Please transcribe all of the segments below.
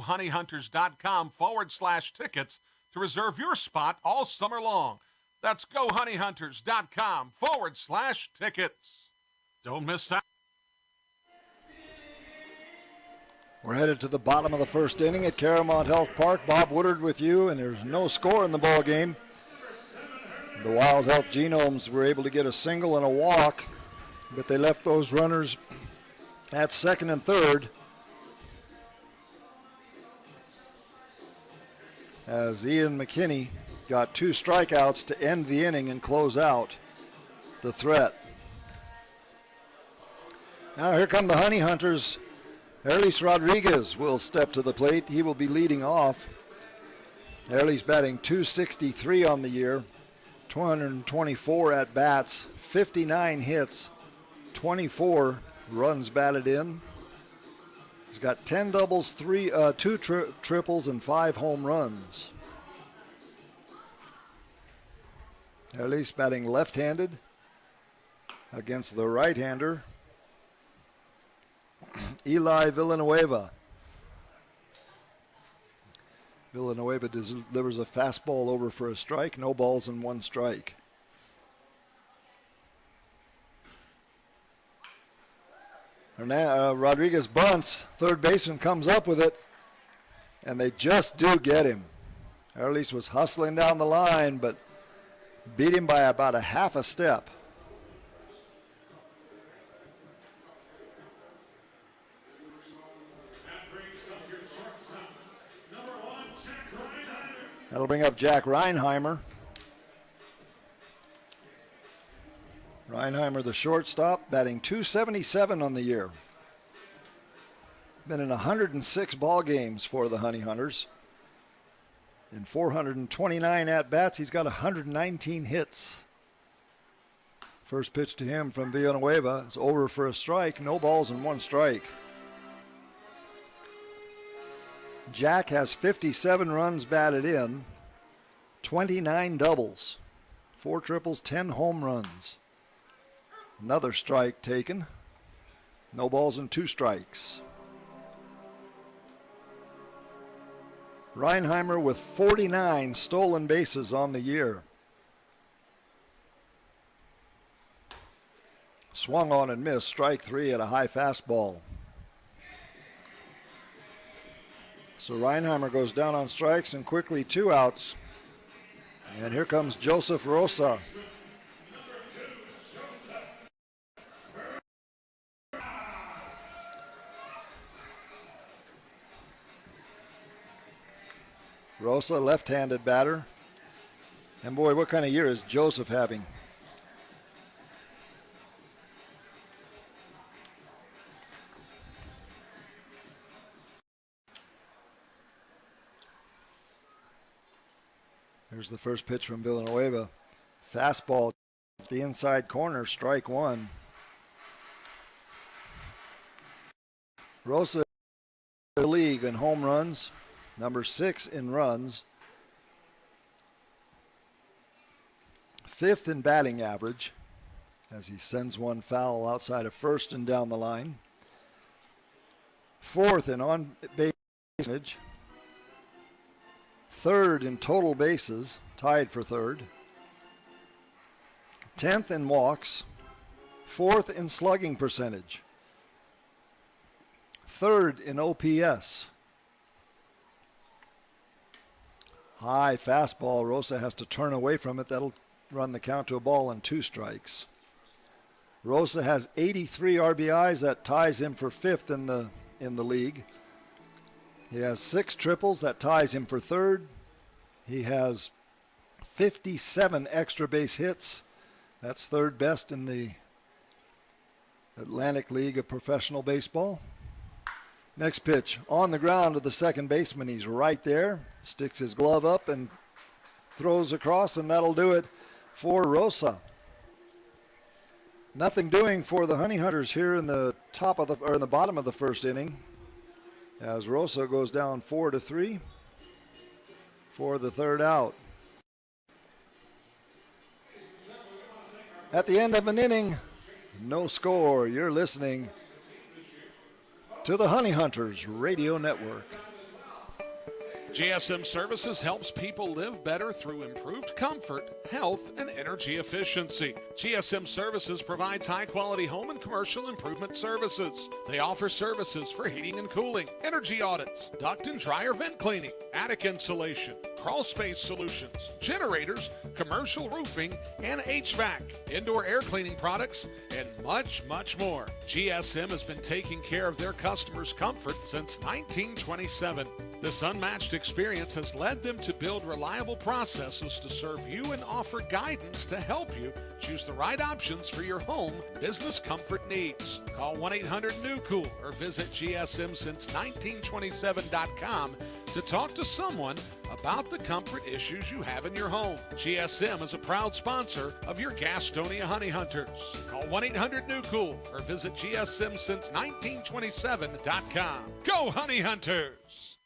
GoHoneyHunters.com/tickets to reserve your spot all summer long. That's GoHoneyHunters.com/tickets. Don't miss out. We're headed to the bottom of the first inning at Caramount Health Park. Bob Woodard with you, and there's no score in the ball game. The Wild Health Genomes were able to get a single and a walk, but they left those runners at second and third as Ian McKinney got 2 strikeouts to end the inning and close out the threat. Now here come the Honey Hunters. Erlis Rodriguez will step to the plate. He will be leading off. Erlis batting .263 on the year, 224 at-bats, 59 hits, 24 runs batted in. He's got 10 doubles, 2 triples, and 5 home runs. Erlis batting left-handed against the right-hander, Eli Villanueva. Villanueva delivers a fastball over for a strike. No balls and 1 strike. Rodriguez bunts. Third baseman comes up with it, and they just do get him. Erlis was hustling down the line, but beat him by about a half a step. That'll bring up Jack Reinheimer. Reinheimer, the shortstop, batting .277 on the year. Been in 106 ball games for the Honey Hunters. In 429 at-bats, he's got 119 hits. First pitch to him from Villanueva is over for a strike. No balls and 1 strike. Jack has 57 runs batted in, 29 doubles, 4 triples, 10 home runs. Another strike taken. No balls and 2 strikes. Reinheimer with 49 stolen bases on the year. Swung on and missed, strike 3 at a high fastball. So Reinheimer goes down on strikes and quickly 2 outs. And here comes Joseph Rosa. Rosa, left-handed batter. And boy, what kind of year is Joseph having? Here's the first pitch from Villanueva. Fastball at the inside corner, strike 1. Rosa, the league in home runs, number 6 in runs, 5th in batting average as he sends one foul outside of first and down the line, 4th in on-base percentage, 3rd in total bases, tied for 3rd, 10th in walks, 4th in slugging percentage, 3rd in OPS. High fastball. Rosa has to turn away from it. That'll run the count to a ball and 2 strikes. Rosa has 83 RBIs. That ties him for 5th in the league. He has 6 triples. That ties him for 3rd. He has 57 extra base hits. That's 3rd best in the Atlantic League of Professional Baseball. Next pitch on the ground to the second baseman. He's right there. Sticks his glove up and throws across, and that'll do it for Rosa. Nothing doing for the Honey Hunters here in the in the bottom of the first inning, as Rosa goes down 4-3 for the 3rd out. At the end of an inning, no score. You're listening to the Honey Hunters Radio Network. GSM Services helps people live better through improved comfort, health, and energy efficiency. GSM Services provides high-quality home and commercial improvement services. They offer services for heating and cooling, energy audits, duct and dryer vent cleaning, attic insulation, crawl space solutions, generators, commercial roofing, and HVAC, indoor air cleaning products, and much, much more. GSM has been taking care of their customers' comfort since 1927. This unmatched experience has led them to build reliable processes to serve you and offer guidance to help you choose the right options for your home business comfort needs. Call 1-800-NEW-COOL or visit GSMsince1927.com to talk to someone about the comfort issues you have in your home. GSM is a proud sponsor of your Gastonia Honey Hunters. Call 1-800-NEW-COOL or visit GSMsince1927.com. Go Honey Hunters!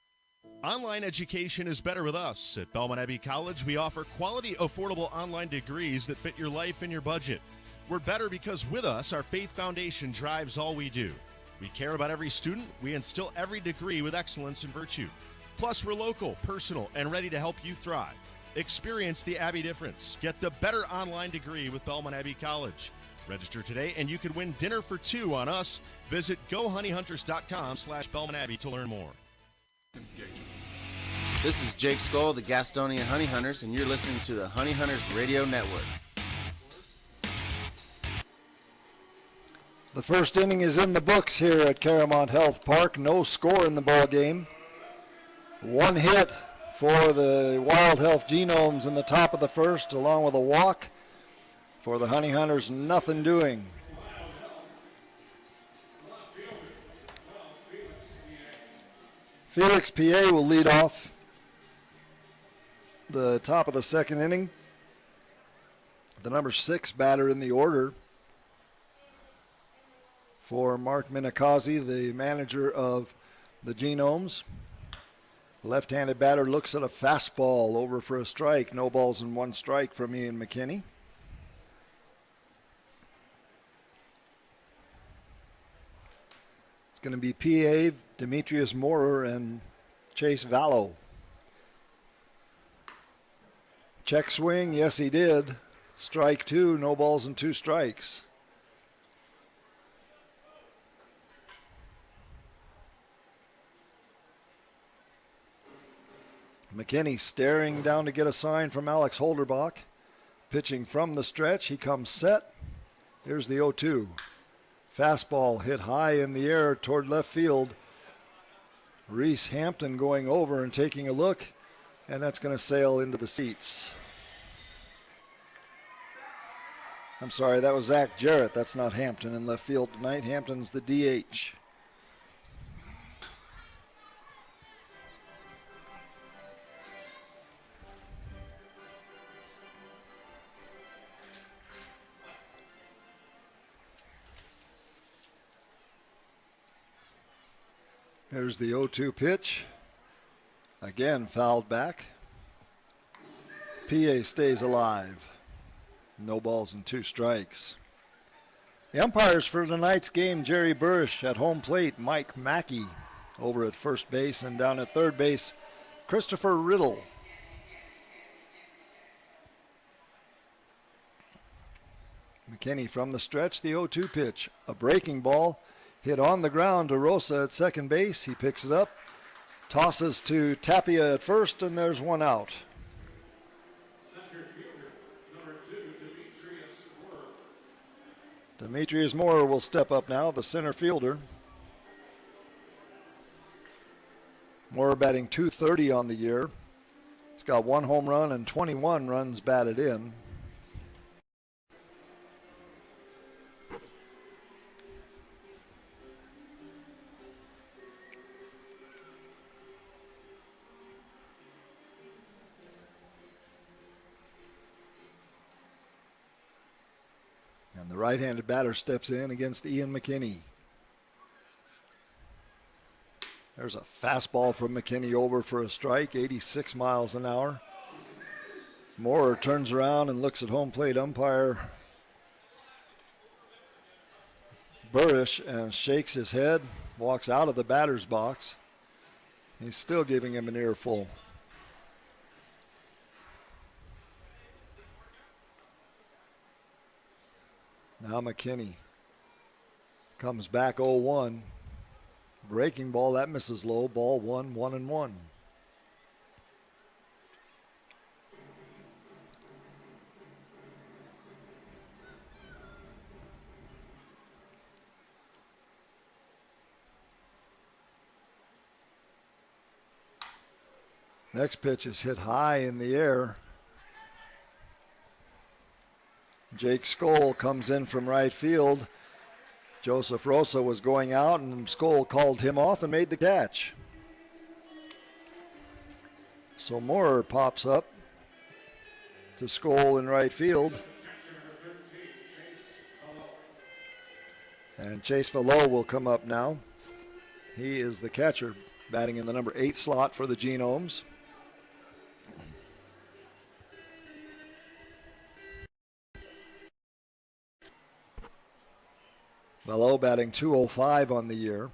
Online education is better with us. At Belmont Abbey College, we offer quality, affordable online degrees that fit your life and your budget. We're better because with us, our faith foundation drives all we do. We care about every student. We instill every degree with excellence and virtue. Plus, we're local, personal, and ready to help you thrive. Experience the Abbey difference. Get the better online degree with Belmont Abbey College. Register today, and you could win dinner for two on us. Visit GoHoneyHunters.com/Belmont Abbey to learn more. This is Jake Skoll, the Gastonia Honey Hunters, and you're listening to the Honey Hunters Radio Network. The first inning is in the books here at Caramount Health Park. No score in the ball game. One hit for the Wild Health Genomes in the top of the first, along with a walk. For the Honey Hunters, nothing doing. Felix PA will lead off the top of the second inning. The number 6 batter in the order for Mark Minakazi, the manager of the Genomes. Left-handed batter looks at a fastball over for a strike. No balls and one strike from Ian McKinney. It's going to be PA, Demetrius Moorer, and Chase Vallow. Check swing, yes he did. Strike 2, no balls and 2 strikes. McKinney staring down to get a sign from Alex Holderbach. Pitching from the stretch, he comes set. Here's the 0-2. Fastball hit high in the air toward left field. Reese Hampton going over and taking a look, and that's going to sail into the seats. I'm sorry, that was Zach Jarrett. That's not Hampton in left field tonight. Hampton's the DH. There's the 0-2 pitch. Again, fouled back. PA stays alive. No balls and 2 strikes. The umpires for tonight's game, Jerry Burrish at home plate, Mike Mackey over at first base, and down at third base, Christopher Riddle. McKinney from the stretch, the 0-2 pitch. A breaking ball. Hit on the ground to Rosa at second base. He picks it up, tosses to Tapia at first, and there's one out. Center fielder, number 2, Demetrius Moorer. Demetrius Moorer will step up now, the center fielder. Moorer batting .230 on the year. He's got 1 home run and 21 runs batted in. And the right-handed batter steps in against Ian McKinney. There's a fastball from McKinney over for a strike, 86 miles an hour. Moorer turns around and looks at home plate umpire Burrish and shakes his head, walks out of the batter's box. He's still giving him an earful. Now McKinney comes back 0-1. Breaking ball, that misses low. Ball 1-1-1. Next pitch is hit high in the air. Jake Skoll comes in from right field. Joseph Rosa was going out, and Skoll called him off and made the catch. So Moore pops up to Skoll in right field. And Chase Vallot will come up now. He is the catcher, batting in the number 8 slot for the Genomes. Vallot batting .205 on the year.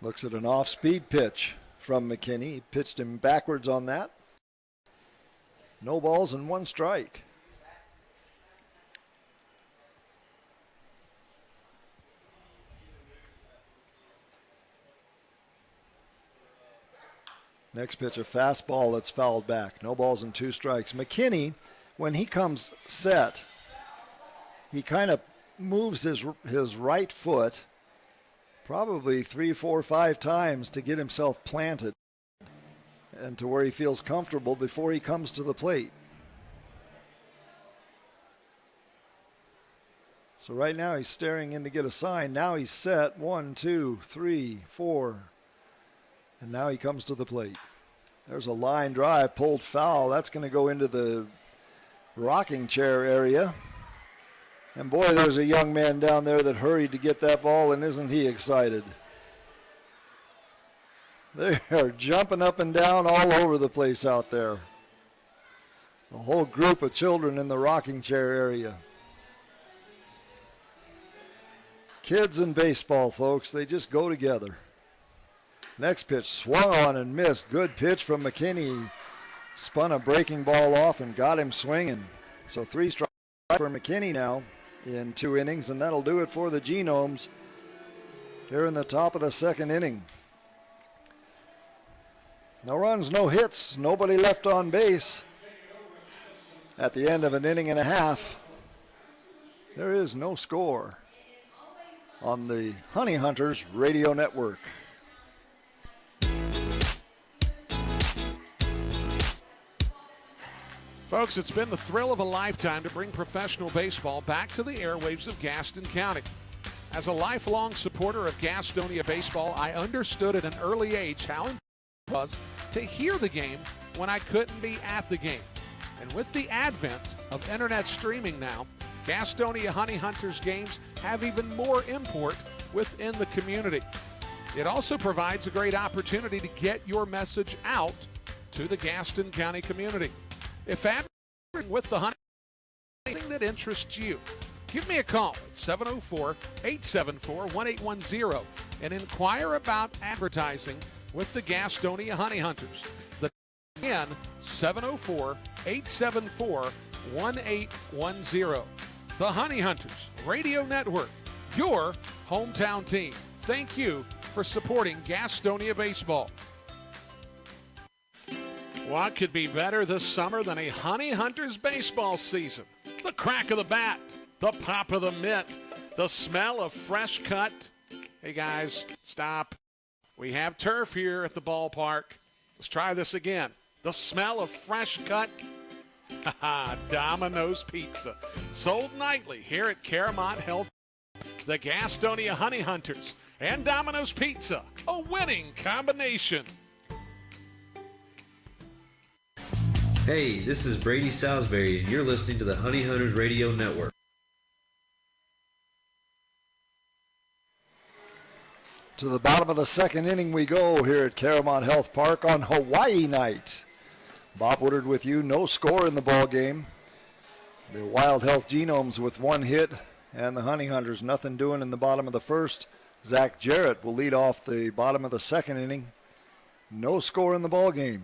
Looks at an off-speed pitch from McKinney. He pitched him backwards on that. No balls and 1 strike. Next pitch, a fastball that's fouled back. No balls and 2 strikes. McKinney, when he comes set, he kind of moves his right foot probably 3, 4, 5 times to get himself planted and to where he feels comfortable before he comes to the plate. So right now he's staring in to get a sign. Now he's set. 1, 2, 3, 4. And now he comes to the plate. There's a line drive pulled foul. That's going to go into the rocking chair area. And boy, there's a young man down there that hurried to get that ball, and isn't he excited? They are jumping up and down all over the place out there. A whole group of children in the rocking chair area. Kids and baseball, folks, they just go together. Next pitch, swung on and missed. Good pitch from McKinney. Spun a breaking ball off and got him swinging. So 3 strikes for McKinney now in 2 innings, and that'll do it for the Genomes here in the top of the 2nd inning. No runs, no hits, nobody left on base. At the end of an inning and a half, there is no score on the Honey Hunters Radio Network. Folks, it's been the thrill of a lifetime to bring professional baseball back to the airwaves of Gaston County. As a lifelong supporter of Gastonia baseball, I understood at an early age how important it was to hear the game when I couldn't be at the game. And with the advent of internet streaming now, Gastonia Honey Hunters games have even more import within the community. It also provides a great opportunity to get your message out to the Gaston County community. If advertising with the Honey is something that interests you, give me a call at 704-874-1810 and inquire about advertising with the Gastonia Honey Hunters. The again, 704-874-1810. The Honey Hunters Radio Network, your hometown team. Thank you for supporting Gastonia baseball. What could be better this summer than a Honey Hunters baseball season? The crack of the bat, the pop of the mitt, the smell of fresh cut. Hey guys, stop. We have turf here at the ballpark. Let's try this again. The smell of fresh cut. Domino's Pizza. Sold nightly here at Caramont Health. The Gastonia Honey Hunters and Domino's Pizza. A winning combination. Hey, this is Brady Salisbury, and you're listening to the Honey Hunters Radio Network. To the bottom of the 2nd inning we go here at Caramont Health Park on Hawaii night. Bob Woodard with you. No score in the ball game. The Wild Health Genomes with 1 hit, and the Honey Hunters nothing doing in the bottom of the 1st. Zach Jarrett will lead off the bottom of the second inning. No score in the ball game.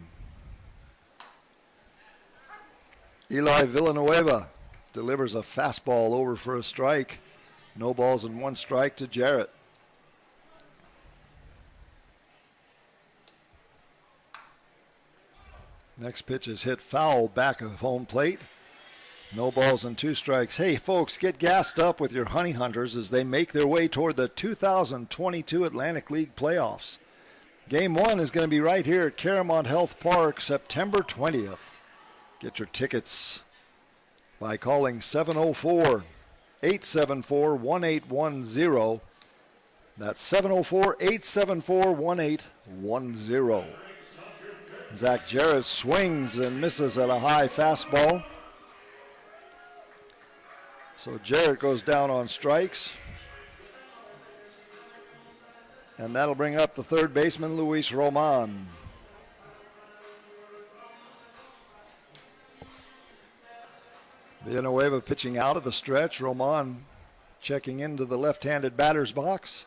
Eli Villanueva delivers a fastball over for a strike. No balls and one strike to Jarrett. Next pitch is hit foul back of home plate. No balls and two strikes. Hey, folks, get gassed up with your Honey Hunters as they make their way toward the 2022 Atlantic League playoffs. Game 1 is going to be right here at Caramount Health Park, September 20th. Get your tickets by calling 704-874-1810. That's 704-874-1810. Zach Jarrett swings and misses at a high fastball. So Jarrett goes down on strikes. And that'll bring up the third baseman, Luis Roman. Villanueva pitching out of the stretch. Roman checking into the left-handed batter's box.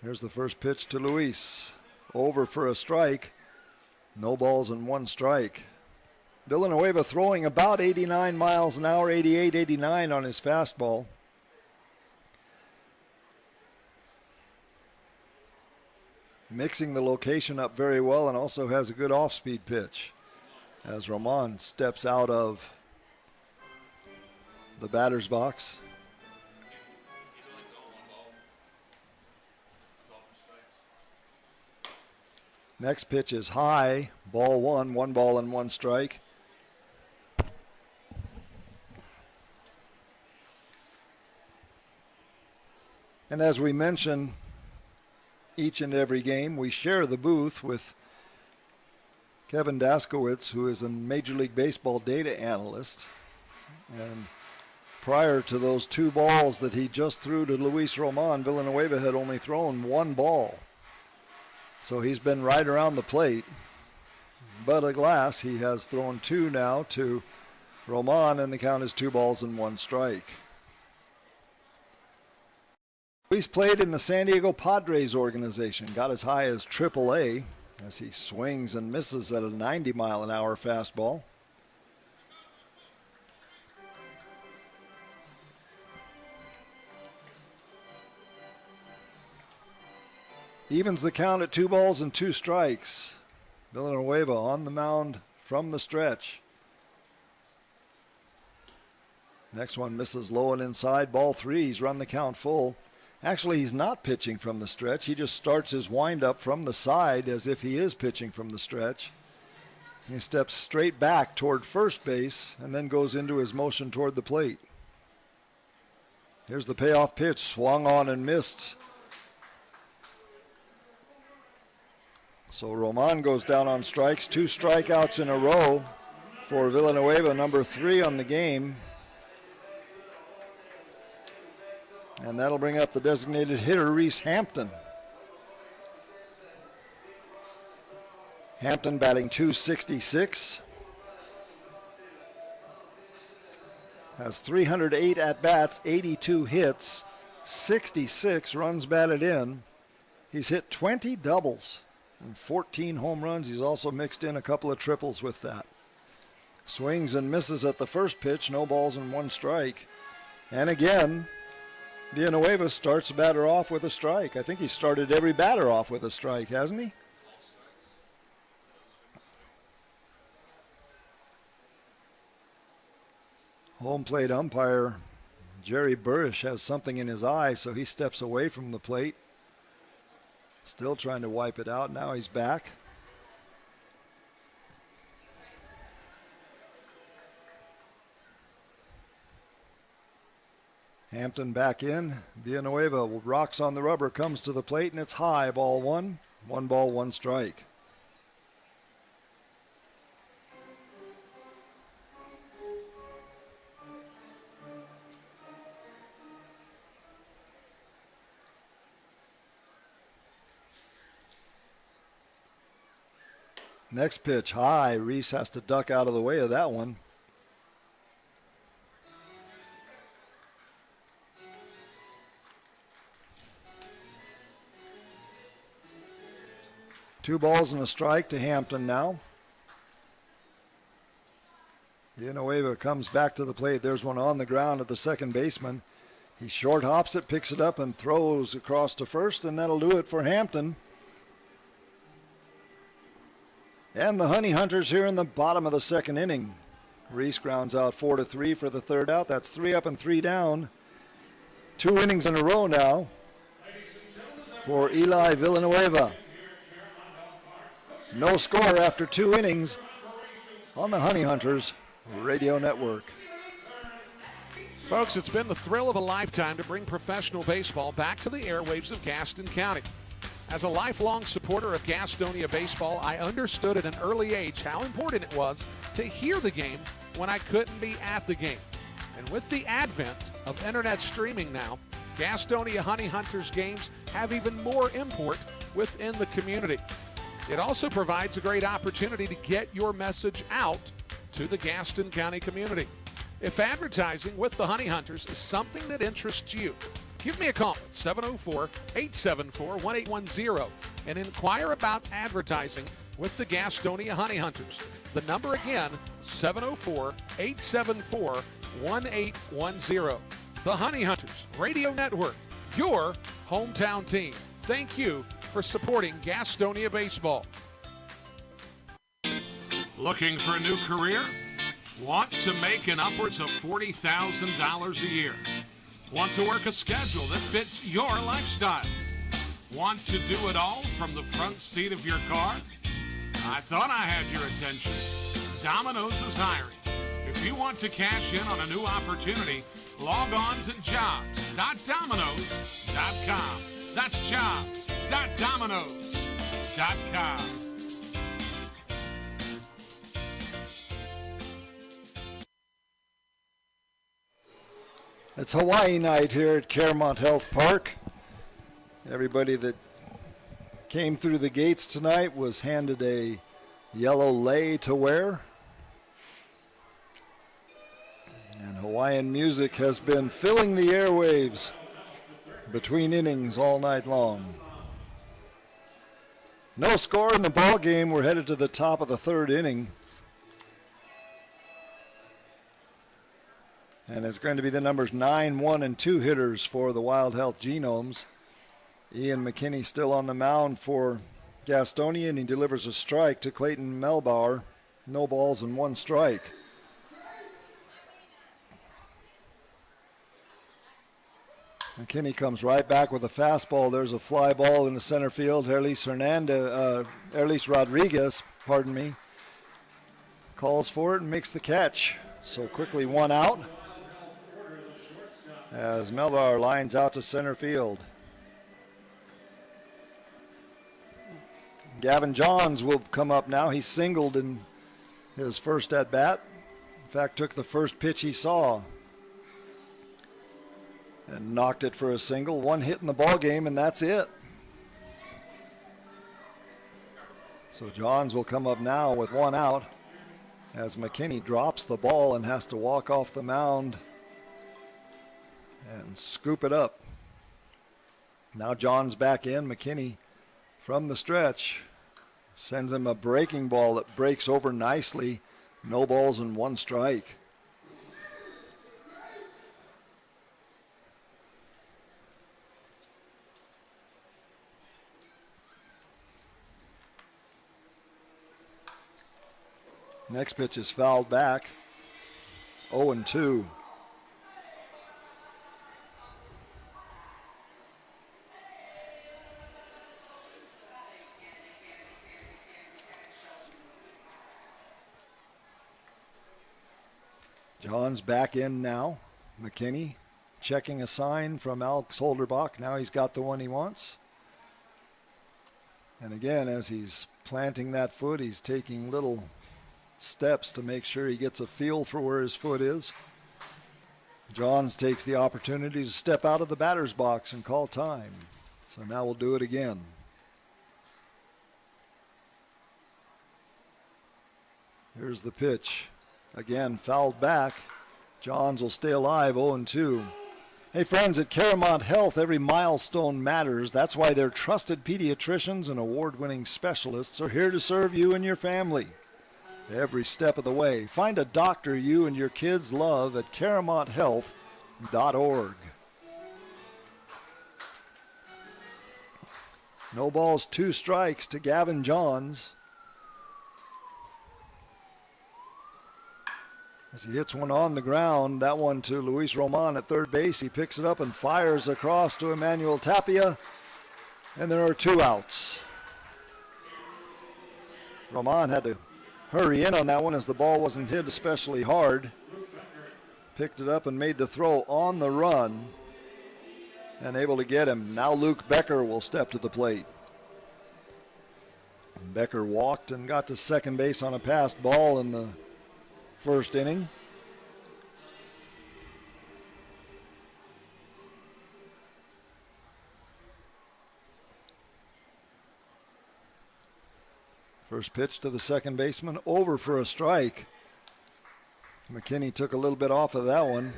Here's the first pitch to Luis. Over for a strike. No balls and one strike. Villanueva throwing about 89 miles an hour, 88, 89 on his fastball. Mixing the location up very well and also has a good off-speed pitch as Roman steps out of the batter's box. Next pitch is high, ball one, 1 ball and 1 strike. And as we mentioned, each and every game, we share the booth with Kevin Daskowitz, who is a Major League Baseball data analyst. And prior to those 2 balls that he just threw to Luis Roman, Villanueva had only thrown 1 ball. So he's been right around the plate. But alas, he has thrown 2 now to Roman, and the count is 2 balls and 1 strike. He's played in the San Diego Padres organization, got as high as AAA as he swings and misses at a 90-mile-an-hour fastball. Evens the count at 2 balls and 2 strikes. Villanueva on the mound from the stretch. Next one misses low and inside. Ball 3. He's run the count full. Actually, he's not pitching from the stretch. He just starts his windup from the side as if he is pitching from the stretch. He steps straight back toward first base and then goes into his motion toward the plate. Here's the payoff pitch. Swung on and missed. So Roman goes down on strikes. 2 strikeouts in a row for Villanueva, number 3 on the game. And that'll bring up the designated hitter, Reese Hampton. Hampton batting .266. Has 308 at-bats, 82 hits, 66 runs batted in. He's hit 20 doubles and 14 home runs. He's also mixed in a couple of triples with that. Swings and misses at the first pitch, no balls and 1 strike. And again, Villanueva starts the batter off with a strike. I think he started every batter off with a strike, hasn't he? Home plate umpire Jerry Burrish has something in his eye, so he steps away from the plate. Still trying to wipe it out. Now he's back. Hampton back in. Villanueva rocks on the rubber, comes to the plate, and it's high. Ball 1. 1 ball, 1 strike. Next pitch, high. Reese has to duck out of the way of that one. 2 balls and a strike to Hampton now. Villanueva comes back to the plate. There's one on the ground at the second baseman. He short hops it, picks it up, and throws across to first, and that'll do it for Hampton. And the Honey Hunters here in the bottom of the second inning. Reese grounds out 4-3 for the third out. That's 3 up and 3 down. 2 innings in a row now for Eli Villanueva. No score after 2 innings on the Honey Hunters Radio Network. Folks, it's been the thrill of a lifetime to bring professional baseball back to the airwaves of Gaston County. As a lifelong supporter of Gastonia baseball, I understood at an early age how important it was to hear the game when I couldn't be at the game. And with the advent of internet streaming now, Gastonia Honey Hunters games have even more import within the community. It also provides a great opportunity to get your message out to the Gaston County community. If advertising with the Honey Hunters is something that interests you, give me a call at 704-874-1810 and inquire about advertising with the Gastonia Honey Hunters. The number again, 704-874-1810. The Honey Hunters Radio Network, your hometown team. Thank you for supporting Gastonia baseball. Looking for a new career? Want to make an upwards of $40,000 a year? Want to work a schedule that fits your lifestyle? Want to do it all from the front seat of your car? I thought I had your attention. Domino's is hiring. If you want to cash in on a new opportunity, log on to jobs.domino's.com. That's jobs.domino's.com. It's Hawaii night here at Caremont Health Park. Everybody that came through the gates tonight was handed a yellow lei to wear. And Hawaiian music has been filling the airwaves between innings all night long. No score in the ball game. We're headed to the top of the third inning. And it's going to be the numbers 9, 1, and 2 hitters for the Wild Health Genomes. Ian McKinney still on the mound for Gastonia, and he delivers a strike to Clayton Melbauer. No balls and 1 strike. McKinney comes right back with a fastball. There's a fly ball in the center field. Erlis Rodriguez, calls for it and makes the catch. So quickly 1 out as Melbauer lines out to center field. Gavin Johns will come up now. He singled in his first at-bat. In fact, took the first pitch he saw and knocked it for a single. 1 hit in the ball game, and that's it. So Johns will come up now with 1 out as McKinney drops the ball and has to walk off the mound and scoop it up. Now Johns back in. McKinney from the stretch sends him a breaking ball that breaks over nicely. No balls and 1 strike. Next pitch is fouled back. 0-2. John's back in now. McKinney checking a sign from Alex Holderbach. Now he's got the one he wants. And again, as he's planting that foot, he's taking little steps to make sure he gets a feel for where his foot is. Johns takes the opportunity to step out of the batter's box and call time. So now we'll do it again. Here's the pitch. Again, fouled back. Johns will stay alive, 0-2. Hey friends, at Caramount Health, every milestone matters. That's why their trusted pediatricians and award-winning specialists are here to serve you and your family every step of the way. Find a doctor you and your kids love at CaramountHealth.org. No balls, 2 strikes to Gavin Johns. As he hits one on the ground, that one to Luis Roman at third base. He picks it up and fires across to Emmanuel Tapia, and there are 2 outs. Roman had to hurry in on that one as the ball wasn't hit especially hard. Picked it up and made the throw on the run and able to get him. Now Luke Becker will step to the plate. Becker walked and got to second base on a passed ball in the first inning. First pitch to the second baseman, over for a strike. McKinney took a little bit off of that one.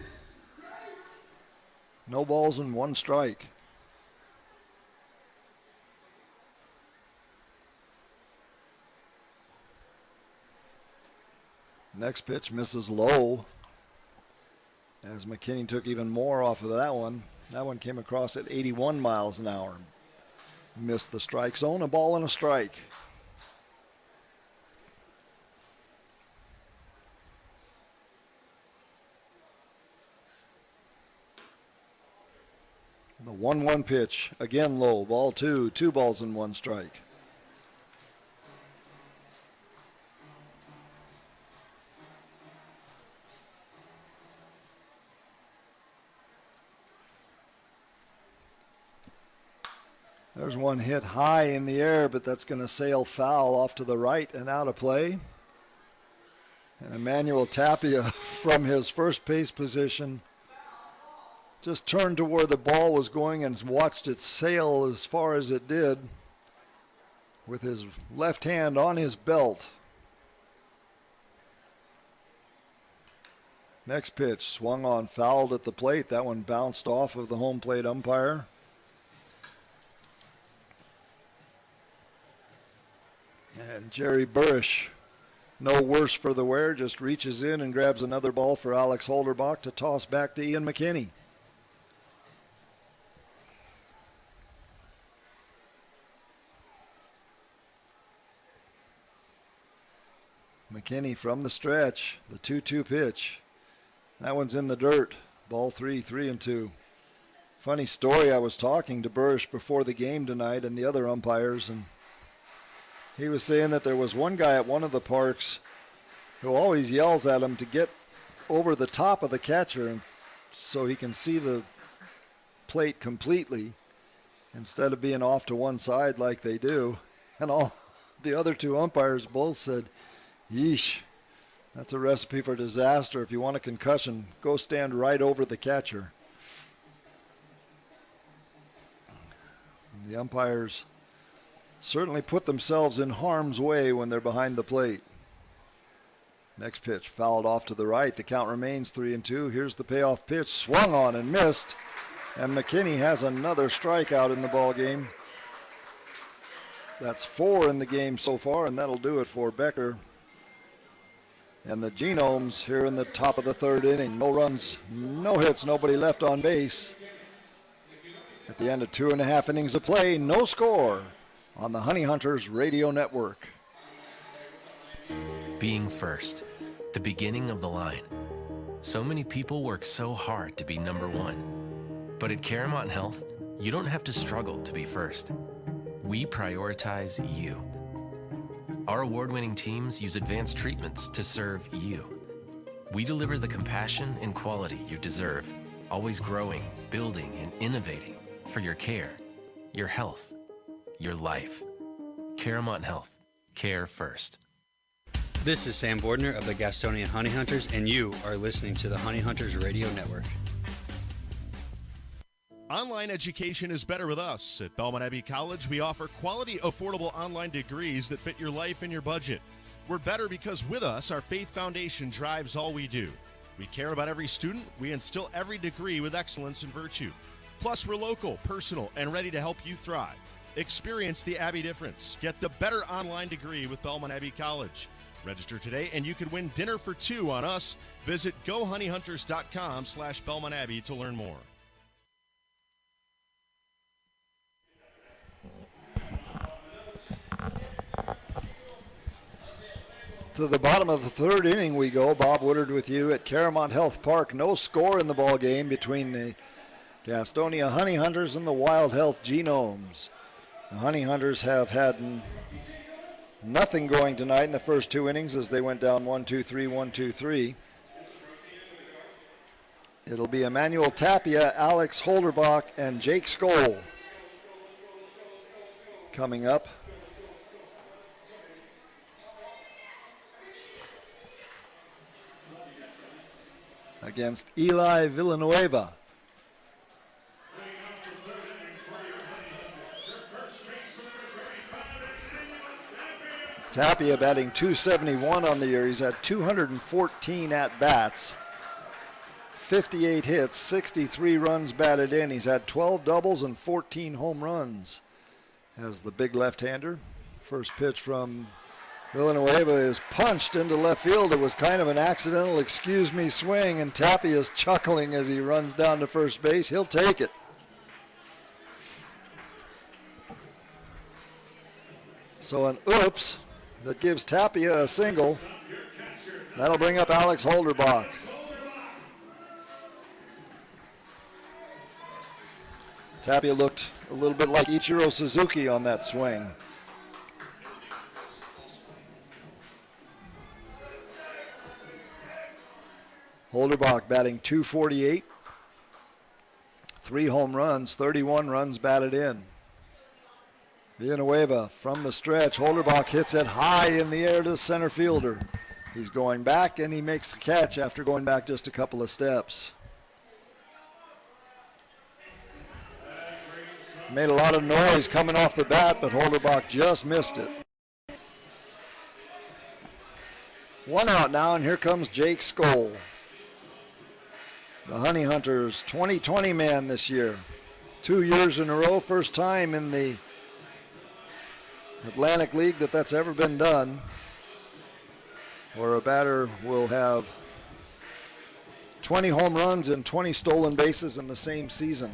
No balls and 1 strike. Next pitch misses low as McKinney took even more off of that one. That one came across at 81 miles an hour. Missed the strike zone, a ball and a strike. The 1-1 pitch, again low, ball 2, 2 balls and 1 strike. There's one hit high in the air, but that's going to sail foul off to the right and out of play. And Emmanuel Tapia from his first base position just turned to where the ball was going and watched it sail as far as it did with his left hand on his belt. Next pitch, swung on, fouled at the plate. That one bounced off of the home plate umpire. And Jerry Burish, no worse for the wear, just reaches in and grabs another ball for Alex Holderbach to toss back to Ian McKinney. McKinney from the stretch, the 2-2 pitch. That one's in the dirt. Ball 3, 3-2. Funny story, I was talking to Burish before the game tonight and the other umpires, and he was saying that there was one guy at one of the parks who always yells at him to get over the top of the catcher so he can see the plate completely instead of being off to one side like they do. And all the other 2 umpires both said, yeesh, that's a recipe for disaster. If you want a concussion, go stand right over the catcher. The umpires certainly put themselves in harm's way when they're behind the plate. Next pitch, fouled off to the right. The count remains 3-2. Here's the payoff pitch, swung on and missed. And McKinney has another strikeout in the ball game. That's 4 in the game so far, and that'll do it for Becker. And the Genomes here in the top of the 3rd inning. No runs, no hits, nobody left on base. At the end of 2.5 innings of play, no score on the Honey Hunters Radio Network. Being first, the beginning of the line. So many people work so hard to be number 1. But at Caramount Health, you don't have to struggle to be first. We prioritize you. Our award-winning teams use advanced treatments to serve you. We deliver the compassion and quality you deserve, always growing, building, and innovating for your care, your health, your life. Caramount Health. Care first. This is Sam Bordner of the Gastonia Honey Hunters, and you are listening to the Honey Hunters Radio Network. Online education is better with us. At Belmont Abbey College, we offer quality, affordable online degrees that fit your life and your budget. We're better because with us, our faith foundation drives all we do. We care about every student. We instill every degree with excellence and virtue. Plus, we're local, personal, and ready to help you thrive. Experience the Abbey difference. Get the better online degree with Belmont Abbey College. Register today, and you could win dinner for two on us. Visit GoHoneyHunters.com/Belmont Abbey to learn more. To the bottom of the third inning we go. Bob Woodard with you at Caramount Health Park. No score in the ball game between the Gastonia Honey Hunters and the Wild Health Genomes. The Honey Hunters have had nothing going tonight in the first two innings as they went down 1-2-3, 1-2-3. It'll be Emmanuel Tapia, Alex Holderbach, and Jake Skoll coming up. Against Eli Villanueva. Tapia batting .271 on the year. He's had 214 at-bats, 58 hits, 63 runs batted in. He's had 12 doubles and 14 home runs as the big left-hander. First pitch from Villanueva is punched into left field. It was kind of an accidental excuse me swing, and Tapia is chuckling as he runs down to first base. He'll take it. So an oops that gives Tapia a single. That'll bring up Alex Holderbach. Tapia looked a little bit like Ichiro Suzuki on that swing. Holderbach batting .248, 3 home runs, 31 runs batted in. Villanueva from the stretch. Holderbach hits it high in the air to the center fielder. He's going back, and he makes the catch after going back just a couple of steps. Made a lot of noise coming off the bat, but Holderbach just missed it. One out now, and here comes Jake Skoll. The Honey Hunters 2020 man this year. 2 years in a row, first time in the Atlantic League that's ever been done, where a batter will have 20 home runs and 20 stolen bases in the same season.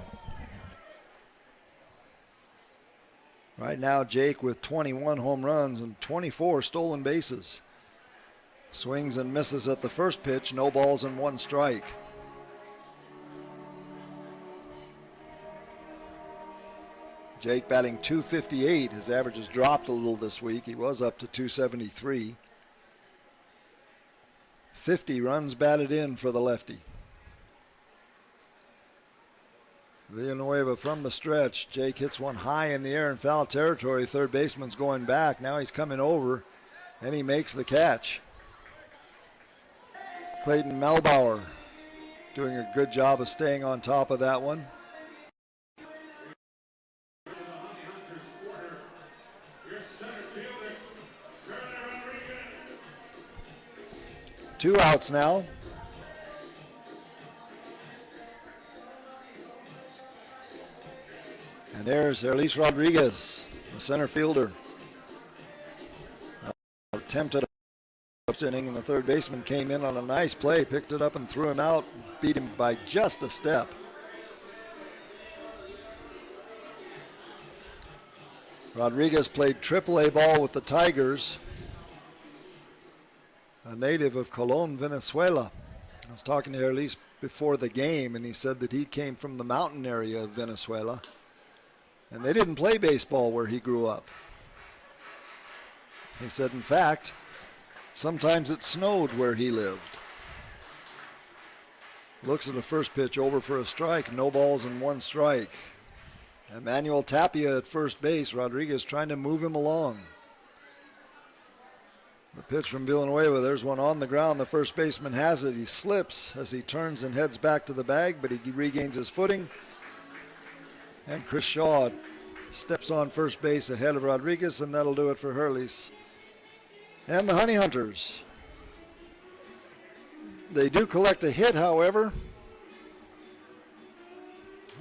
Right now, Jake with 21 home runs and 24 stolen bases. Swings and misses at the first pitch, no balls and 1 strike. Jake batting .258. His average has dropped a little this week. He was up to .273. 50 runs batted in for the lefty. Villanueva from the stretch. Jake hits one high in the air in foul territory. Third baseman's going back. Now he's coming over, and he makes the catch. Clayton Melbauer doing a good job of staying on top of that one. Two outs now. And there's Erlis Rodriguez, the center fielder. Attempted a inning, and the third baseman came in on a nice play, picked it up and threw him out, beat him by just a step. Rodriguez played AAA ball with the Tigers, a native of Colón, Venezuela. I was talking to Erlis before the game, and he said that he came from the mountain area of Venezuela, and they didn't play baseball where he grew up. He said, in fact, sometimes it snowed where he lived. Looks at the first pitch, over for a strike, no balls and 1 strike. Emmanuel Tapia at first base. Rodriguez trying to move him along. The pitch from Villanueva, there's one on the ground. The first baseman has it. He slips as he turns and heads back to the bag, but he regains his footing. And Chris Shaw steps on first base ahead of Rodriguez, and that'll do it for Hurley's and the Honey Hunters. They do collect a hit, however,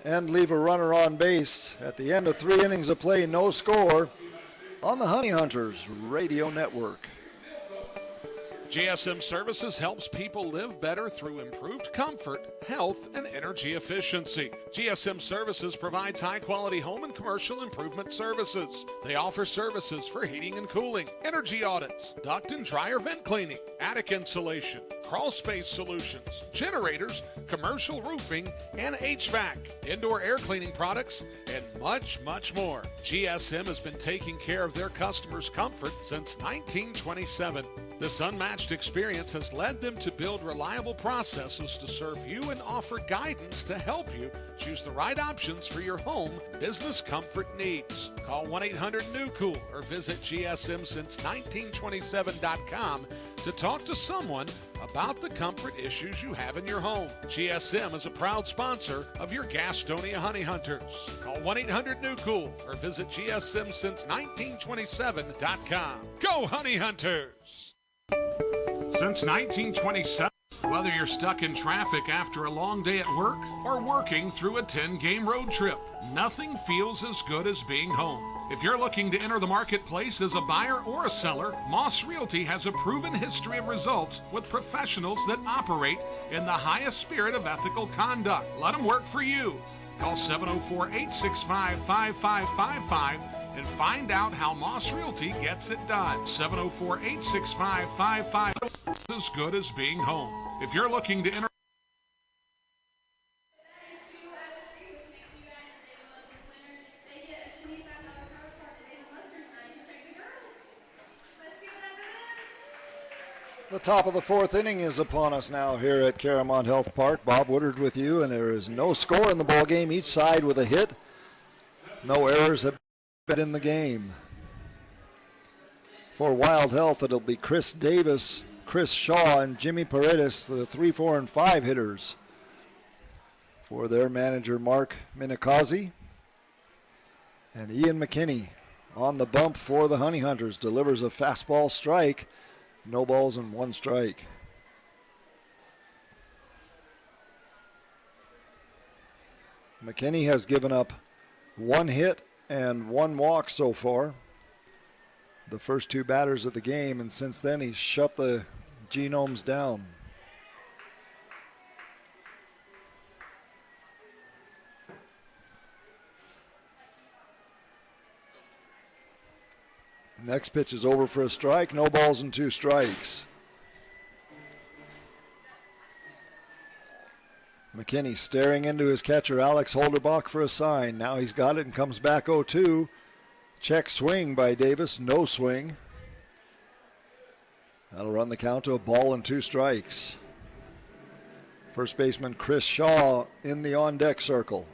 and leave a runner on base. At the end of 3 innings of play, no score on the Honey Hunters Radio Network. GSM Services helps people live better through improved comfort, health, and energy efficiency. GSM Services provides high-quality home and commercial improvement services. They offer services for heating and cooling, energy audits, duct and dryer vent cleaning, attic insulation, crawl space solutions, generators, commercial roofing, and HVAC, indoor air cleaning products, and much, much more. GSM has been taking care of their customers' comfort since 1927. This unmatched experience has led them to build reliable processes to serve you and offer guidance to help you choose the right options for your home business comfort needs. Call 1-800-NEW-COOL or visit GSMsince1927.com to talk to someone about the comfort issues you have in your home. GSM is a proud sponsor of your Gastonia Honey Hunters. Call 1-800-NEW-COOL or visit GSMsince1927.com. Go Honey Hunters! Since 1927, whether you're stuck in traffic after a long day at work or working through a 10-game road trip, nothing feels as good as being home. If you're looking to enter the marketplace as a buyer or a seller, Moss Realty has a proven history of results with professionals that operate in the highest spirit of ethical conduct. Let them work for you. Call 704-865-5555 and find out how Moss Realty gets it done. 704-865-5555 as good as being home. If you're looking to enter The top of the 4th inning is upon us now here at Caramount Health Park. Bob Woodard with you, and there is no score in the ball game. Each side with a hit. No errors have been in the game. For Wild Health, it'll be Chris Davis, Chris Shaw, and Jimmy Paredes, the 3, 4, and 5 hitters. For their manager, Mark Minikazi. And Ian McKinney on the bump for the Honey Hunters. Delivers a fastball strike. No balls and 1 strike. McKinney has given up 1 hit and 1 walk so far. The first 2 batters of the game, and since then he's shut the Genomes down. Next pitch is over for a strike. No balls and 2 strikes. McKinney staring into his catcher, Alex Holderbach, for a sign. Now he's got it and comes back 0-2. Check swing by Davis. No swing. That'll run the count to a ball and 2 strikes. First baseman Chris Shaw in the on-deck circle.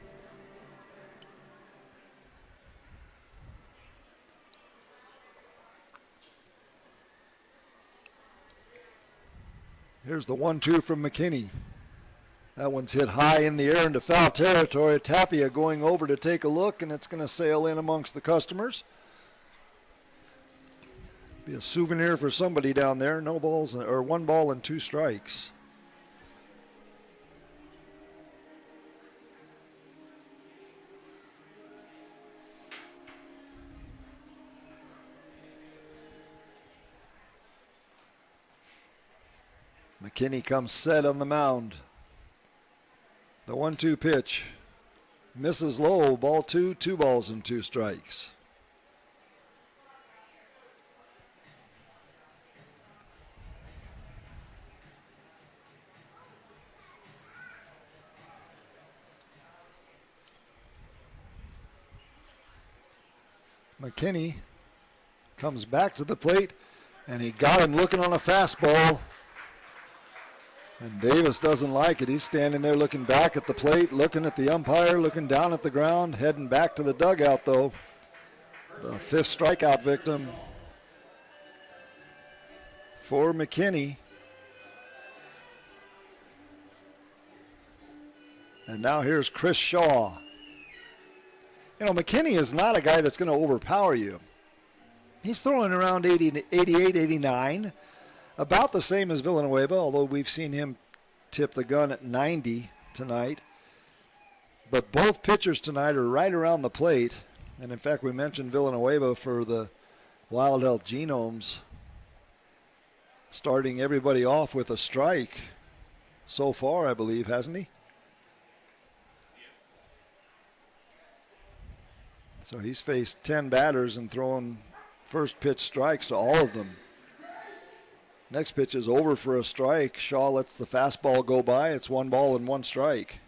Here's the 1-2 from McKinney. That one's hit high in the air into foul territory. Tapia going over to take a look, and it's going to sail in amongst the customers. Be a souvenir for somebody down there. No balls, or 1 ball and 2 strikes. McKinney comes set on the mound. The 1-2 pitch misses low. Ball 2, 2 balls and 2 strikes. McKinney comes back to the plate, and he got him looking on a fastball. And Davis doesn't like it. He's standing there looking back at the plate, looking at the umpire, looking down at the ground, heading back to the dugout, though. The 5th strikeout victim for McKinney. And now here's Chris Shaw. You know, McKinney is not a guy that's going to overpower you. He's throwing around 80, 88, 89. About the same as Villanueva, although we've seen him tip the gun at 90 tonight. But both pitchers tonight are right around the plate. And in fact, we mentioned Villanueva for the Wild Health Genomes, starting everybody off with a strike so far, I believe, hasn't he? So he's faced 10 batters and thrown first pitch strikes to all of them. Next pitch is over for a strike. Shaw lets the fastball go by. It's 1 ball and 1 strike.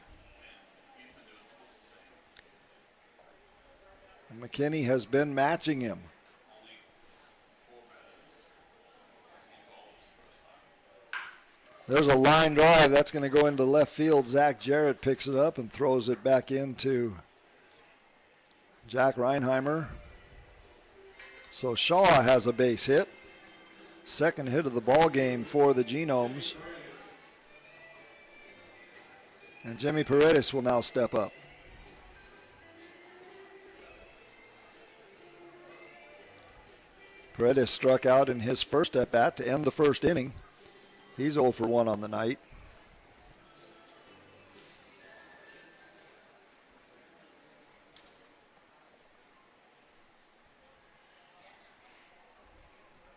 And McKinney has been matching him. There's a line drive. That's going to go into left field. Zach Jarrett picks it up and throws it back into Jack Reinheimer. So Shaw has a base hit. Second hit of the ball game for the Genomes. And Jimmy Paredes will now step up. Paredes struck out in his first at-bat to end the first inning. He's 0 for 1 on the night.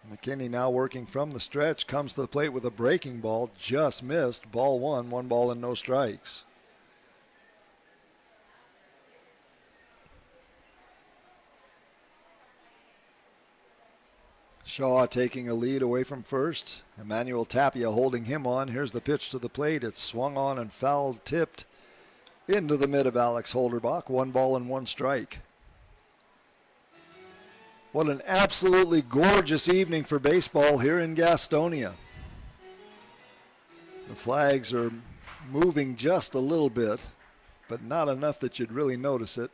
McKinney now working from the stretch, comes to the plate with a breaking ball, just missed. Ball 1, 1 ball and no strikes. Shaw taking a lead away from first. Emmanuel Tapia holding him on. Here's the pitch to the plate. It's swung on and fouled, tipped into the mid of Alex Holderbach. 1 ball and 1 strike. What an absolutely gorgeous evening for baseball here in Gastonia. The flags are moving just a little bit, but not enough that you'd really notice it.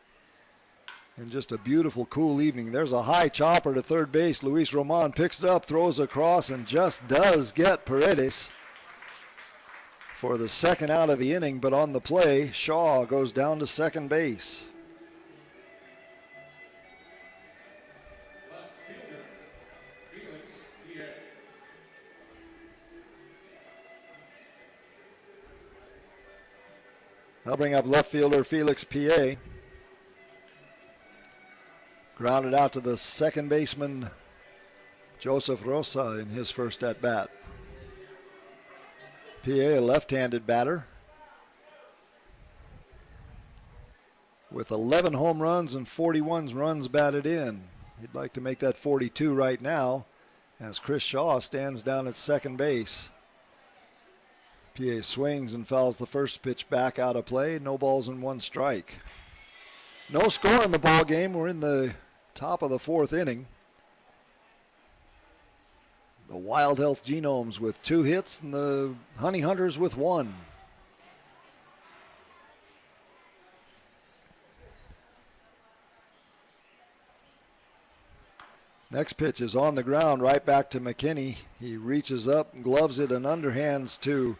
And just a beautiful, cool evening. There's a high chopper to third base. Luis Roman picks it up, throws across, and just does get Paredes for the second out of the inning. But on the play, Shaw goes down to second base. They'll bring up left fielder Felix P.A. Grounded out to the second baseman, Joseph Rosa, in his first at-bat. P.A., a left-handed batter, with 11 home runs and 41 runs batted in. He'd like to make that 42 right now, as Chris Shaw stands down at second base. P.A. swings and fouls the first pitch back out of play. No balls and 1 strike. No score in the ball game. We're in the top of the 4th inning. The Wild Health Genomes with 2 hits and the Honey Hunters with 1. Next pitch is on the ground, right back to McKinney. He reaches up, gloves it, and underhands to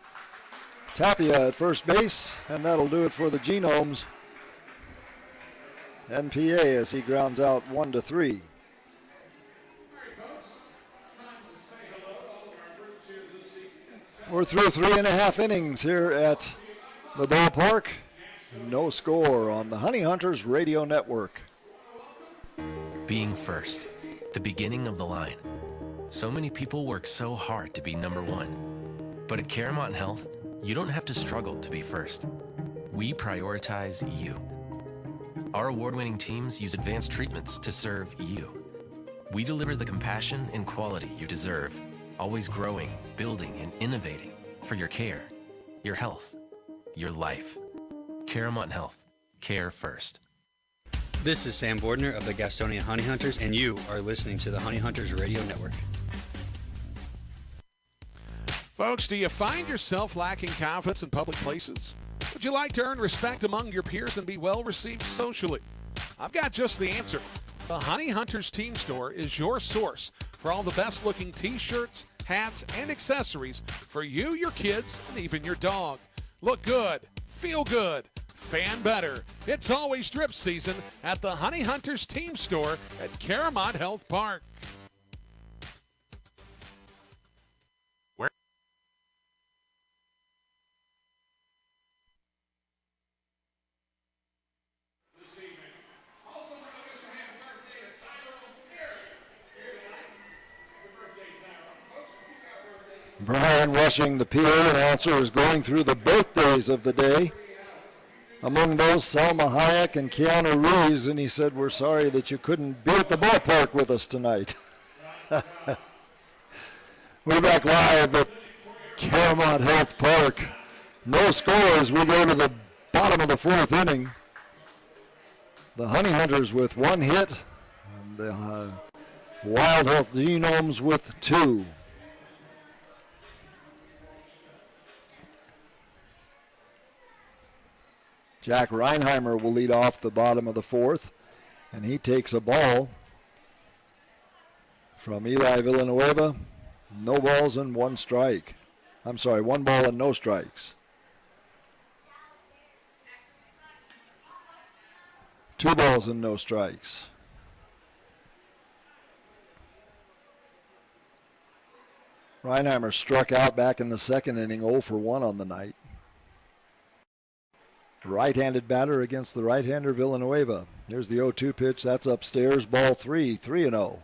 Tapia at first base, and that'll do it for the Genomes. And PA as he grounds out 1-3. We're through 3.5 innings here at the ballpark. No score on the Honey Hunters Radio Network. Being first, the beginning of the line. So many people work so hard to be number 1. But at Caramont Health, you don't have to struggle to be first. We prioritize you. Our award-winning teams use advanced treatments to serve you. We deliver the compassion and quality you deserve, always growing, building, and innovating for your care, your health, your life. Caramont Health. Care first. This is Sam Bordner of the Gastonia Honey Hunters, and you are listening to the Honey Hunters Radio Network. Folks, do you find yourself lacking confidence in public places? Would you like to earn respect among your peers and be well received socially? I've got just the answer. The Honey Hunters Team Store is your source for all the best looking t-shirts, hats, and accessories for you, your kids, and even your dog. Look good, feel good, fan better. It's always drip season at the Honey Hunters Team Store at Caramont Health Park. Brian Rushing, the PA announcer, is going through the birthdays of the day. Among those, Salma Hayek and Keanu Reeves, and he said, we're sorry that you couldn't be at the ballpark with us tonight. We're back live at Caramount Health Park. No scores. We go to the bottom of the fourth inning. The Honey Hunters with one hit, and the Wild Health Genomes with two. Jack Reinheimer will lead off the bottom of the fourth, and he takes a ball from Eli Villanueva. No balls and one strike. I'm sorry, one ball and no strikes. Two balls and no strikes. Reinheimer struck out back in the second inning, 0 for 1 on the night. Right-handed batter against the right-hander Villanueva. Here's the 0-2 pitch. That's upstairs. Ball 3, 3-0.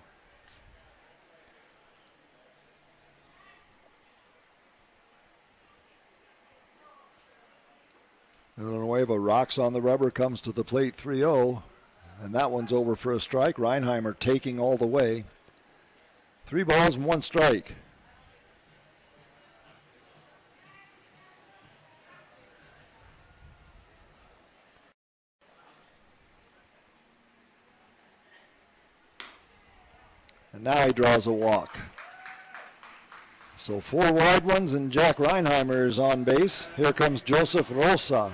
Villanueva rocks on the rubber, comes to the plate 3-0, and that one's over for a strike. Reinheimer taking all the way. 3 balls and 1 strike. And now he draws a walk. So 4 wide ones, and Jack Reinheimer is on base. Here comes Joseph Rosa.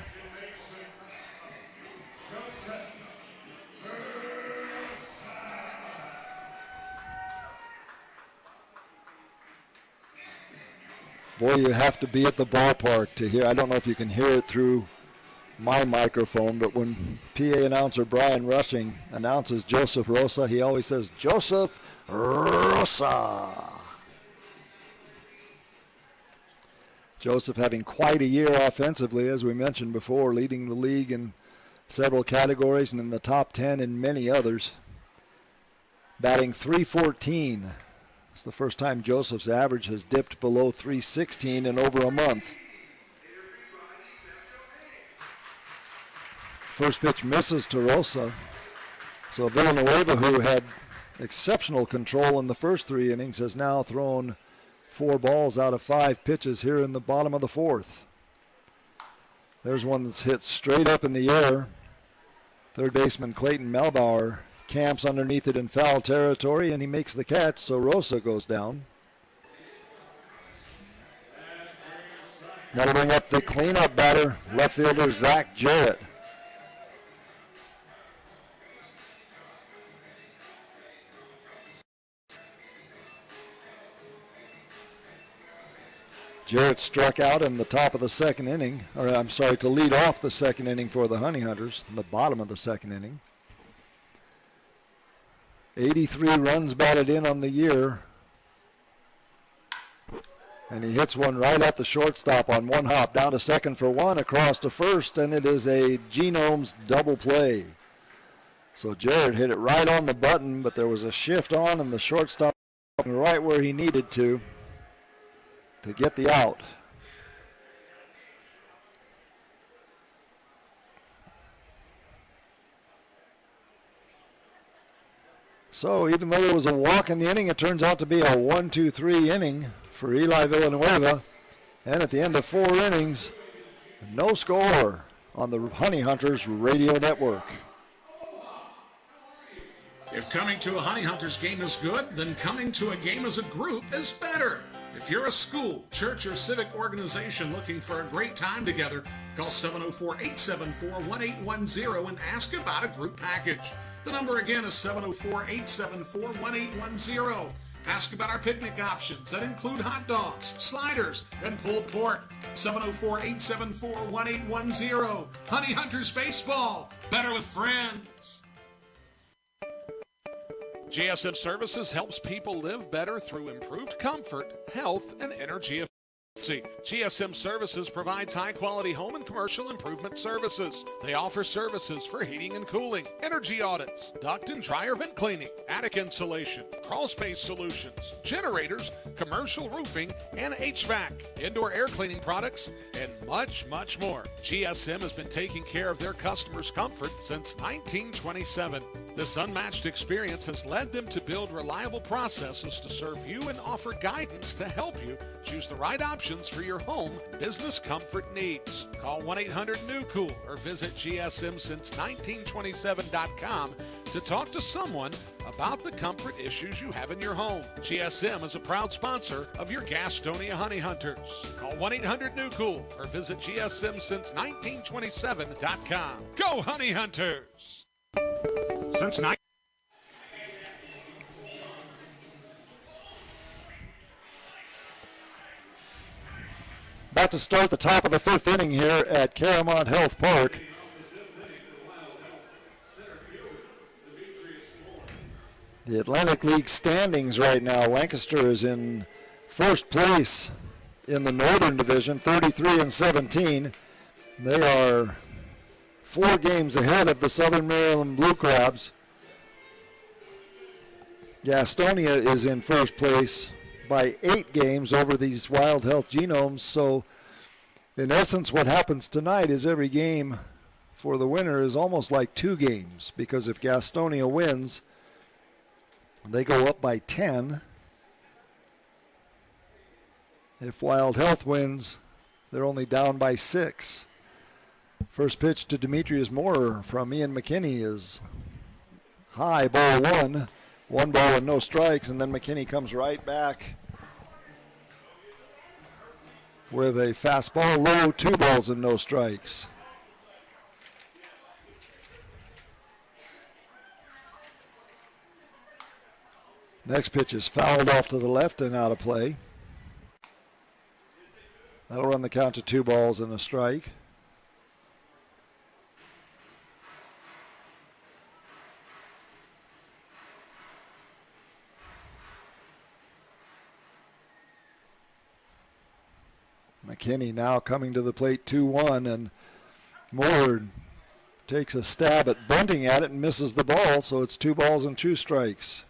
Boy, you have to be at the ballpark to hear. I don't know if you can hear it through my microphone, but when PA announcer Brian Rushing announces Joseph Rosa, he always says, Joseph Rosa. Joseph having quite a year offensively, as we mentioned before, leading the league in several categories and in the top 10 in many others. Batting .314. It's the first time Joseph's average has dipped below .316 in over a month. First pitch misses to Rosa. So Villanueva, who had exceptional control in the first 3 innings, has now thrown 4 balls out of 5 pitches here in the bottom of the fourth. There's one that's hit straight up in the air. Third baseman Clayton Melbauer camps underneath it in foul territory, and he makes the catch, so Rosa goes down. That'll bring up the cleanup batter, left fielder Zach Jarrett. Jarrett struck out in the top of the second inning, or I'm sorry, to lead off the second inning for the Honey Hunters, in the bottom of the second inning. 83 runs batted in on the year. And he hits one right at the shortstop on one hop, down to second for 1, across to first, and it is a Genomes double play. So Jarrett hit it right on the button, but there was a shift on, and the shortstop right where he needed to get the out. So even though there was a walk in the inning, it turns out to be a 1-2-3 inning for Eli Villanueva. And at the end of 4 innings, no score on the Honey Hunters radio network. If coming to a Honey Hunters game is good, then coming to a game as a group is better. If you're a school, church, or civic organization looking for a great time together, call 704-874-1810 and ask about a group package. The number again is 704-874-1810. Ask about our picnic options that include hot dogs, sliders, and pulled pork. 704-874-1810. Honey Hunters Baseball. Better with friends. GSM Services helps people live better through improved comfort, health, and energy efficiency. GSM Services provides high-quality home and commercial improvement services. They offer services for heating and cooling, energy audits, duct and dryer vent cleaning, attic insulation, crawl space solutions, generators, commercial roofing, and HVAC, indoor air cleaning products, and much, much more. GSM has been taking care of their customers' comfort since 1927. This unmatched experience has led them to build reliable processes to serve you and offer guidance to help you choose the right options for your home business comfort needs. Call 1-800-NEW-COOL or visit GSMsince1927.com to talk to someone about the comfort issues you have in your home. GSM is a proud sponsor of your Gastonia Honey Hunters. Call 1-800-NEW-COOL or visit GSMsince1927.com. Go Honey Hunters! Since About to start the top of the fifth inning here at Caramount Health Park. The Atlantic League standings right now, Lancaster is in first place in the Northern Division, 33-17. They are 4 games ahead of the Southern Maryland Blue Crabs. Gastonia is in first place by 8 games over these Wild Health Genomes. So in essence, what happens tonight is every game for the winner is almost like 2 games, because if Gastonia wins, they go up by 10. If Wild Health wins, they're only down by 6. First pitch to Demetrius Moore from Ian McKinney is high, ball 1. 1 ball and no strikes, and then McKinney comes right back with a fastball low, 2 balls and no strikes. Next pitch is fouled off to the left and out of play. That'll run the count to 2 balls and a strike. McKinney now coming to the plate 2-1, and Moore takes a stab at bunting at it and misses the ball, so it's 2 balls and 2 strikes.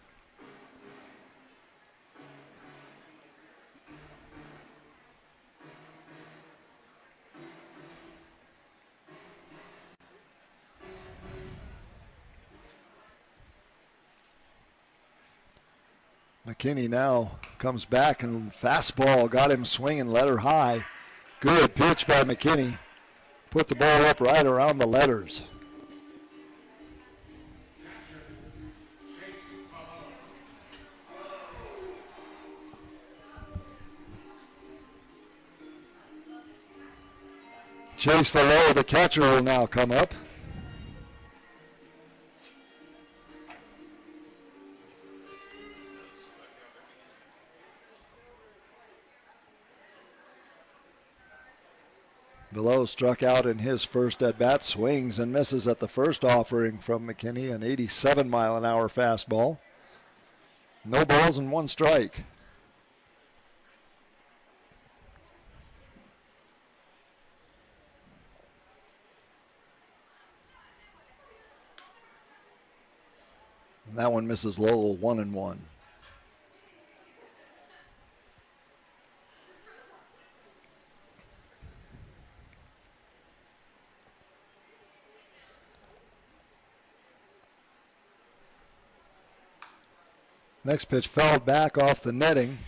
McKinney now comes back, and fastball got him swinging, letter high. Good pitch by McKinney. Put the ball up right around the letters. Chase Fallow, the catcher, will now come up. Below struck out in his first at-bat, swings and misses at the first offering from McKinney, an 87-mile-an-hour fastball. No balls and 1 strike. And that one misses low, 1-1. Next pitch fouled back off the netting.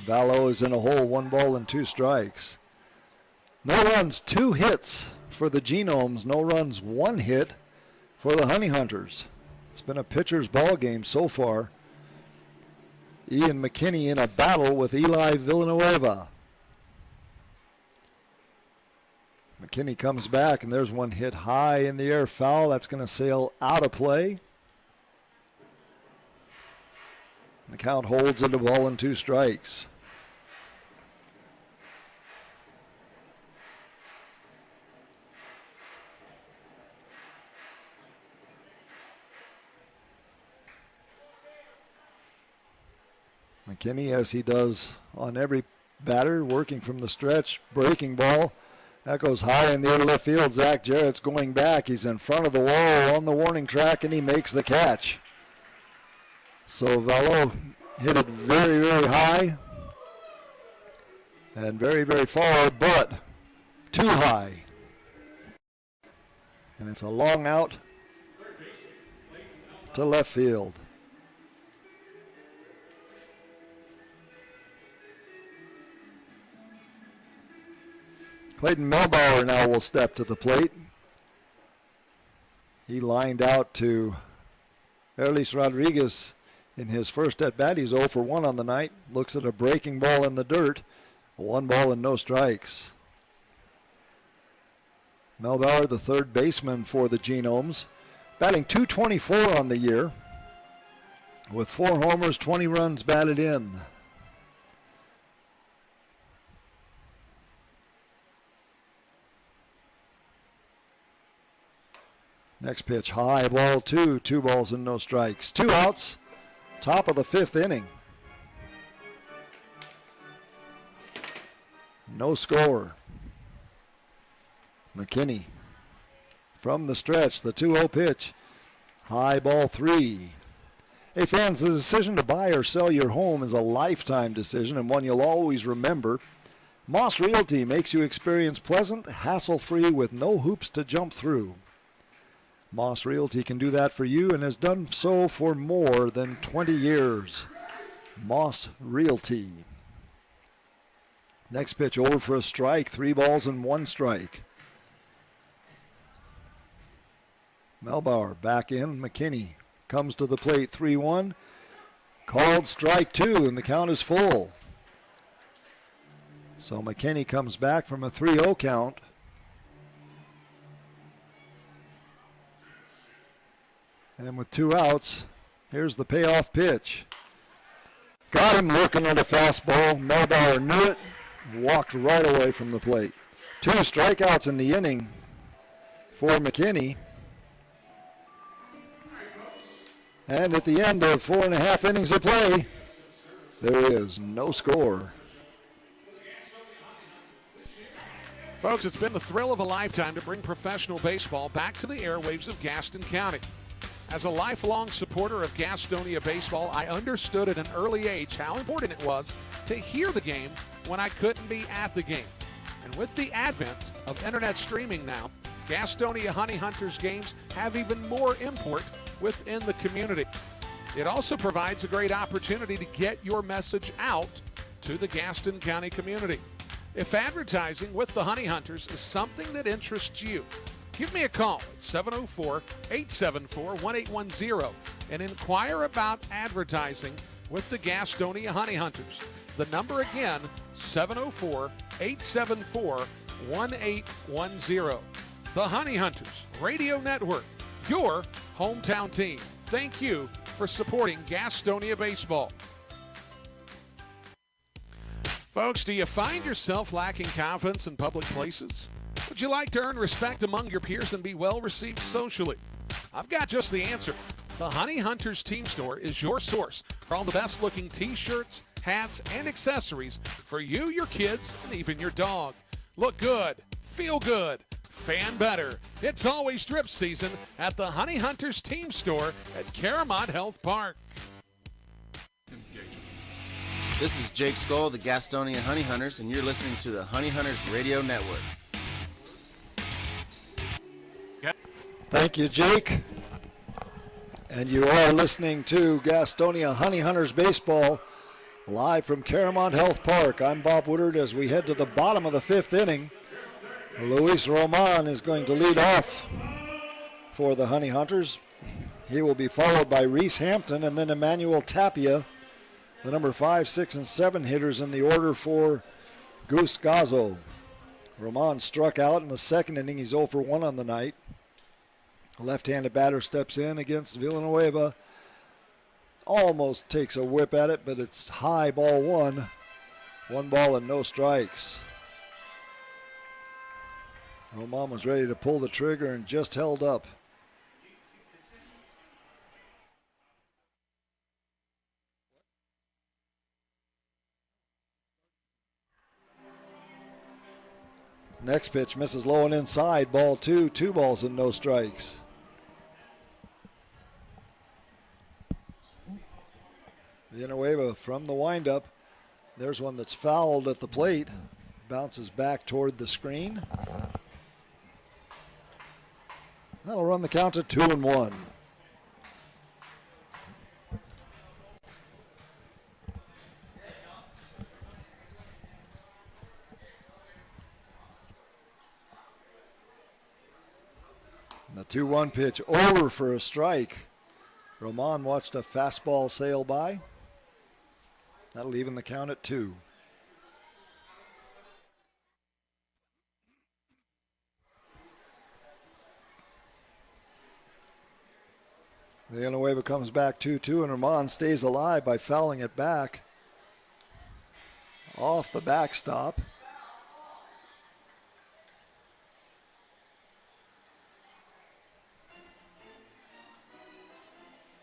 Vallow is in a hole, 1 ball and 2 strikes. No runs, 2 hits for the Genomes. No runs, 1 hit for the Honey Hunters. It's been a pitcher's ball game so far. Ian McKinney in a battle with Eli Villanueva. McKinney comes back, and there's 1 hit high in the air, foul. That's going to sail out of play. The count holds into 1 ball and 2 strikes. McKinney, as he does on every batter working from the stretch, breaking ball. That goes high in the air to left field. Zach Jarrett's going back. He's in front of the wall on the warning track, and he makes the catch. So Velo hit it very, very high and very, very far, but too high. And it's a long out to left field. Clayton Melbauer now will step to the plate. He lined out to Erlis Rodriguez in his first at-bat. He's 0 for 1 on the night. Looks at a breaking ball in the dirt. 1 ball and no strikes. Melbauer, the third baseman for the Genomes, batting .224 on the year with 4 homers, 20 runs batted in. Next pitch, high, ball 2, 2 balls and no strikes. 2 outs, top of the 5th inning. No score. McKinney from the stretch, the 2-0 pitch. High, ball 3. Hey fans, the decision to buy or sell your home is a lifetime decision and one you'll always remember. Moss Realty makes you experience pleasant, hassle-free with no hoops to jump through. Moss Realty can do that for you and has done so for more than 20 years. Moss Realty. Next pitch over for a strike, 3 balls and 1 strike. Melbauer back in, McKinney comes to the plate, 3-1. Called strike 2 and the count is full. So McKinney comes back from a 3-0 count. And with 2 outs, here's the payoff pitch. Got him looking at a fastball. Melbauer knew it, walked right away from the plate. 2 strikeouts in the inning for McKinney. And at the end of 4.5 innings of play, there is no score. Folks, it's been the thrill of a lifetime to bring professional baseball back to the airwaves of Gaston County. As a lifelong supporter of Gastonia baseball, I understood at an early age how important it was to hear the game when I couldn't be at the game. And with the advent of internet streaming now, Gastonia Honey Hunters games have even more import within the community. It also provides a great opportunity to get your message out to the Gaston County community. If advertising with the Honey Hunters is something that interests you, give me a call at 704-874-1810 and inquire about advertising with the Gastonia Honey Hunters. The number again, 704-874-1810. The Honey Hunters Radio Network, your hometown team. Thank you for supporting Gastonia baseball. Folks, do you find yourself lacking confidence in public places? Would you like to earn respect among your peers and be well received socially? I've got just the answer. The Honey Hunters Team Store is your source for all the best looking t-shirts, hats, and accessories for you, your kids, and even your dog. Look good, feel good, fan better. It's always drip season at the Honey Hunters Team Store at Caramont Health Park. This is Jake Skoll, the Gastonia Honey Hunters, and you're listening to the Honey Hunters Radio Network. Thank you, Jake. And you are listening to Gastonia Honey Hunters Baseball live from Caramont Health Park. I'm Bob Woodard as we head to the bottom of the 5th inning. Luis Roman is going to lead off for the Honey Hunters. He will be followed by Reese Hampton and then Emmanuel Tapia, the number 5, 6, and 7 hitters in the order for Goose Gazzo. Roman struck out in the 2nd inning. He's 0 for 1 on the night. Left-handed batter steps in against Villanueva. Almost takes a whip at it, but it's high, ball 1. 1 ball and no strikes. Roman was ready to pull the trigger and just held up. Next pitch misses low and inside. Ball 2, 2 balls and no strikes. Villanueva from the windup. There's one that's fouled at the plate. Bounces back toward the screen. That'll run the count to 2-1. The 2-1 pitch over for a strike. Roman watched a fastball sail by. That'll even the count at 2. Villanueva comes back 2-2, and Roman stays alive by fouling it back off the backstop.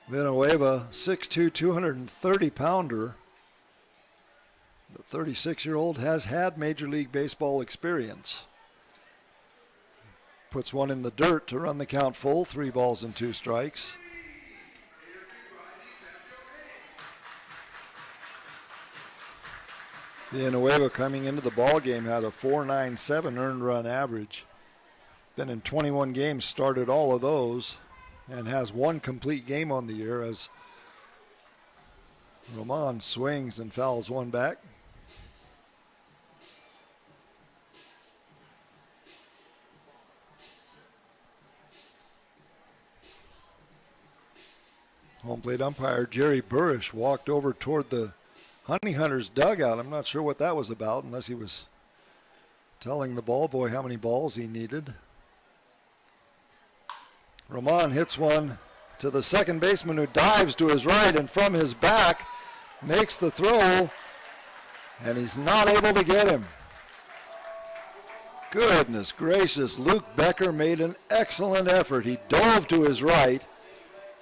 Villanueva, 6'2", 230-pounder. The 36-year-old has had Major League Baseball experience. Puts one in the dirt to run the count full, 3 balls and 2 strikes. Villanueva coming into the ball game had a .497 earned run average. Been in 21 games, started all of those, and has 1 complete game on the year as Roman swings and fouls one back. Home plate umpire Jerry Burrish walked over toward the Honey Hunters dugout. I'm not sure what that was about, unless he was telling the ball boy how many balls he needed. Roman hits one to the second baseman, who dives to his right, and from his back makes the throw, and he's not able to get him. Goodness gracious, Luke Becker made an excellent effort. He dove to his right.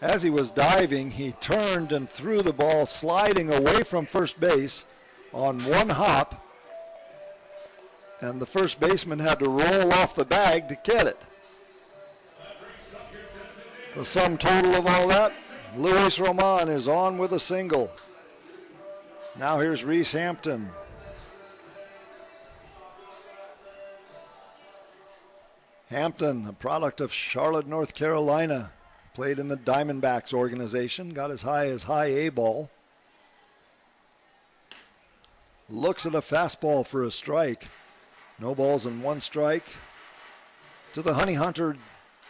As he was diving, he turned and threw the ball sliding away from first base on one hop, and the first baseman had to roll off the bag to get it. The sum total of all that, Luis Roman is on with a single. Now here's Reese Hampton. Hampton, a product of Charlotte, North Carolina. Played in the Diamondbacks organization, got as high as high A ball. Looks at a fastball for a strike. No balls and 1 strike to the Honey Hunter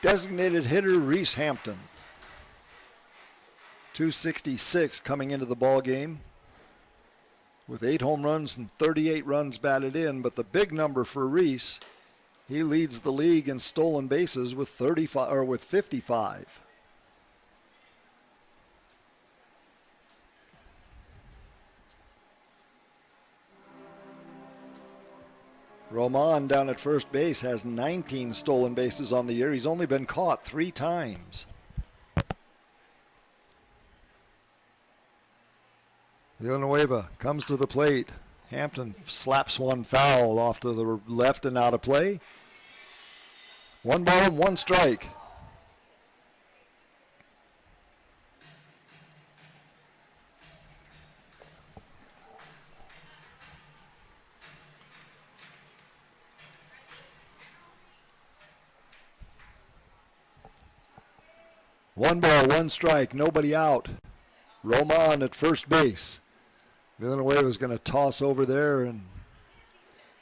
designated hitter Reese Hampton. .266 coming into the ball game with 8 home runs and 38 runs batted in, but the big number for Reese, he leads the league in stolen bases with 55. Roman down at first base has 19 stolen bases on the year. He's only been caught 3 times. Villanueva comes to the plate. Hampton slaps one foul off to the left and out of play. 1 ball and 1 strike. One ball, 1 strike, nobody out. Roman at first base. Villanueva is going to toss over there and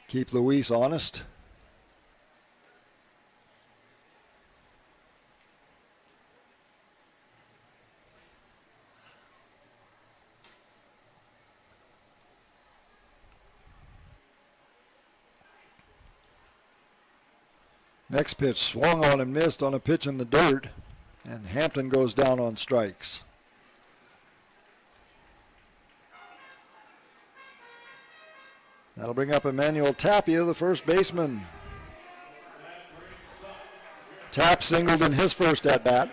keep Luis honest. Next pitch swung on and missed on a pitch in the dirt, and Hampton goes down on strikes. That'll bring up Emmanuel Tapia, the first baseman. Tap singled in his first at-bat.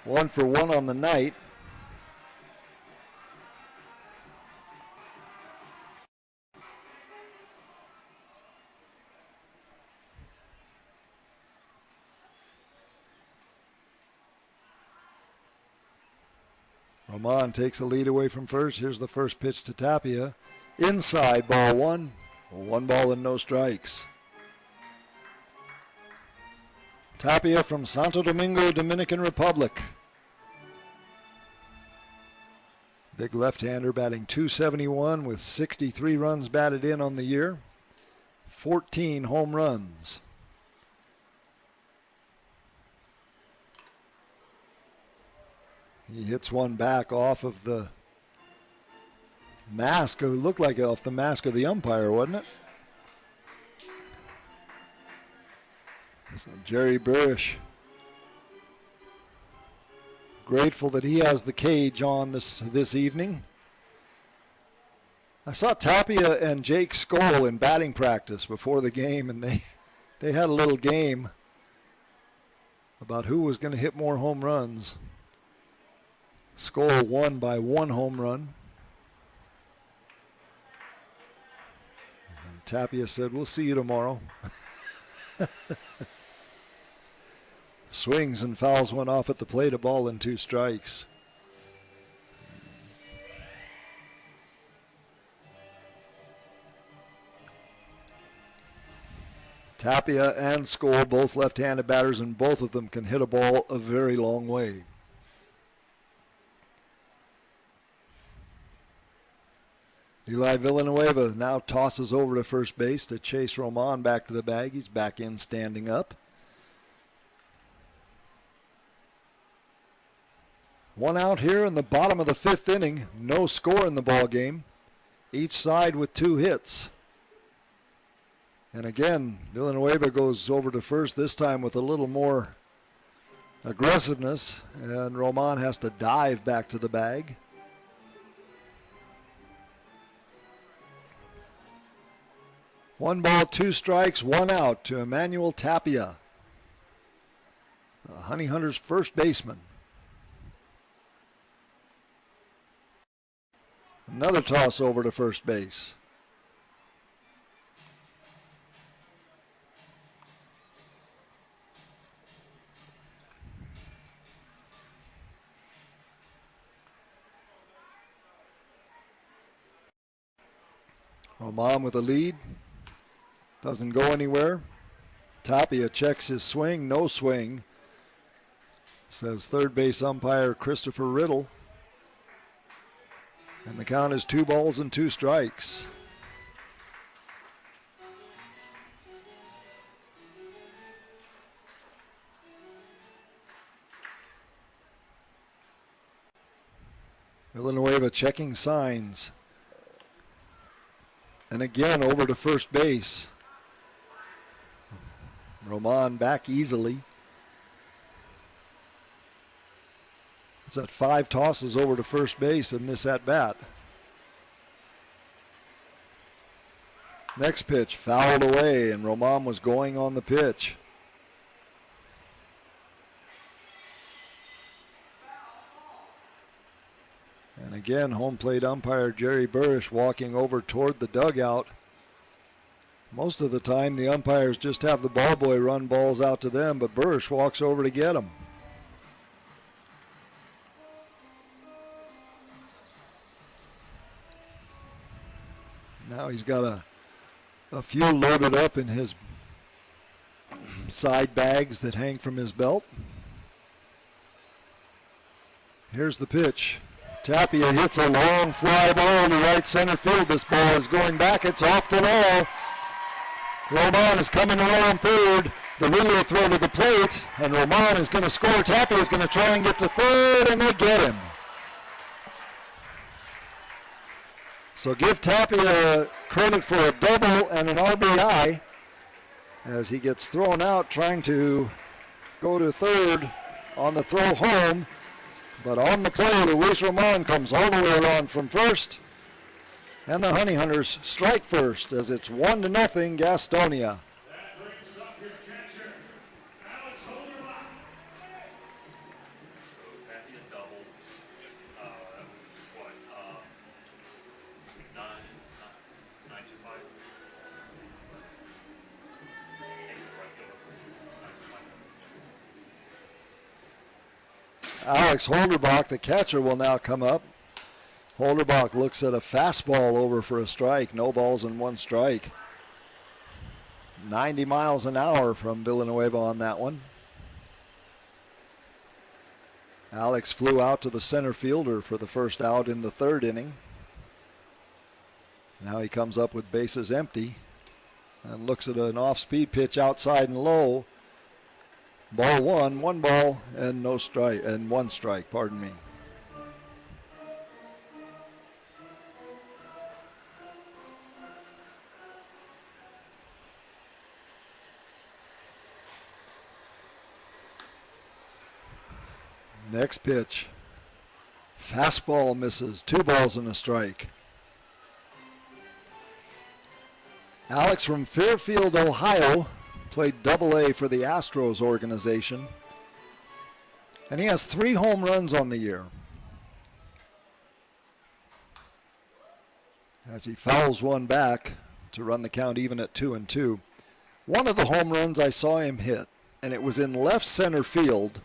One for one on the night. Roman takes the lead away from first. Here's the first pitch to Tapia. Inside, ball one. 1 ball and no strikes. Tapia from Santo Domingo, Dominican Republic. Big left-hander batting .271 with 63 runs batted in on the year. 14 home runs. He hits one back off of the mask. It looked like off the mask of the umpire, wasn't it? So Jerry Burish, grateful that he has the cage on this evening. I saw Tapia and Jake Skoll in batting practice before the game, and they had a little game about who was going to hit more home runs. Skoll won by 1 home run. And Tapia said, "We'll see you tomorrow." Swings and fouls one off at the plate, a ball and 2 strikes. Tapia and Skoll, both left-handed batters, and both of them can hit a ball a very long way. Eli Villanueva now tosses over to first base to chase Roman back to the bag. He's back in standing up. 1 out here in the bottom of the 5th inning. No score in the ball game. Each side with 2 hits. And again, Villanueva goes over to first, this time with a little more aggressiveness. And Roman has to dive back to the bag. One ball, 2 strikes, 1 out to Emmanuel Tapia, the Honey Hunters' first baseman. Another toss over to first base. Roman with a lead. Doesn't go anywhere. Tapia checks his swing. No swing, says third base umpire Christopher Riddle. And the count is 2 balls and 2 strikes. Villanueva checking signs. And again over to first base. Roman back easily. It's at 5 tosses over to first base in this at-bat. Next pitch fouled away, and Roman was going on the pitch. And again, home plate umpire Jerry Burish walking over toward the dugout. Most of the time, the umpires just have the ball boy run balls out to them, but Burish walks over to get them. Now he's got a few loaded up in his side bags that hang from his belt. Here's the pitch. Tapia hits a long fly ball to right center field. This ball is going back. It's off the wall. Roman is coming around third. The relay throw to the plate, and Roman is going to score. Tapia is going to try and get to third, and they get him. So give Tapia credit for a double and an RBI as he gets thrown out trying to go to third on the throw home. But on the play, Luis Roman comes all the way around from first. And the Honey Hunters strike first as it's 1-0 Gastonia. Alex Holderbach, the catcher, will now come up. Holderbach looks at a fastball over for a strike. No balls and one strike. 90 miles an hour from Villanueva on that one. Alex flew out to the center fielder for the first out in the third inning. Now he comes up with bases empty and looks at an off-speed pitch outside and low. Ball one ball and no strike, and one strike, pardon me. Next pitch. Fastball misses. 2 balls and a strike. Alex from Fairfield, Ohio, played Double-A for the Astros organization. And he has 3 home runs on the year. As he fouls one back to run the count even at 2-2. One of the home runs I saw him hit, and it was in left center field.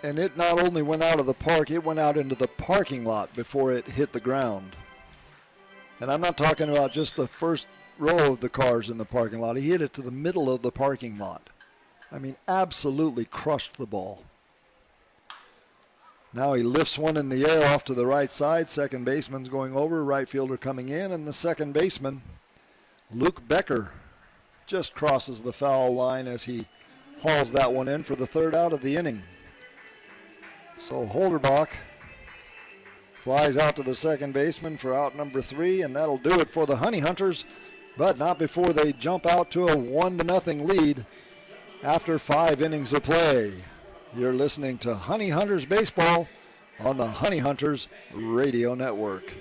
And it not only went out of the park, it went out into the parking lot before it hit the ground. And I'm not talking about just the first row of the cars in the parking lot. He hit it to the middle of the parking lot. I mean, absolutely crushed the ball. Now he lifts one in the air off to the right side. Second baseman's going over, right fielder coming in, and the second baseman, Luke Becker, just crosses the foul line as he hauls that one in for the third out of the inning. So Holderbach flies out to the second baseman for out number 3, and that'll do it for the Honey Hunters, but not before they jump out to a 1-0 lead after 5 innings of play. You're listening to Honey Hunters Baseball on the Honey Hunters Radio Network.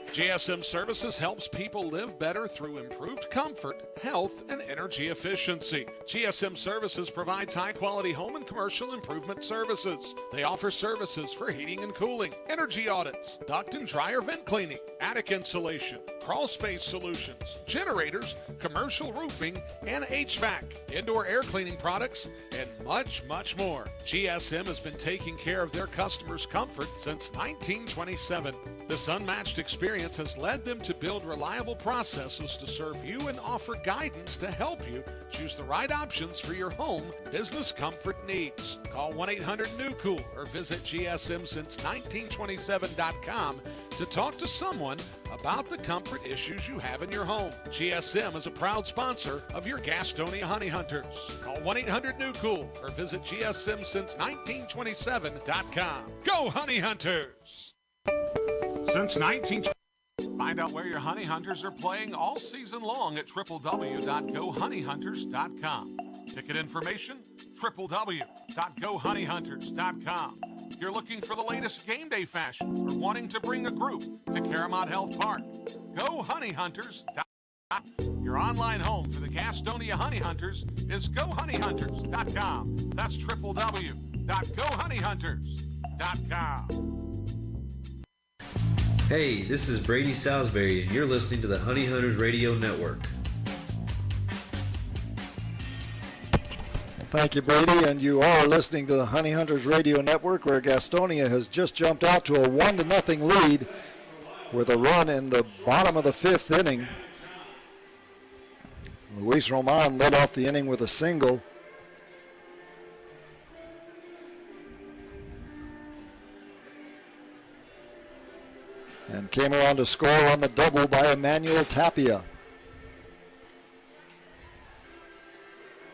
GSM Services helps people live better through improved comfort, health, and energy efficiency. GSM Services provides high-quality home and commercial improvement services. They offer services for heating and cooling, energy audits, duct and dryer vent cleaning, attic insulation, crawl space solutions, generators, commercial roofing, and HVAC, indoor air cleaning products, and much, much more. GSM has been taking care of their customers' comfort since 1927. This unmatched experience has led them to build reliable processes to serve you and offer guidance to help you choose the right options for your home business comfort needs. Call 1-800-NEW-COOL or visit GSMSince1927.com to talk to someone about the comfort issues you have in your home. GSM is a proud sponsor of your Gastonia Honey Hunters. Call 1-800-NEW-COOL or visit GSMSince1927.com. Go Honey Hunters! Since 1920, find out where your honey hunters are playing all season long at www.gohoneyhunters.com. Ticket information, www.gohoneyhunters.com. You're looking for the latest game day fashion or wanting to bring a group to Caramount Health Park. GoHoneyHunters.com. Your online home for the Gastonia Honey Hunters is GoHoneyHunters.com. That's www.gohoneyhunters.com. Hey, this is Brady Salisbury, and you're listening to the Honey Hunters Radio Network. Thank you, Brady, and you are listening to the Honey Hunters Radio Network, where Gastonia has just jumped out to a 1-0 lead with a run in the bottom of the 5th inning. Luis Roman led off the inning with a single. And came around to score on the double by Emmanuel Tapia.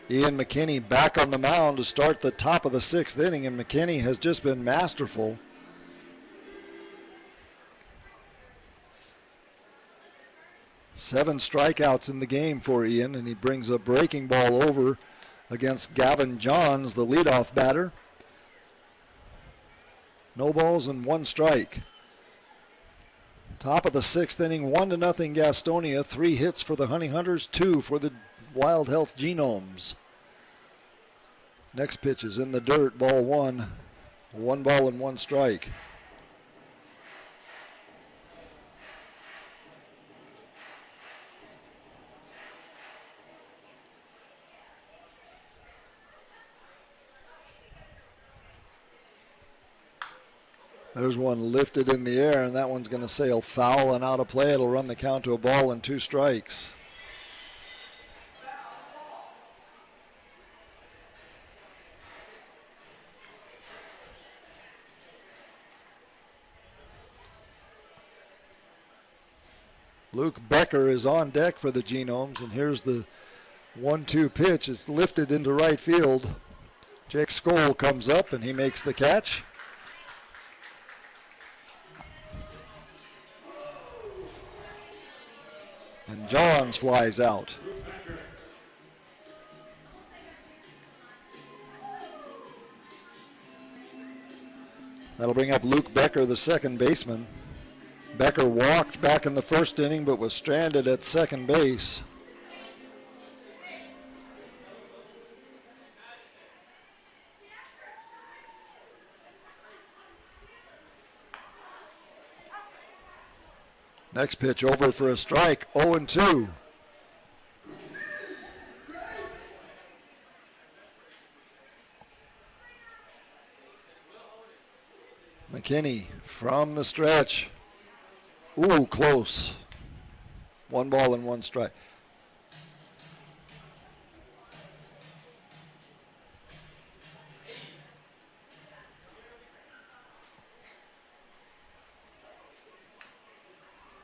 Ian McKinney back on the mound to start the top of the 6th inning, and McKinney has just been masterful. Seven strikeouts in the game for Ian, and he brings a breaking ball over against Gavin Johns, the leadoff batter. No balls and one strike. Top of the 6th inning, 1-0 Gastonia. 3 hits for the Honey Hunters, 2 for the Wild Health Genomes. Next pitch is in the dirt, ball 1. 1 ball and 1 strike. There's one lifted in the air, and that one's going to sail foul and out of play. It'll run the count to a ball and 2 strikes. Luke Becker is on deck for the Genomes, and here's the 1-2 pitch. It's lifted into right field. Jake Skoll comes up, and he makes the catch. And Johns flies out. That'll bring up Luke Becker, the second baseman. Becker walked back in the first inning but was stranded at second base. Next pitch over for a strike, 0-2. McKinney from the stretch. Ooh, close. 1 ball and 1 strike.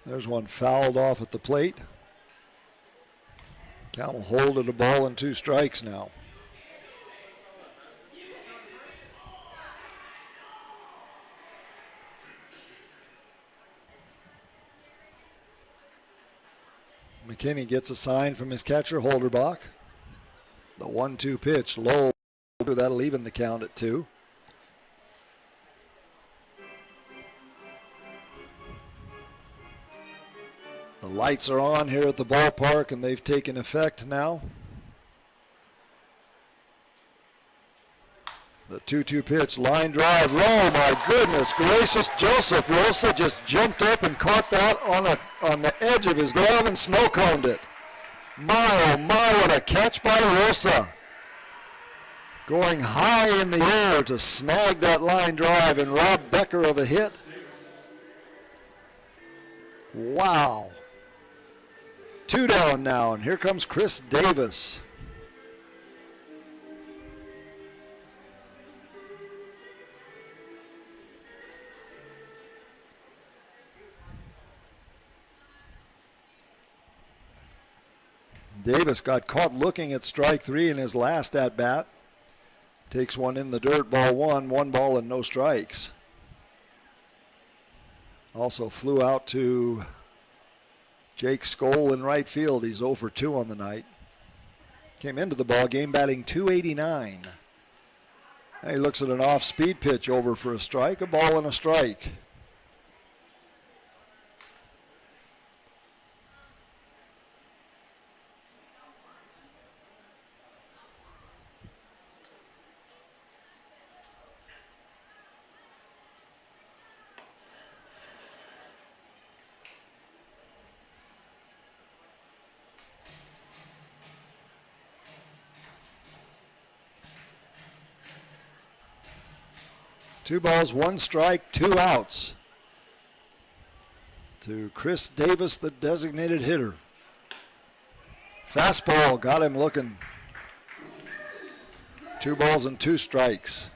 There's one fouled off at the plate. Count will hold at a ball and 2 strikes now. McKinney gets a sign from his catcher, Holderbach. The 1-2 pitch, low. That'll even the count at 2. The lights are on here at the ballpark, and they've taken effect now. The 2-2 pitch, line drive, low. My goodness gracious, Joseph Rosa just jumped up and caught that on the edge of his glove and snow-coned it. My, oh my, what a catch by Rosa. Going high in the air to snag that line drive and rob Becker of a hit. Wow. 2 down now, and here comes Chris Davis. Davis got caught looking at strike 3 in his last at-bat. Takes one in the dirt, ball 1, 1 ball and no strikes. Also flew out to Jake Skoll in right field. He's 0 for 2 on the night. Came into the ball game batting .289. He looks at an off-speed pitch over for a strike, a ball and a strike. Two balls, 1 strike, 2 outs to Chris Davis, the designated hitter. Fastball got him looking. 2 balls and 2 strikes.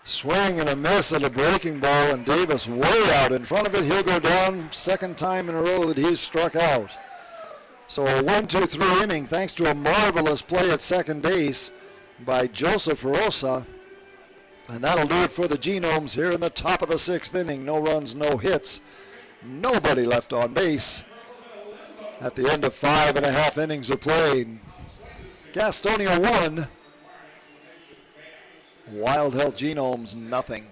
Swing and a miss at a breaking ball, and Davis way out in front of it. He'll go down, second time in a row that he's struck out. So a 1-2-3 inning thanks to a marvelous play at second base by Joseph Rosa. And that'll do it for the Genomes here in the top of the 6th inning. No runs, no hits, nobody left on base at the end of 5.5 innings of play. Gastonia 1. Wild Health Genomes, nothing.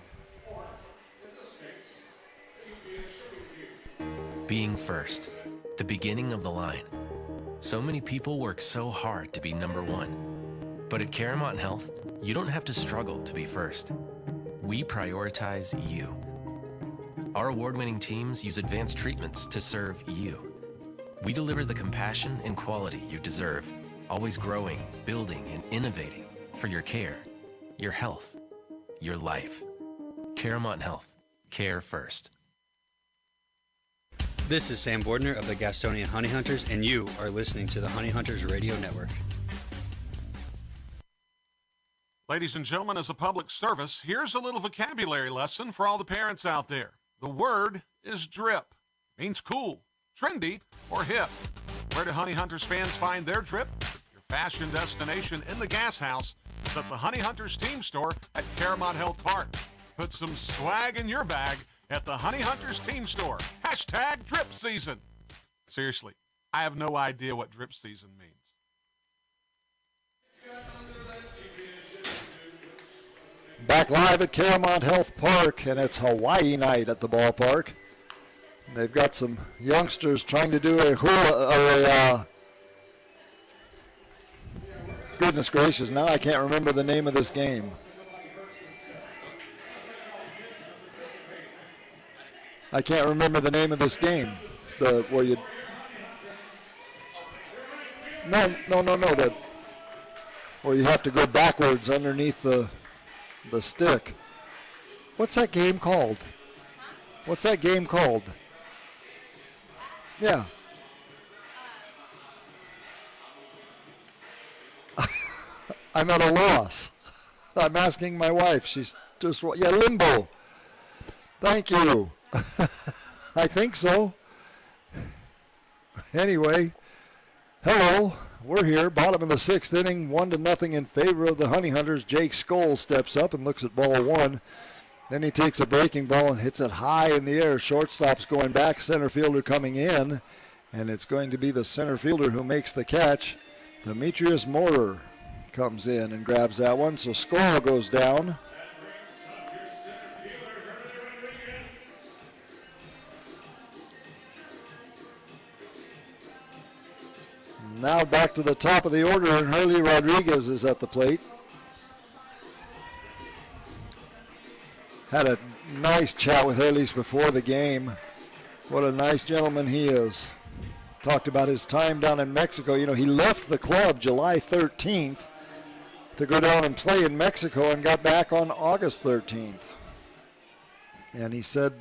Being first, the beginning of the line. So many people work so hard to be number 1. But at Caramount Health, you don't have to struggle to be first. We prioritize you. Our award-winning teams use advanced treatments to serve you. We deliver the compassion and quality you deserve, always growing, building, and innovating for your care, your health, your life. Caramont Health. Care first. This is Sam Bordner of the Gastonia Honey Hunters, and you are listening to the Honey Hunters Radio Network. Ladies and gentlemen, as a public service, here's a little vocabulary lesson for all the parents out there. The word is drip. Means cool, trendy, or hip. Where do Honey Hunters fans find their drip? Your fashion destination in the gas house is at the Honey Hunters team store at Caramont Health Park. Put some swag in your bag at the Honey Hunters team store. Hashtag drip season. Seriously, I have no idea what drip season means. Back live at Caramont Health Park, and it's Hawaii night at the ballpark. They've got some youngsters trying to do a hula, goodness gracious, now I can't remember the name of this game. I can't remember the name of this game. Where you... No, where you have to go backwards underneath the stick. What's that game called? Yeah. I'm at a loss. I'm asking my wife. She's just, limbo. Thank you. I think so. Anyway, hello. We're here, bottom of the sixth inning, 1-0 in favor of the Honey Hunters. Jake Scholes steps up and looks at ball one. Then he takes a breaking ball and hits it high in the air. Shortstop's going back, center fielder coming in, and it's going to be the center fielder who makes the catch. Demetrius Morer comes in and grabs that one, so Scholes goes down. Now back to the top of the order, and Hurley Rodriguez is at the plate. Had a nice chat with Hurley's before the game. What a nice gentleman he is. Talked about his time down in Mexico. You know, he left the club July 13th to go down and play in Mexico and got back on August 13th. And he said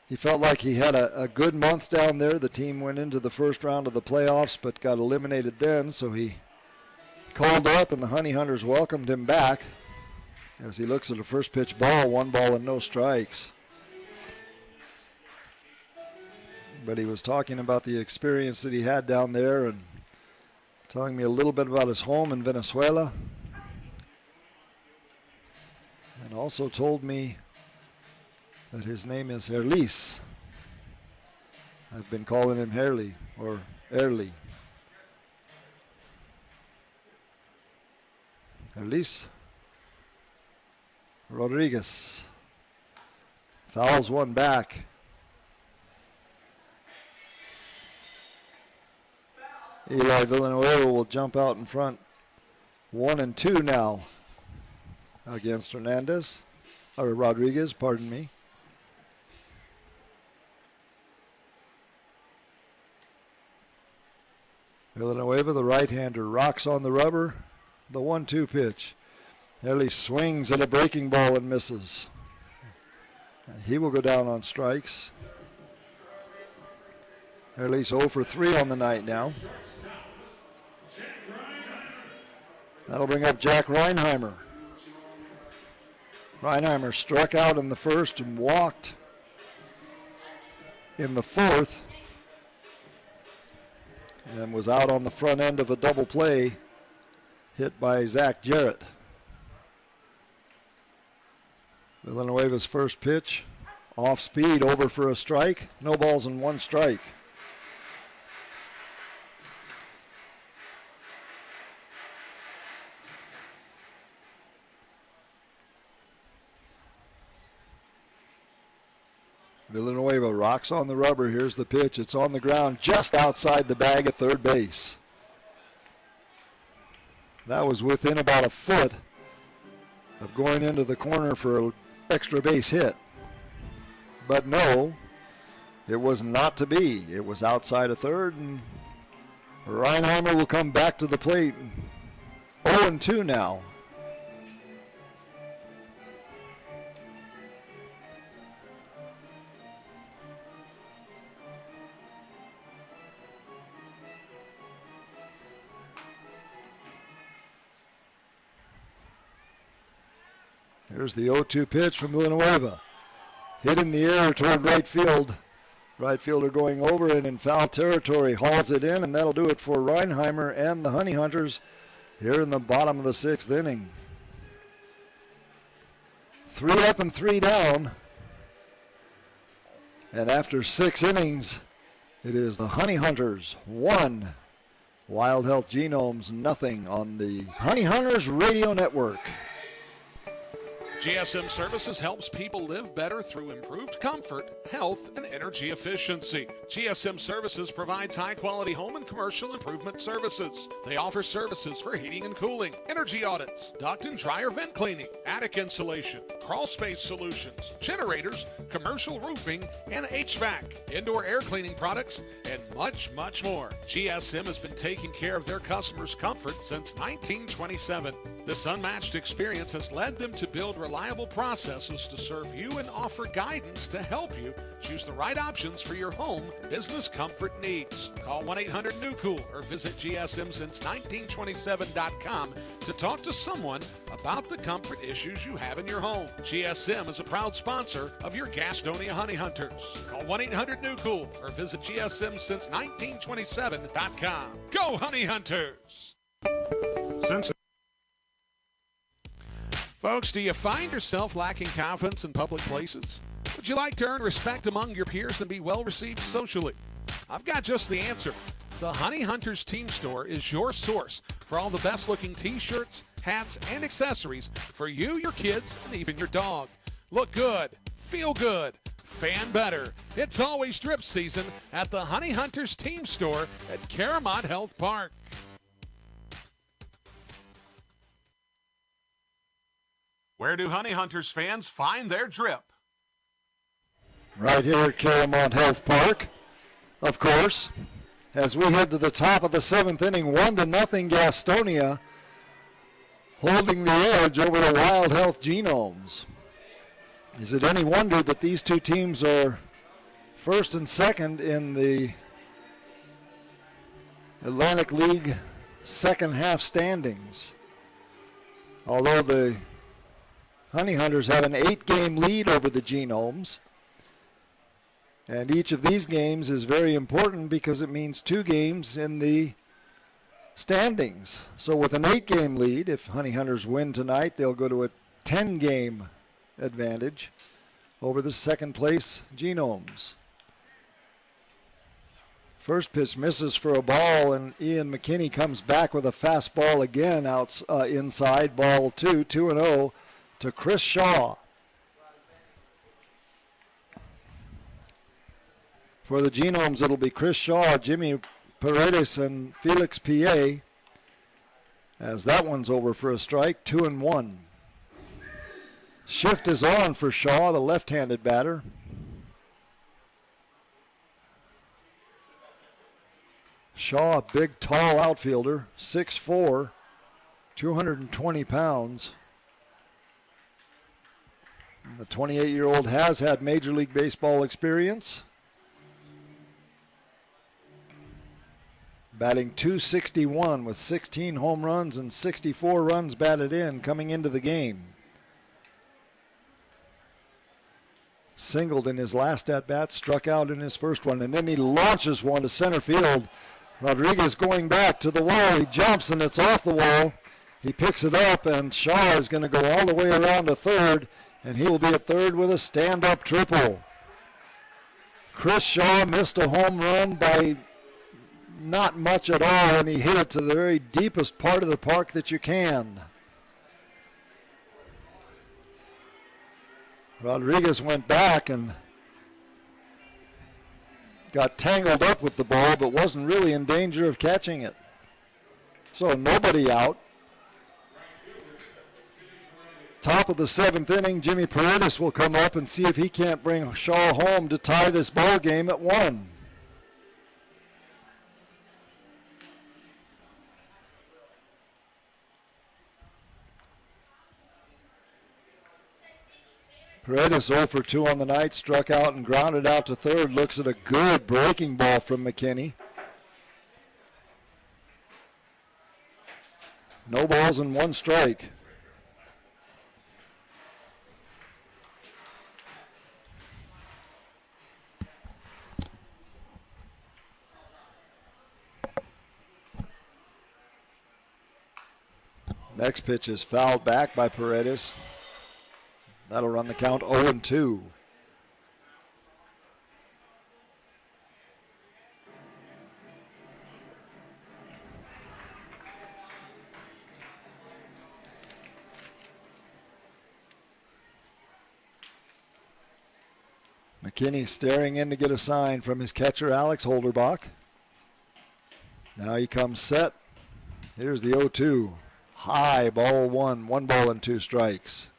he felt like he had a good month down there. The team went into the first round of the playoffs but got eliminated then, so he called up and the Honey Hunters welcomed him back as he looks at the first pitch ball, 1 ball and no strikes. But he was talking about the experience that he had down there and telling me a little bit about his home in Venezuela. And also told me that his name is Herlis. I've been calling him Herley or Early. Herlis Rodriguez fouls one back. Eli Villanueva will jump out in front. 1-2 now against Rodriguez, pardon me. Villanueva, the right-hander, rocks on the rubber. The 1-2 pitch. Ellie swings at a breaking ball and misses. He will go down on strikes. Ellie's 0 for 3 on the night now. That'll bring up Jack Reinheimer. Reinheimer struck out in the first and walked in the fourth and was out on the front end of a double play hit by Zach Jarrett. Villanueva's first pitch, off speed, over for a strike. No balls and 1 strike. Villanueva rocks on the rubber. Here's the pitch. It's on the ground just outside the bag at third base. That was within about a foot of going into the corner for an extra base hit. But no, it was not to be. It was outside of third, and Reinheimer will come back to the plate. 0-2 now. Here's the 0-2 pitch from Villanueva. Hit in the air toward right field. Right fielder going over and in foul territory hauls it in, and that'll do it for Reinheimer and the Honey Hunters here in the bottom of the 6th inning. 3 up and 3 down. And after 6 innings, it is the Honey Hunters 1, Wild Health Genomes nothing on the Honey Hunters Radio Network. GSM Services helps people live better through improved comfort, health, and energy efficiency. GSM Services provides high-quality home and commercial improvement services. They offer services for heating and cooling, energy audits, duct and dryer vent cleaning, attic insulation, crawl space solutions, generators, commercial roofing, and HVAC, indoor air cleaning products, and much, much more. GSM has been taking care of their customers' comfort since 1927. This unmatched experience has led them to build reliable processes to serve you and offer guidance to help you choose the right options for your home business comfort needs. Call 1-800-NEW-COOL or visit GSMsince1927.com to talk to someone about the comfort issues you have in your home. GSM is a proud sponsor of your Gastonia Honey Hunters. Call 1-800-NEW-COOL or visit GSMsince1927.com. Go Honey Hunters! Folks, do you find yourself lacking confidence in public places? Would you like to earn respect among your peers and be well received socially? I've got just the answer. The Honey Hunters Team Store is your source for all the best looking t-shirts, hats, and accessories for you, your kids, and even your dog. Look good, feel good, fan better. It's always drip season at the Honey Hunters Team Store at Caramont Health Park. Where do Honey Hunters fans find their drip? Right here at Caramont Health Park, of course, as we head to the top of the 7th inning, 1-0 Gastonia, holding the edge over the Wild Health Genomes. Is it any wonder that these two teams are first and second in the Atlantic League second half standings? Although the Honey Hunters have an 8-game lead over the Genomes. And each of these games is very important because it means 2 games in the standings. So with an 8-game lead, if Honey Hunters win tonight, they'll go to a 10-game advantage over the second place Genomes. First pitch misses for a ball, and Ian McKinney comes back with a fastball again inside. Ball 2-0 to Chris Shaw. For the Genomes, it'll be Chris Shaw, Jimmy Paredes, and Felix P.A. as that one's over for a strike, 2-1. Shift is on for Shaw, the left-handed batter. Shaw, a big, tall outfielder, 6'4", 220 pounds. The 28-year-old has had Major League Baseball experience. Batting .261 with 16 home runs and 64 runs batted in coming into the game. Singled in his last at-bat, struck out in his first one, and then he launches one to center field. Rodriguez going back to the wall. He jumps, and it's off the wall. He picks it up, and Shaw is going to go all the way around to third, and he will be at third with a stand-up triple. Chris Shaw missed a home run by not much at all, and he hit it to the very deepest part of the park that you can. Rodriguez went back and got tangled up with the ball, but wasn't really in danger of catching it. So nobody out. Top of the 7th inning, Jimmy Paredes will come up and see if he can't bring Shaw home to tie this ball game at 1. Paredes 0 for 2 on the night, struck out and grounded out to third. Looks at a good breaking ball from McKinney. No balls and 1 strike. Next pitch is fouled back by Paredes. That'll run the count 0-2. McKinney staring in to get a sign from his catcher, Alex Holderbach. Now he comes set. Here's the 0-2. High, ball 1. 1 ball and 2 strikes.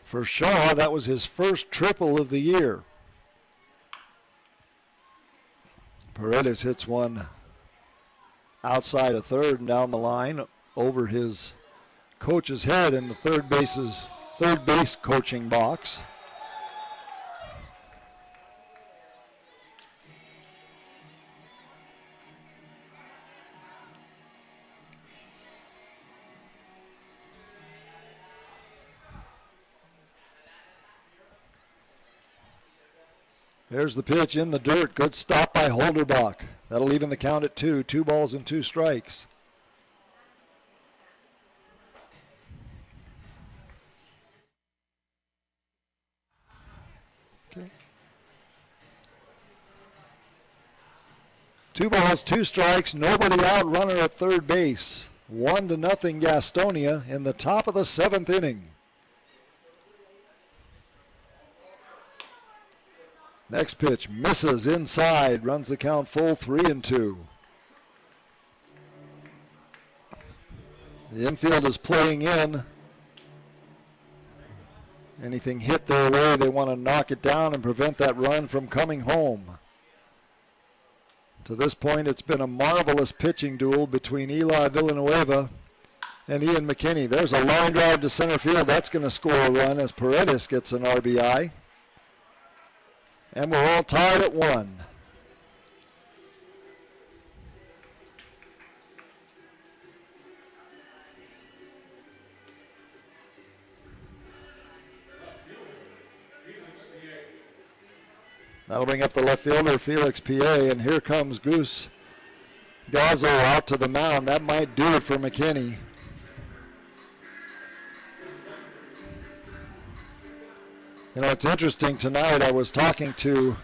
For Shaw, that was his first triple of the year. Paredes hits one outside of third and down the line over his coach's head in the third base coaching box. There's the pitch in the dirt. Good stop by Holderbach. That'll even the count at 2. 2 balls and 2 strikes. Okay. 2 balls, 2 strikes. Nobody out. Runner at third base. 1-0 Gastonia in the top of the 7th inning. Next pitch misses inside, runs the count full 3-2. The infield is playing in. Anything hit their way, they want to knock it down and prevent that run from coming home. To this point, it's been a marvelous pitching duel between Eli Villanueva and Ian McKinney. There's a line drive to center field. That's going to score a run as Paredes gets an RBI. And we're all tied at 1. That'll bring up the left fielder, Felix PA, and here comes Goose Gazzo out to the mound. That might do it for McKinney. You know, it's interesting tonight. I was talking to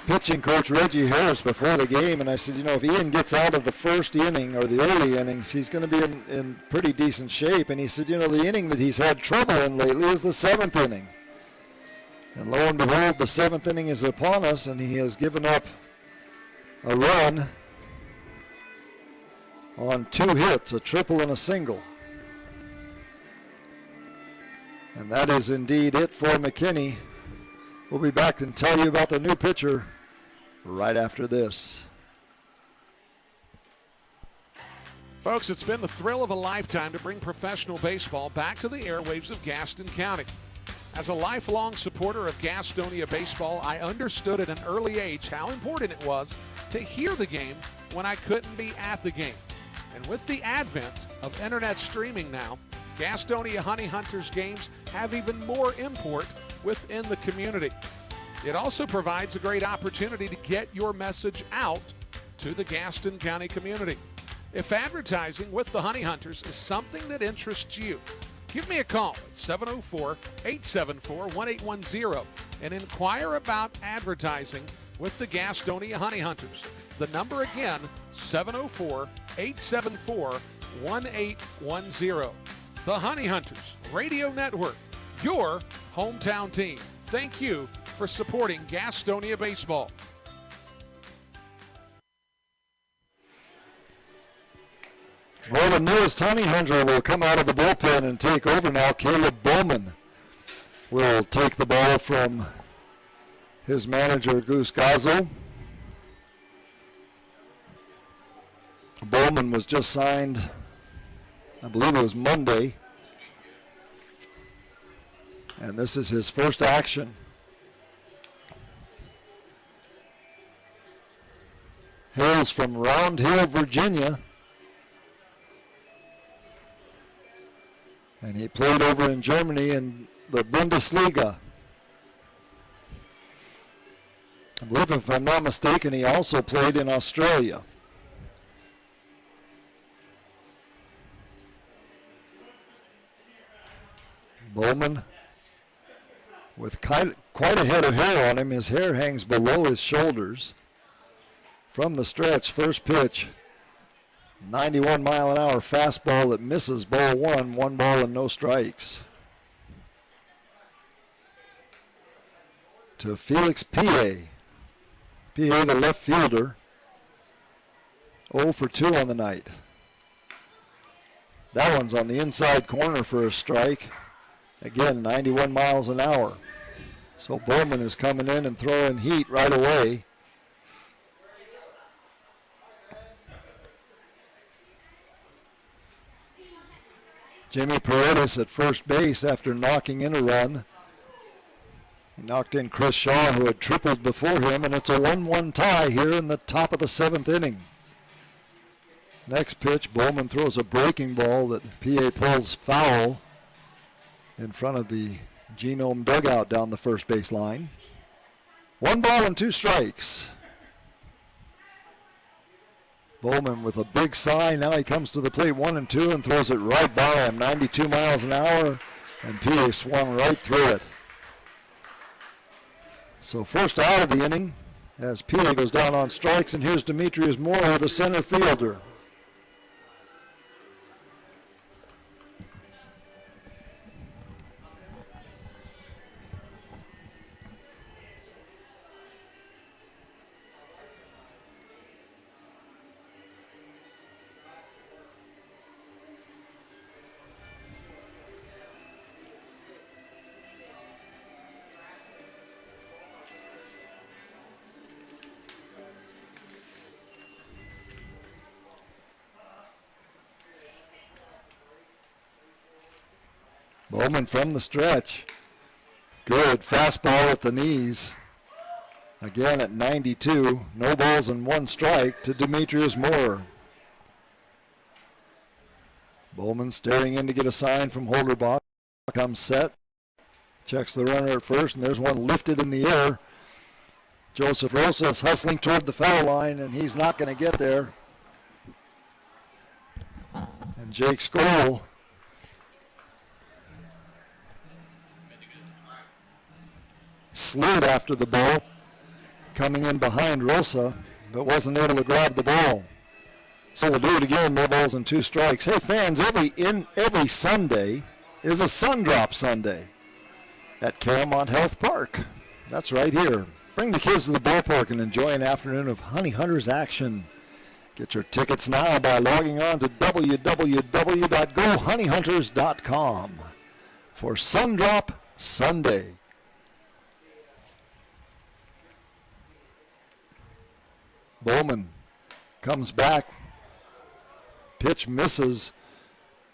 pitching coach Reggie Harris before the game, and I said, you know, if Ian gets out of the first inning or the early innings, he's going to be in pretty decent shape. And he said, you know, the inning that he's had trouble in lately is the 7th inning. And lo and behold, the 7th inning is upon us, and he has given up a run on 2 hits, a triple and a single. And that is indeed it for McKinney. We'll be back and tell you about the new pitcher right after this. Folks, it's been the thrill of a lifetime to bring professional baseball back to the airwaves of Gaston County. As a lifelong supporter of Gastonia baseball, I understood at an early age how important it was to hear the game when I couldn't be at the game. And with the advent of internet streaming now, Gastonia Honey Hunters games have even more import within the community. It also provides a great opportunity to get your message out to the Gaston County community. If advertising with the Honey Hunters is something that interests you, give me a call at 704-874-1810 and inquire about advertising with the Gastonia Honey Hunters. The number again, 704-874-1810. The Honey Hunters Radio Network, your hometown team. Thank you for supporting Gastonia Baseball. Well, the newest honey hunter will come out of the bullpen and take over now. Caleb Bowman will take the ball from his manager, Goose Gazzo. Bowman was just signed, I believe it was Monday. And this is his first action. Hails from Round Hill, Virginia. And he played over in Germany in the Bundesliga. I believe, if I'm not mistaken, he also played in Australia. Bowman with quite a head of hair on him. His hair hangs below his shoulders. From the stretch, first pitch, 91-mile-an-hour fastball that misses, ball one, 1 ball and no strikes. To Felix Pie. Pie, the left fielder, 0 for 2 on the night. That one's on the inside corner for a strike. Again, 91 miles an hour. So Bowman is coming in and throwing heat right away. Jimmy Paredes at first base after knocking in a run. He knocked in Chris Shaw, who had tripled before him, and it's a 1-1 tie here in the top of the 7th inning. Next pitch, Bowman throws a breaking ball that PA pulls foul in front of the Genome dugout down the first base line. 1 ball and 2 strikes. Bowman with a big sigh. Now he comes to the plate 1-2 and throws it right by him. 92 miles an hour, and PA swung right through it. So first out of the inning as PA goes down on strikes, and here's Demetrius Moore, the center fielder. Bowman from the stretch. Good fastball at the knees. Again at 92. No balls and 1 strike to Demetrius Moore. Bowman staring in to get a sign from Holderbach. Comes set. Checks the runner at first, and there's one lifted in the air. Joseph Rosas hustling toward the foul line, and he's not going to get there. And Jake Skoll slid after the ball, coming in behind Rosa, but wasn't able to grab the ball. So we'll do it again, no balls and 2 strikes. Hey fans, every Sunday is a Sun Drop Sunday at Caramount Health Park. That's right here. Bring the kids to the ballpark and enjoy an afternoon of Honey Hunters action. Get your tickets now by logging on to www.gohoneyhunters.com for Sun Drop Sunday. Bowman comes back. Pitch misses.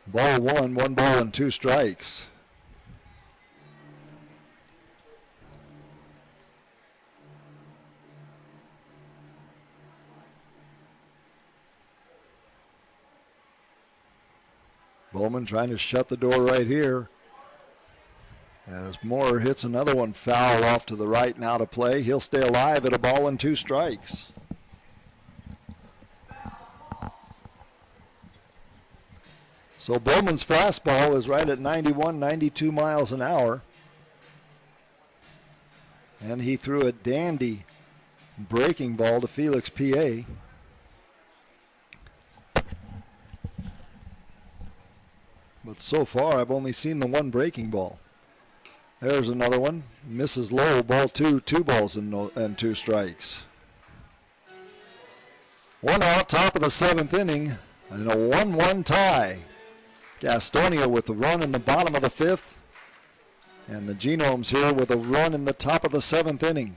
Ball 1, 1 ball and 2 strikes. Bowman trying to shut the door right here. As Moore hits another one foul off to the right now to play. He'll stay alive at a ball and 2 strikes. So Bowman's fastball is right at 91, 92 miles an hour. And he threw a dandy breaking ball to Felix P.A. But so far, I've only seen the one breaking ball. There's another one. Misses low, ball two, 2 balls and 2 strikes. 1 out, top of the 7th inning, and a 1-1 tie. Gastonia with a run in the bottom of the 5th, and the Genomes here with a run in the top of the 7th inning.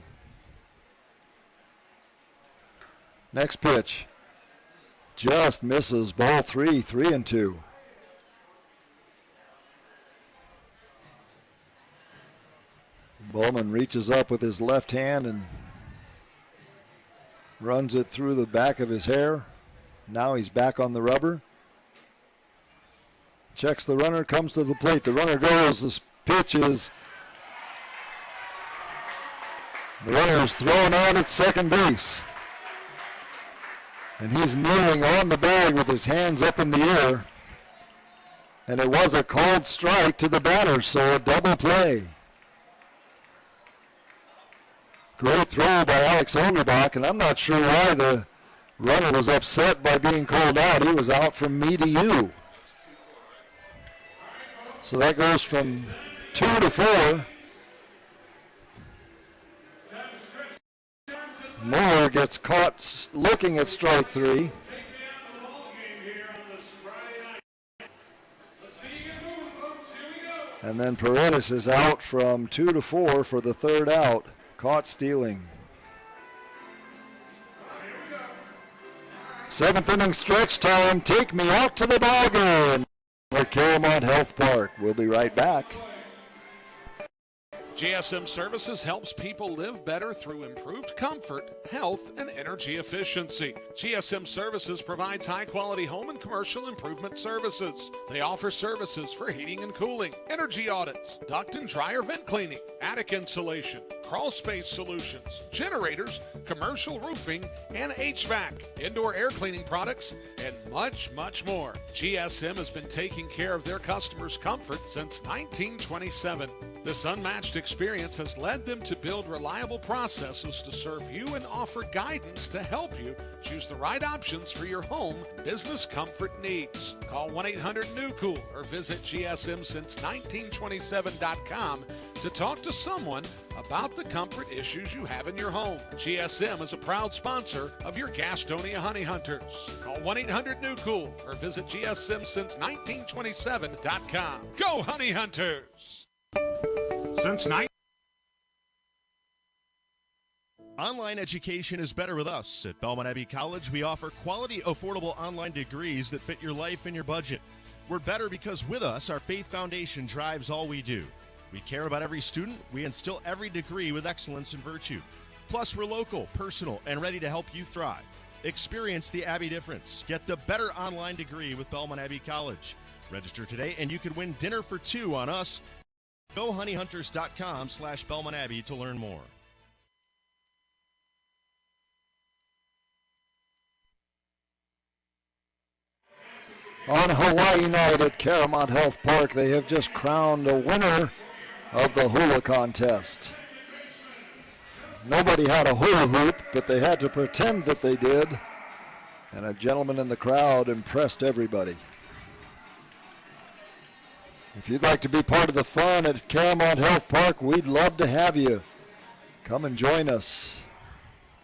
Next pitch. Just misses, ball 3, 3-2. Bowman reaches up with his left hand and runs it through the back of his hair. Now he's back on the rubber. Checks the runner, comes to the plate. The runner goes. This pitch is. The runner is thrown out at second base. And he's kneeling on the bag with his hands up in the air. And it was a called strike to the batter, so a double play. Great throw by Alex Holgerbach, and I'm not sure why the runner was upset by being called out. He was out from me to you. So that goes from 2 to 4. Moore gets caught looking at strike 3. And then Paredes is out from 2 to 4 for the 3rd out. Caught stealing. 7th inning stretch time. Take me out to the ballgame at Caramont Health Park. We'll be right back. GSM Services helps people live better through improved comfort, health, and energy efficiency. GSM Services provides high-quality home and commercial improvement services. They offer services for heating and cooling, energy audits, duct and dryer vent cleaning, attic insulation, crawl space solutions, generators, commercial roofing, and HVAC, indoor air cleaning products, and much, much more. GSM has been taking care of their customers' comfort since 1927. This unmatched experience has led them to build reliable processes to serve you and offer guidance to help you choose the right options for your home business comfort needs. Call 1-800-NEW-COOL or visit GSMsince1927.com to talk to someone about the comfort issues you have in your home. GSM is a proud sponsor of your Gastonia Honey Hunters. Call 1-800-NEW-COOL or visit GSMsince1927.com. Go Honey Hunters! Online education is better with us. At Belmont Abbey College, we offer quality, affordable online degrees that fit your life and your budget. We're better because with us, our faith foundation drives all we do. We care about every student. We instill every degree with excellence and virtue. Plus, we're local, personal, and ready to help you thrive. Experience the Abbey difference. Get the better online degree with Belmont Abbey College. Register today, and you could win dinner for 2 on us. Go honeyhunters.com/Belmont Abbey to learn more. On Hawaii night at Caramont Health Park, they have just crowned a winner of the hula contest. Nobody had a hula hoop, but they had to pretend that they did, and a gentleman in the crowd impressed everybody. If you'd like to be part of the fun at Caramont Health Park, we'd love to have you. Come and join us.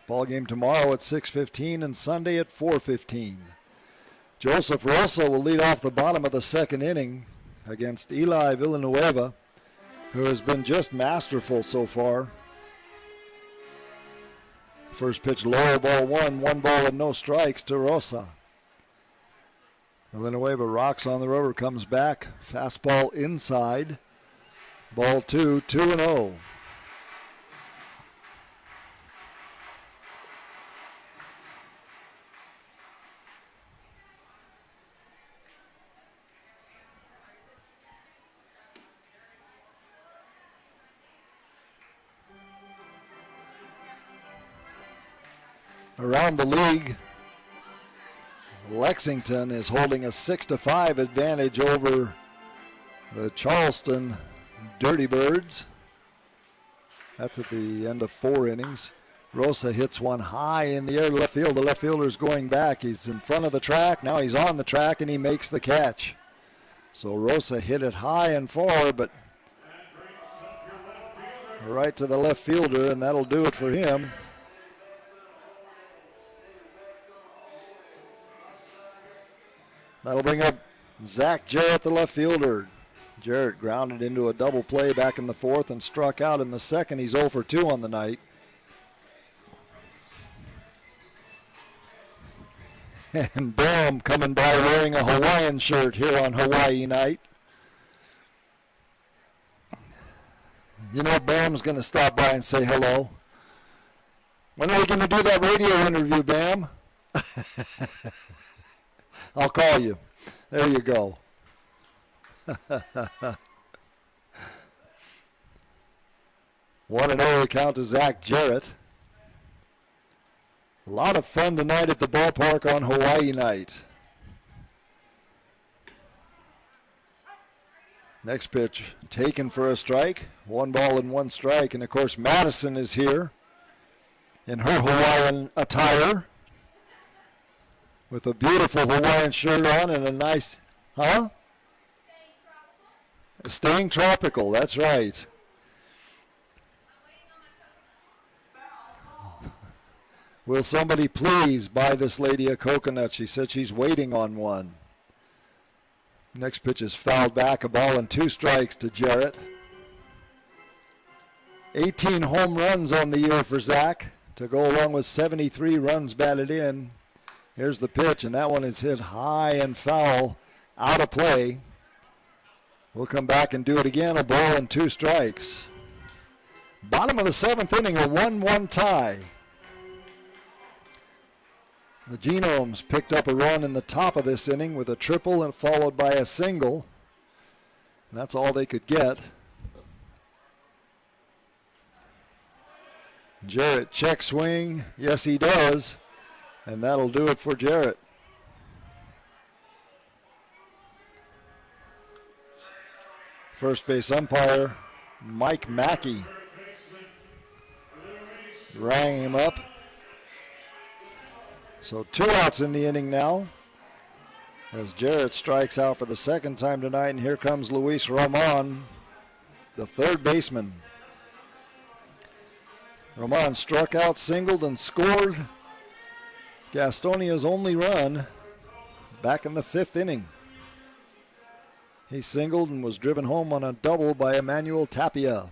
Ball game tomorrow at 6:15 and Sunday at 4:15. Joseph Rosa will lead off the bottom of the 2nd inning against Eli Villanueva, who has been just masterful so far. First pitch low, ball 1, 1 ball and no strikes to Rosa. Villanueva rocks on the rubber, comes back, fastball inside, ball 2, 2-0. Around the league, Lexington is holding a 6-5 advantage over the Charleston Dirty Birds. That's at the end of 4 innings. Rosa hits one high in the air to left field. The left fielder's going back. He's in front of the track. Now he's on the track and he makes the catch. So Rosa hit it high and far, but right to the left fielder, and that'll do it for him. That'll bring up Zach Jarrett, the left fielder. Jarrett grounded into a double play back in the fourth and struck out in the second. He's 0 for 2 on the night. And Bram coming by wearing a Hawaiian shirt here on Hawaii night. You know Bam's going to stop by and say hello. When are we going to do that radio interview, Bam? I'll call you. There you go. 1-0 the count to Zach Jarrett. A lot of fun tonight at the ballpark on Hawaii night. Next pitch taken for a strike. 1 ball and 1 strike. And of course Madison is here in her Hawaiian attire with a beautiful Hawaiian shirt on and a nice, Staying tropical, that's right. Will somebody please buy this lady a coconut? She said she's waiting on one. Next pitch is fouled back, 1 ball and 2 strikes to Jarrett. 18 home runs on the year for Zach to go along with 73 runs batted in. Here's the pitch, and that one is hit high and foul, out of play. We'll come back and do it again, 1 ball and 2 strikes. Bottom of the 7th inning, a 1-1 tie. The Genomes picked up a run in the top of this inning with a triple and followed by a single. And that's all they could get. Jarrett check swing. Yes, he does. And that'll do it for Jarrett. First base umpire, Mike Mackey, rang him up. So 2 outs in the inning now as Jarrett strikes out for the 2nd time tonight, and here comes Luis Roman, the 3rd baseman. Roman struck out, singled, and scored Gastonia's only run back in the 5th inning. He singled and was driven home on a double by Emmanuel Tapia.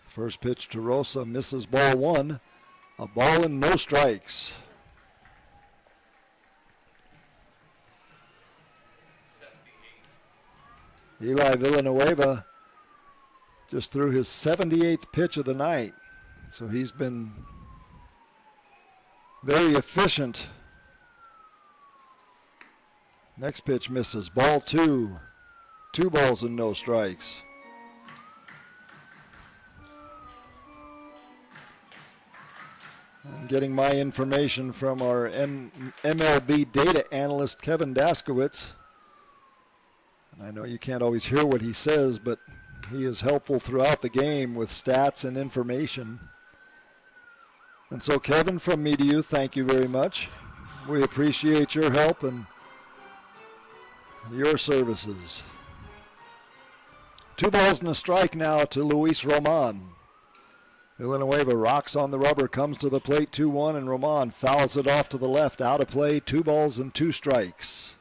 First pitch to Rosa, misses ball 1. 1 ball and no strikes. Eli Villanueva just threw his 78th pitch of the night. So he's been very efficient. Next pitch misses. Ball 2. 2 balls and no strikes. I'm getting my information from our MLB data analyst, Kevin Daskowitz. And I know you can't always hear what he says, but he is helpful throughout the game with stats and information. And so, Kevin, from me to you, thank you very much. We appreciate your help and your services. 2 balls and a strike now to Luis Roman. Villanueva rocks on the rubber, comes to the plate 2-1, and Roman fouls it off to the left, out of play, 2 balls and 2 strikes.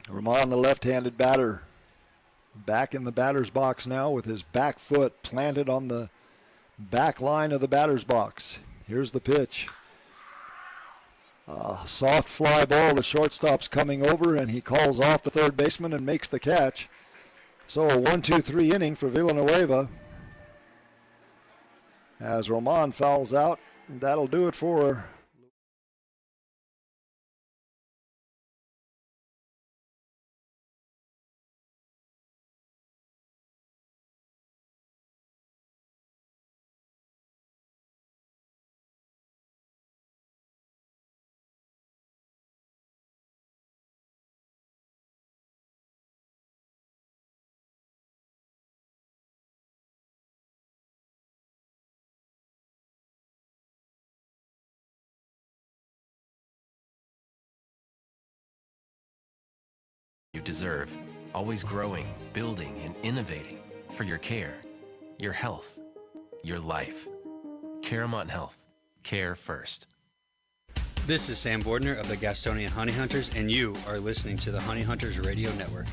Roman, the left-handed batter, back in the batter's box now with his back foot planted on the back line of the batter's box. Here's the pitch. A soft fly ball. The shortstop's coming over, and he calls off the 3rd baseman and makes the catch. So a 1-2-3 inning for Villanueva. As Roman fouls out, that'll do it for deserve, always growing, building, and innovating for your care, your health, your life. Caramont Health. Care first. This is Sam Bordner of the Gastonia Honey Hunters, and you are listening to the Honey Hunters Radio Network.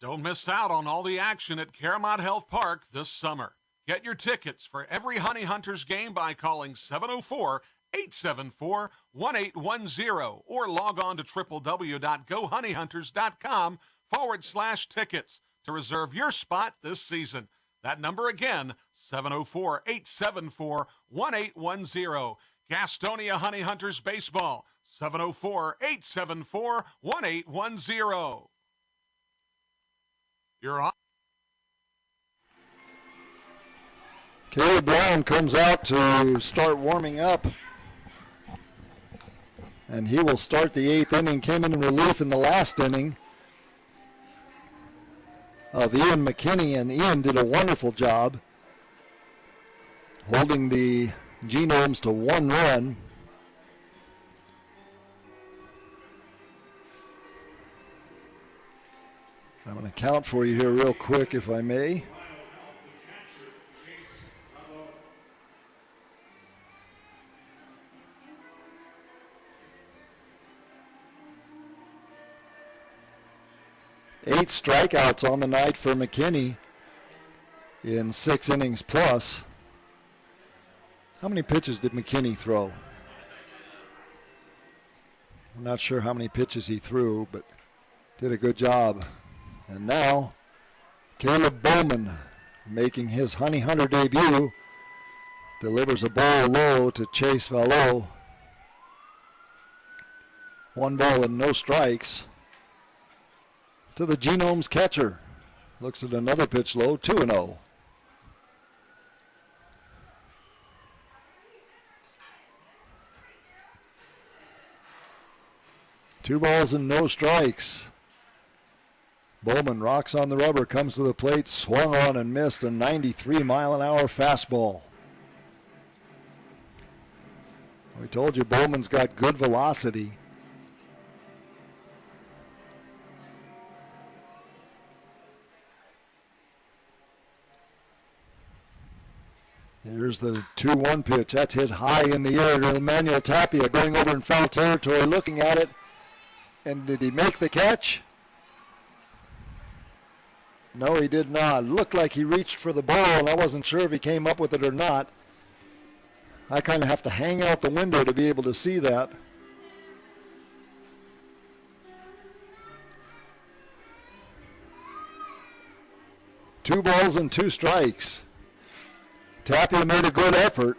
Don't miss out on all the action at Caramont Health Park this summer. Get your tickets for every Honey Hunters game by calling 704-874-1810 or log on to www.gohoneyhunters.com/tickets to reserve your spot this season. That number again, 704-874-1810. Gastonia Honey Hunters Baseball, 704-874-1810. You're on. Caleb Brown comes out to start warming up, and he will start the 8th inning. Came in relief in the last inning of Ian McKinney, and Ian did a wonderful job holding the Genomes to 1 run. I'm going to count for you here real quick, if I may. Eight strikeouts on the night for McKinney in 6 innings plus. How many pitches did McKinney throw? I'm not sure how many pitches he threw, but did a good job. And now, Caleb Bowman, making his Honey Hunter debut, delivers a ball low to Chase Valo. 1 ball and no strikes. To the Genomes catcher. Looks at another pitch low, 2-0. Two balls and no strikes. Bowman rocks on the rubber, comes to the plate, swung on and missed a 93-mile-an-hour fastball. We told you Bowman's got good velocity. Here's the 2-1 pitch. That's hit high in the air to Emmanuel Tapia, going over in foul territory, looking at it. And did he make the catch? No, he did not. Looked like he reached for the ball, and I wasn't sure if he came up with it or not. I kind of have to hang out the window to be able to see that. Two balls and two strikes. Tapia made a good effort.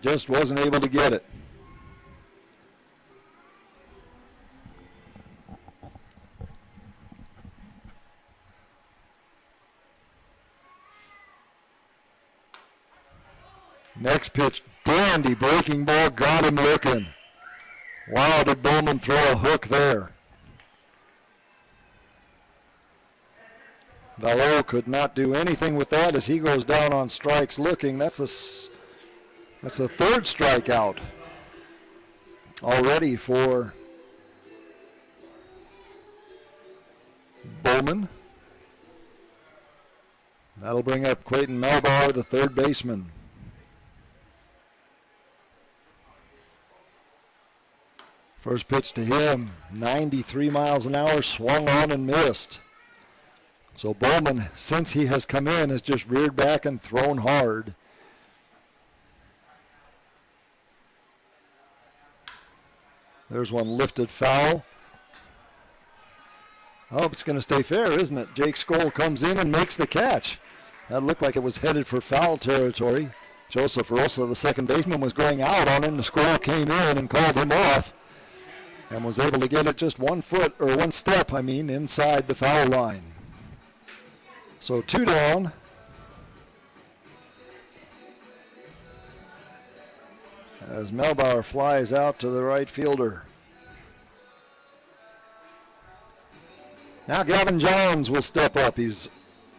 Just wasn't able to get it. Next pitch, dandy breaking ball, got him looking. Wow, did Bowman throw a hook there. Valo could not do anything with that as he goes down on strikes looking. That's the third strikeout already for Bowman. That'll bring up Clayton Melbar, the third baseman. First pitch to him, 93 miles an hour, swung on and missed. So Bowman, since he has come in, has just reared back and thrown hard. There's one lifted foul. Oh, it's going to stay fair, isn't it? Jake Skoll comes in and makes the catch. That looked like it was headed for foul territory. Joseph Rosa, the second baseman, was going out on him. The Skoll came in and called him off and was able to get it just 1 step, inside the foul line. So 2 down. As Melbauer flies out to the right fielder. Now Gavin Johns will step up. He's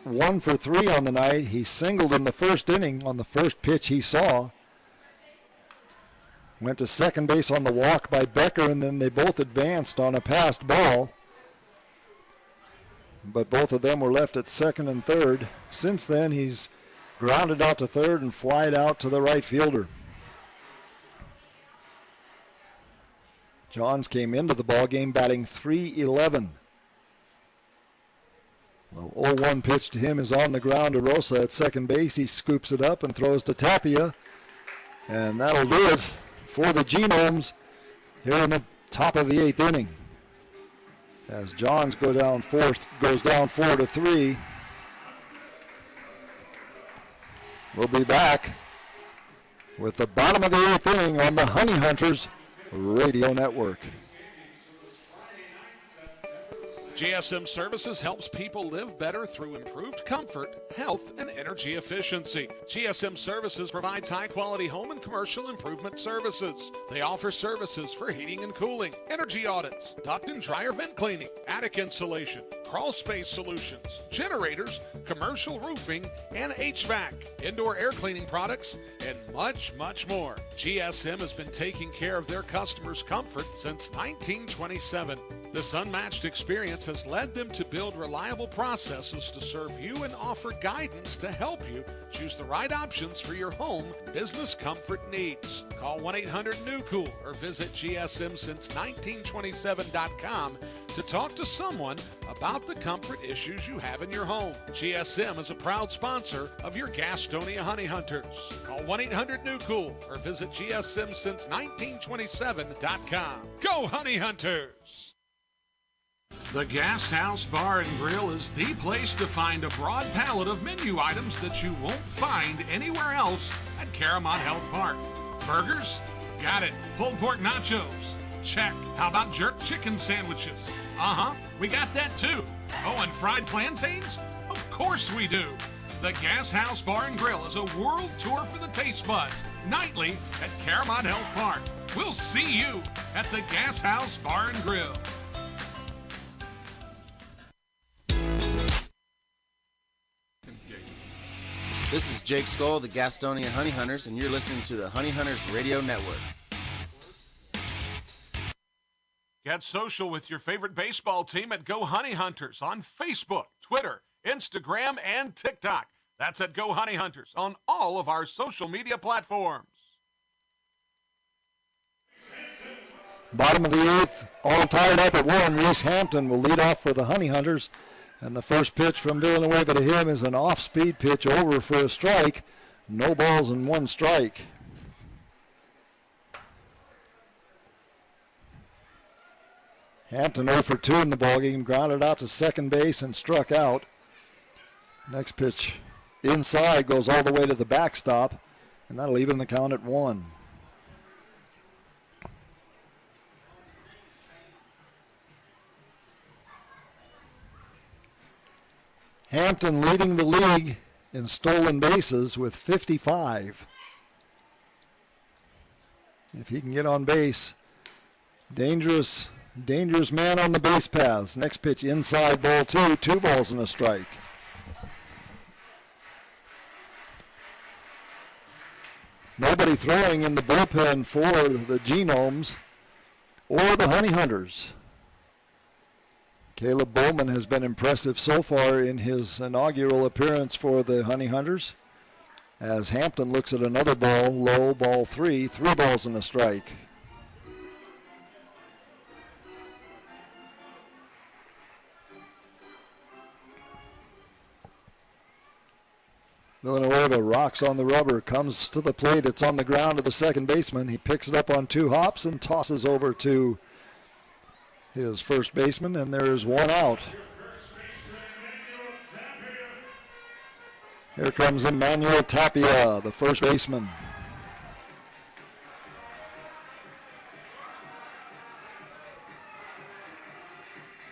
1 for 3 on the night. He singled in the first inning on the first pitch he saw. Went to second base on the walk by Becker, and then they both advanced on a passed ball. But both of them were left at second and third. Since then, he's grounded out to third and flied out to the right fielder. Johns came into the ballgame batting .311. The 0-1 pitch to him is on the ground to Rosa at second base. He scoops it up and throws to Tapia. And that'll do it for the Genomes here in the top of the 8th inning. As Johns goes down 4-3. We'll be back with the bottom of the 8th inning on the Honey Hunters Radio Network. GSM Services helps people live better through improved comfort, health, and energy efficiency. GSM Services provides high-quality home and commercial improvement services. They offer services for heating and cooling, energy audits, duct and dryer vent cleaning, attic insulation, crawl space solutions, generators, commercial roofing, and HVAC, indoor air cleaning products, and much, much more. GSM has been taking care of their customers' comfort since 1927. This unmatched experience has led them to build reliable processes to serve you and offer guidance to help you choose the right options for your home business comfort needs. Call 1-800-NEW-COOL or visit GSM-since-1927.com to talk to someone about the comfort issues you have in your home. GSM is a proud sponsor of your Gastonia Honey Hunters. Call 1-800-NEW-COOL or visit GSM-since-1927.com. Go Honey Hunters! The Gas House Bar and Grill is the place to find a broad palette of menu items that you won't find anywhere else at Caramont Health Park. Burgers? Got it. Pulled pork nachos? Check. How about jerk chicken sandwiches? We got that too. Oh, and fried plantains? Of course we do. The Gas House Bar and Grill is a world tour for the taste buds, nightly at Caramont Health Park. We'll see you at the Gas House Bar and Grill. This is Jake Skoll, the Gastonia Honey Hunters, and you're listening to the Honey Hunters Radio Network. Get social with your favorite baseball team at Go Honey Hunters on Facebook, Twitter, Instagram, and TikTok. That's at Go Honey Hunters on all of our social media platforms. Bottom of the 8th, all tied up at 1. Reese Hampton will lead off for the Honey Hunters. And the first pitch from Villanueva to him is an off-speed pitch over for a strike. No balls and 1 strike. Hampton 0 for 2 in the ballgame, grounded out to second base and struck out. Next pitch inside goes all the way to the backstop, and that'll even the count at 1. Hampton leading the league in stolen bases with 55. If he can get on base, dangerous man on the base paths. Next pitch inside, ball 2, 2 balls and a strike. Nobody throwing in the bullpen for the Genomes or the Honey Hunters. Caleb Bowman has been impressive so far in his inaugural appearance for the Honey Hunters. As Hampton looks at another ball, low, ball 3, 3 balls and a strike. Villanueva rocks on the rubber, comes to the plate. It's on the ground to the second baseman. He picks it up on 2 hops and tosses over to his first baseman, and there's 1 out. Here comes Emmanuel Tapia, the first baseman.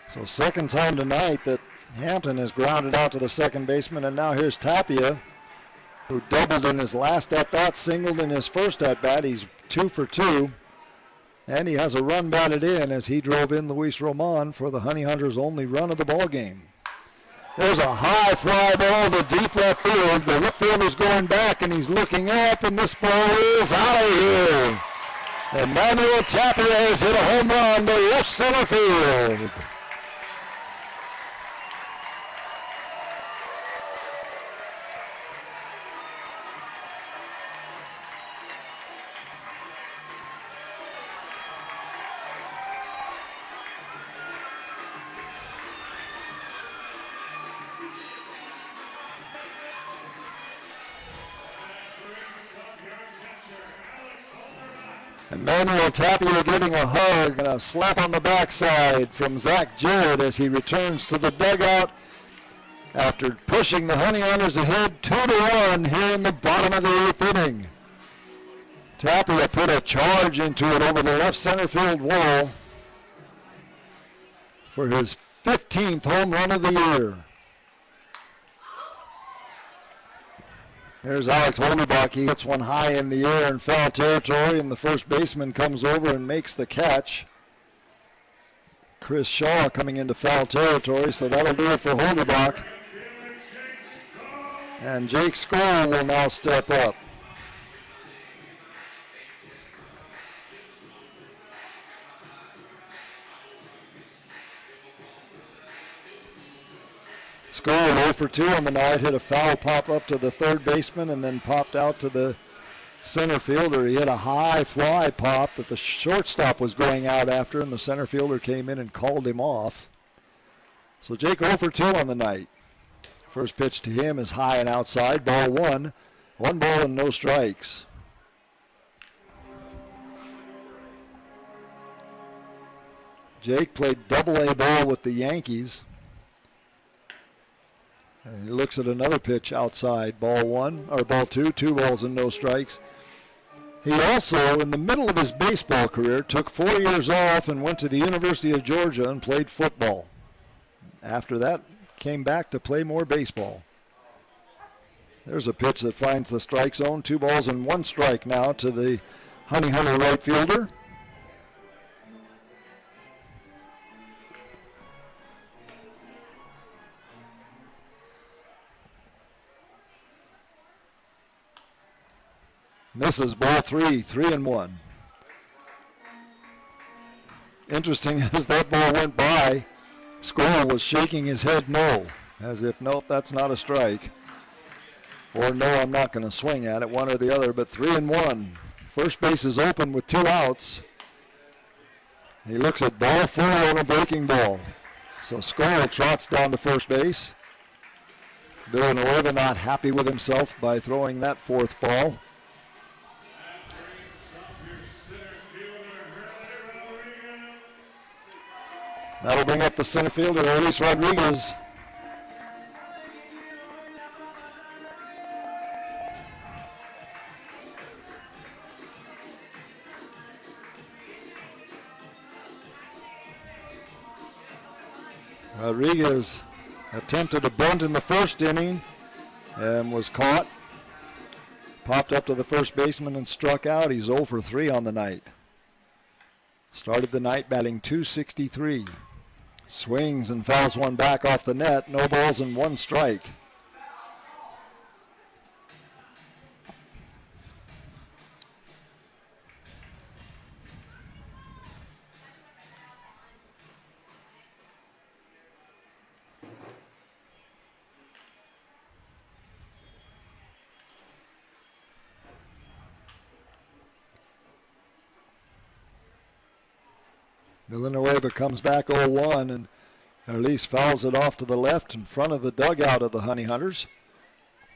So second time tonight that Hampton has grounded out to the second baseman, and now here's Tapia, who doubled in his last at-bat, singled in his first at-bat. He's 2 for 2. And he has a run batted in as he drove in Luis Roman for the Honey Hunters' only run of the ball game. There's a high fly ball to deep left field. The left fielder's going back, and he's looking up, and this ball is out of here. Emmanuel Tapia has hit a home run to left center field. Emmanuel Tapia getting a hug and a slap on the backside from Zach Jarrett as he returns to the dugout after pushing the Honey Hunters ahead 2-1 here in the bottom of the 8th inning. Tapia put a charge into it over the left center field wall for his 15th home run of the year. There's Alex Holderbach. He hits one high in the air in foul territory, and the first baseman comes over and makes the catch. Chris Shaw coming into foul territory, so that'll do it for Holderbach. And Jake Skoll will now step up. Skoll 0 for 2 on the night, hit a foul pop up to the third baseman and then popped out to the center fielder. He hit a high fly pop that the shortstop was going out after, and the center fielder came in and called him off. So Jake 0 for 2 on the night. First pitch to him is high and outside, ball one. 1 ball and no strikes. Jake played Double-A ball with the Yankees. And he looks at another pitch outside, ball two, 2 balls and no strikes. He also, in the middle of his baseball career, took 4 years off and went to the University of Georgia and played football. After that, came back to play more baseball. There's a pitch that finds the strike zone, 2 balls and 1 strike now to the Honey Hunter right fielder. Misses ball 3, 3-1. Interesting as that ball went by, Skoll was shaking his head no, as if, nope, that's not a strike. Or no, I'm not going to swing at it, one or the other, but 3-1. First base is open with 2 outs. He looks at ball 4 on a breaking ball. So Skoll trots down to first base. Villanueva not happy with himself by throwing that 4th ball. That'll bring up the center fielder, Elis Rodriguez. Rodriguez attempted a bunt in the first inning and was caught. Popped up to the first baseman and struck out. He's 0 for 3 on the night. Started the night batting .263. Swings and fouls one back off the net. No balls and 1 strike. Villanueva comes back 0-1 and at least fouls it off to the left in front of the dugout of the Honey Hunters.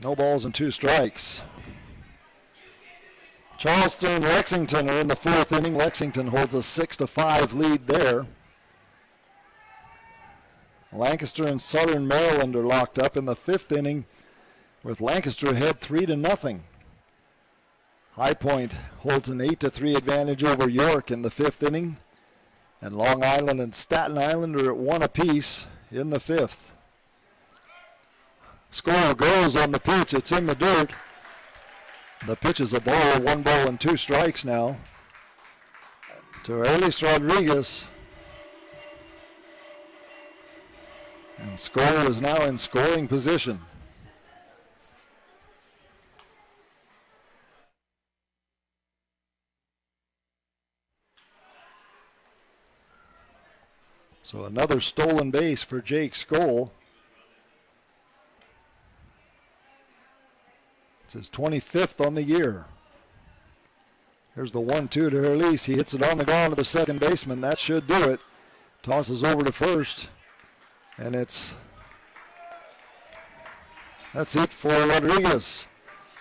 No balls and 2 strikes. Charleston and Lexington are in the 4th inning. Lexington holds a 6-5 lead there. Lancaster and Southern Maryland are locked up in the 5th inning with Lancaster ahead 3-0. High Point holds an 8-3 advantage over York in the 5th inning. And Long Island and Staten Island are at 1 apiece in the 5th. Skoll goes on the pitch. It's in the dirt. The pitch is a ball, 1 ball and 2 strikes now to Elis Rodriguez. And Skoll is now in scoring position. So another stolen base for Jake Skoll. It's his 25th on the year. Here's the 1-2 to release. He hits it on the ground to the second baseman. That should do it. Tosses over to first. And that's it for Rodriguez.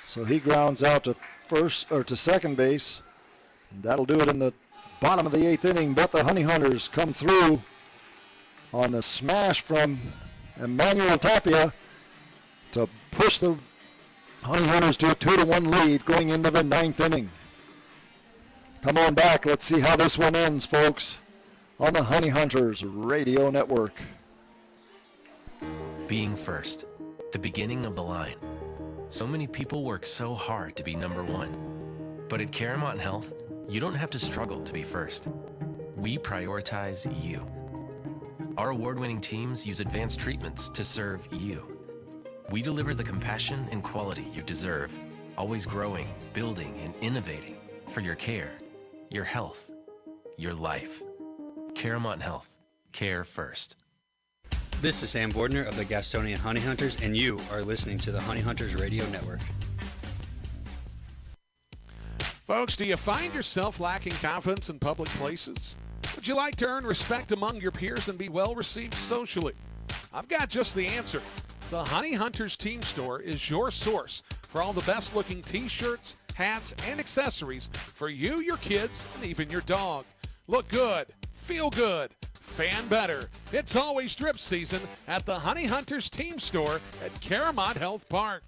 So he grounds out to first or to second base. And that'll do it in the bottom of the 8th inning. But the Honey Hunters come through on the smash from Emmanuel Tapia to push the Honey Hunters to a 2-1 lead going into the 9th inning. Come on back. Let's see how this one ends, folks, on the Honey Hunters Radio Network. Being first, the beginning of the line. So many people work so hard to be number one. But at Caramont Health, you don't have to struggle to be first. We prioritize you. Our award-winning teams use advanced treatments to serve you. We deliver the compassion and quality you deserve, always growing, building, and innovating for your care, your health, your life. Caramont Health. Care first. This is Sam Bordner of the Gastonia Honey Hunters, and you are listening to the Honey Hunters Radio Network. Folks, do you find yourself lacking confidence in public places? Would you like to earn respect among your peers and be well received socially? I've got just the answer. The Honey Hunters Team Store is your source for all the best looking t-shirts, hats, and accessories for you, your kids, and even your dog. Look good, feel good, fan better. It's always drip season at the Honey Hunters Team Store at Caramont Health Park.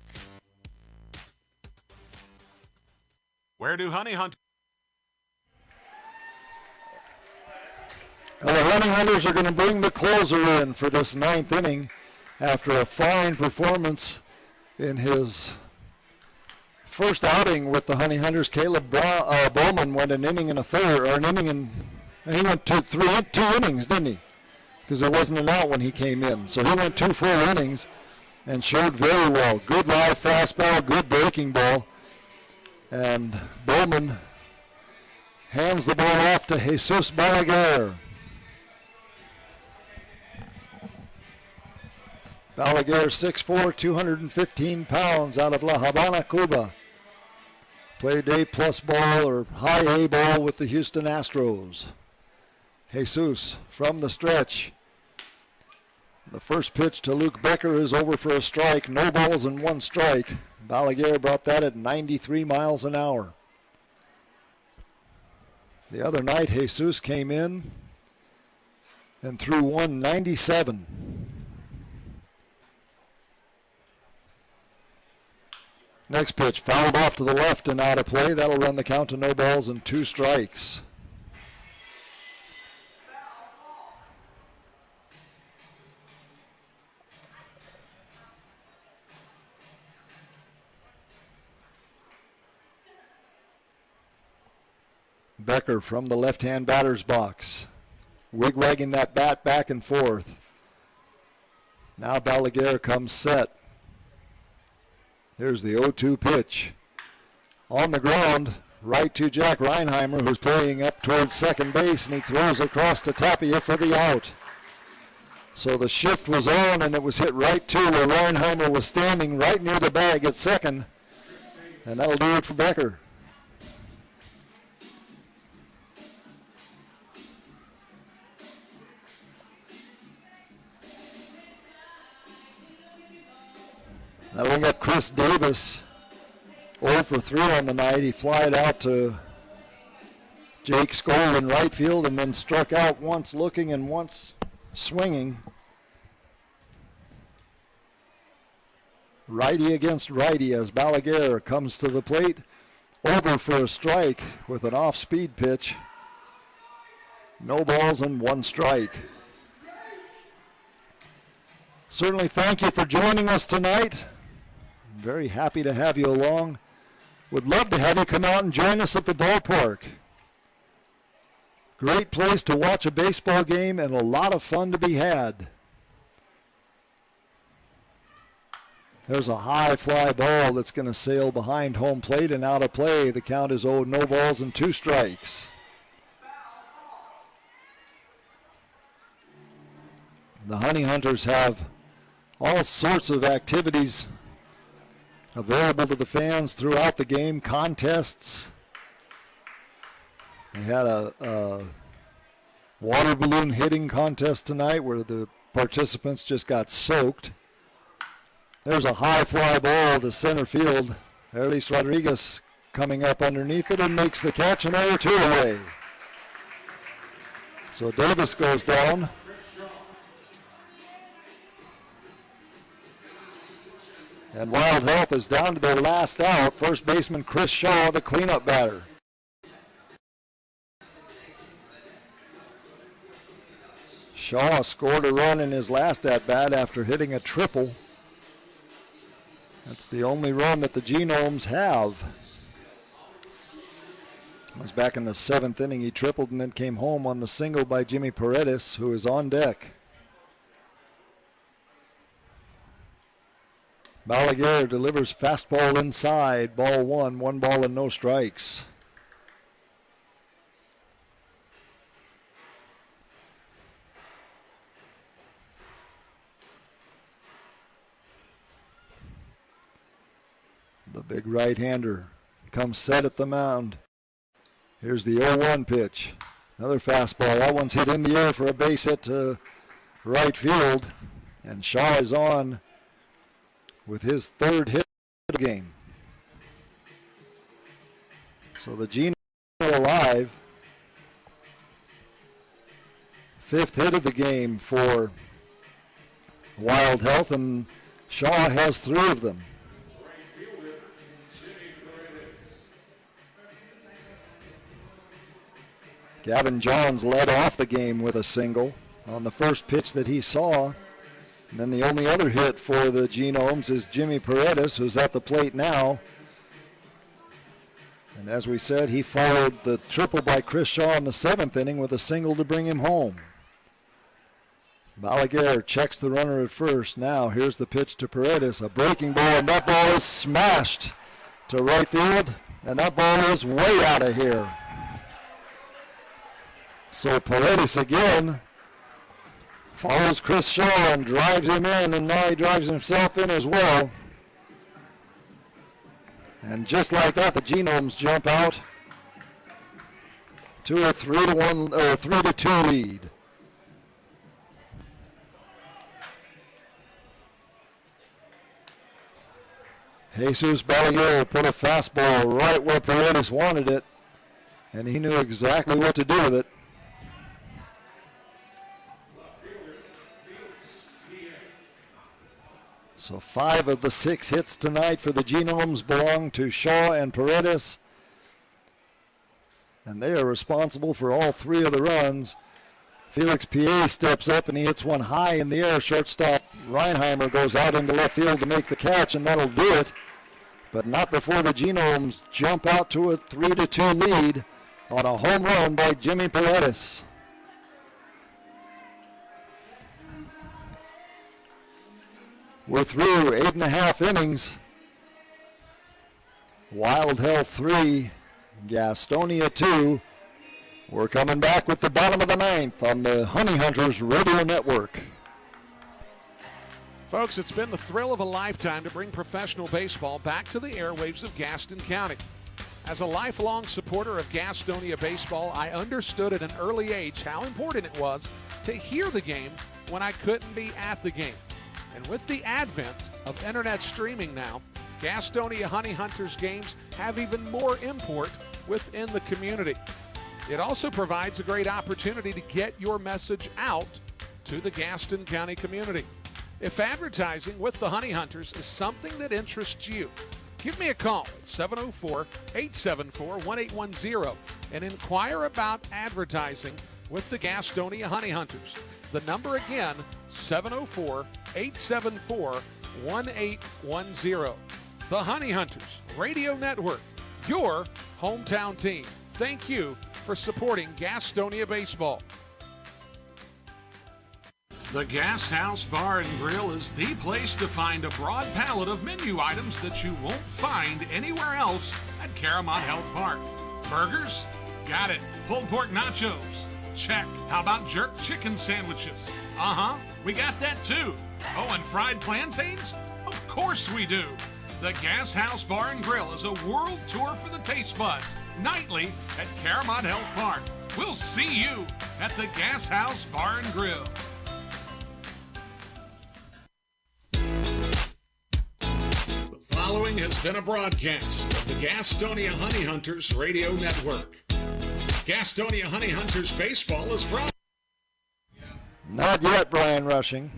Where do Honey Hunters? Well, the Honey Hunters are going to bring the closer in for this 9th inning after a fine performance in his first outing with the Honey Hunters. Caleb Bowman went an inning and a third, or an inning and he went two innings, didn't he? Because there wasn't an out when he came in. So he went 2 full innings and showed very well. Good live fastball, good breaking ball. And Bowman hands the ball off to Jesus Balaguer. Balaguer, 6'4", 215 pounds, out of La Habana, Cuba. Played A-plus ball or high A ball with the Houston Astros. Jesus from the stretch. The first pitch to Luke Becker is over for a strike. No balls and 1 strike. Balaguer brought that at 93 miles an hour. The other night, Jesus came in and threw 197. Next pitch fouled off to the left and out of play. That'll run the count to no balls and 2 strikes. Becker from the left-hand batter's box, wigwagging that bat back and forth. Now Balaguer comes set. Here's the 0-2 pitch. On the ground, right to Jack Reinheimer, who's playing up towards second base, and he throws across to Tapia for the out. So the shift was on, and it was hit right to where Reinheimer was standing right near the bag at second. And that'll do it for Becker. That'll bring up Chris Davis, 0 for 3 on the night. He flied out to Jake Skoll in right field and then struck out once looking and once swinging. Righty against righty as Balaguer comes to the plate, over for a strike with an off-speed pitch. No balls and 1 strike. Certainly thank you for joining us tonight. Very happy to have you along. Would love to have you come out and join us at the ballpark. Great place to watch a baseball game and a lot of fun to be had. There's a high fly ball that's going to sail behind home plate and out of play. The count is 0, no balls and 2 strikes. The Honey Hunters have all sorts of activities available to the fans throughout the game, contests. They had a water balloon hitting contest tonight where the participants just got soaked. There's a high fly ball to center field. Erlis Rodriguez coming up underneath it and makes the catch, and there are 2 away. So Davis goes down. And Wild Health is down to their last out. First baseman Chris Shaw, the cleanup batter. Shaw scored a run in his last at-bat after hitting a triple. That's the only run that the Genomes have. It was back in the 7th inning. He tripled and then came home on the single by Jimmy Paredes, who is on deck. Balaguer delivers fastball inside, ball 1, 1 ball and no strikes. The big right-hander comes set at the mound. Here's the 0-1 pitch. Another fastball. That one's hit in the air for a base hit to right field. And Shaw is on with his 3rd hit of the game. So the Genomes are alive. 5th hit of the game for Wild Health, and Shaw has 3 of them. Gavin Johns led off the game with a single on the first pitch that he saw. And then the only other hit for the Genomes is Jimmy Paredes, who's at the plate now. And as we said, he followed the triple by Chris Shaw in the 7th inning with a single to bring him home. Balaguer checks the runner at first. Now here's the pitch to Paredes, a breaking ball, and that ball is smashed to right field, and that ball is way out of here. So Paredes again follows Chris Shaw and drives him in, and now he drives himself in as well. And just like that, the Genomes jump out to a 3-2 lead. Jesus Balaguer put a fastball right where Paredes wanted it, and he knew exactly what to do with it. So 5 of the 6 hits tonight for the Genomes belong to Shaw and Paredes. And they are responsible for all 3 of the runs. Felix Pierre steps up and he hits one high in the air. Shortstop Reinheimer goes out into left field to make the catch, and that'll do it. But not before the Genomes jump out to a 3-2 lead on a home run by Jimmy Paredes. We're through 8.5 innings. Wild Health 3, Gastonia 2. We're coming back with the bottom of the 9th on the Honey Hunters Radio Network. Folks, it's been the thrill of a lifetime to bring professional baseball back to the airwaves of Gaston County. As a lifelong supporter of Gastonia baseball, I understood at an early age how important it was to hear the game when I couldn't be at the game. And with the advent of internet streaming now, Gastonia Honey Hunters games have even more import within the community. It also provides a great opportunity to get your message out to the Gaston County community. If advertising with the Honey Hunters is something that interests you, give me a call at 704-874-1810 and inquire about advertising with the Gastonia Honey Hunters. The number again, 704-874-1810. The Honey Hunters Radio Network, your hometown team. Thank you for supporting Gastonia baseball. The Gas House Bar and Grill is the place to find a broad palette of menu items that you won't find anywhere else at Caramont Health Park. Burgers? Got it. Pulled pork nachos? Check. How about jerk chicken sandwiches? We got that too. Oh, and fried plantains? Of course we do. The Gas House Bar and Grill is a world tour for the taste buds, nightly at Caramont Health Park. We'll see you at the Gas House Bar and Grill. The following has been a broadcast of the Gastonia Honey Hunters Radio Network. Gastonia Honey Hunters baseball is brought. Not yet, Brian Rushing.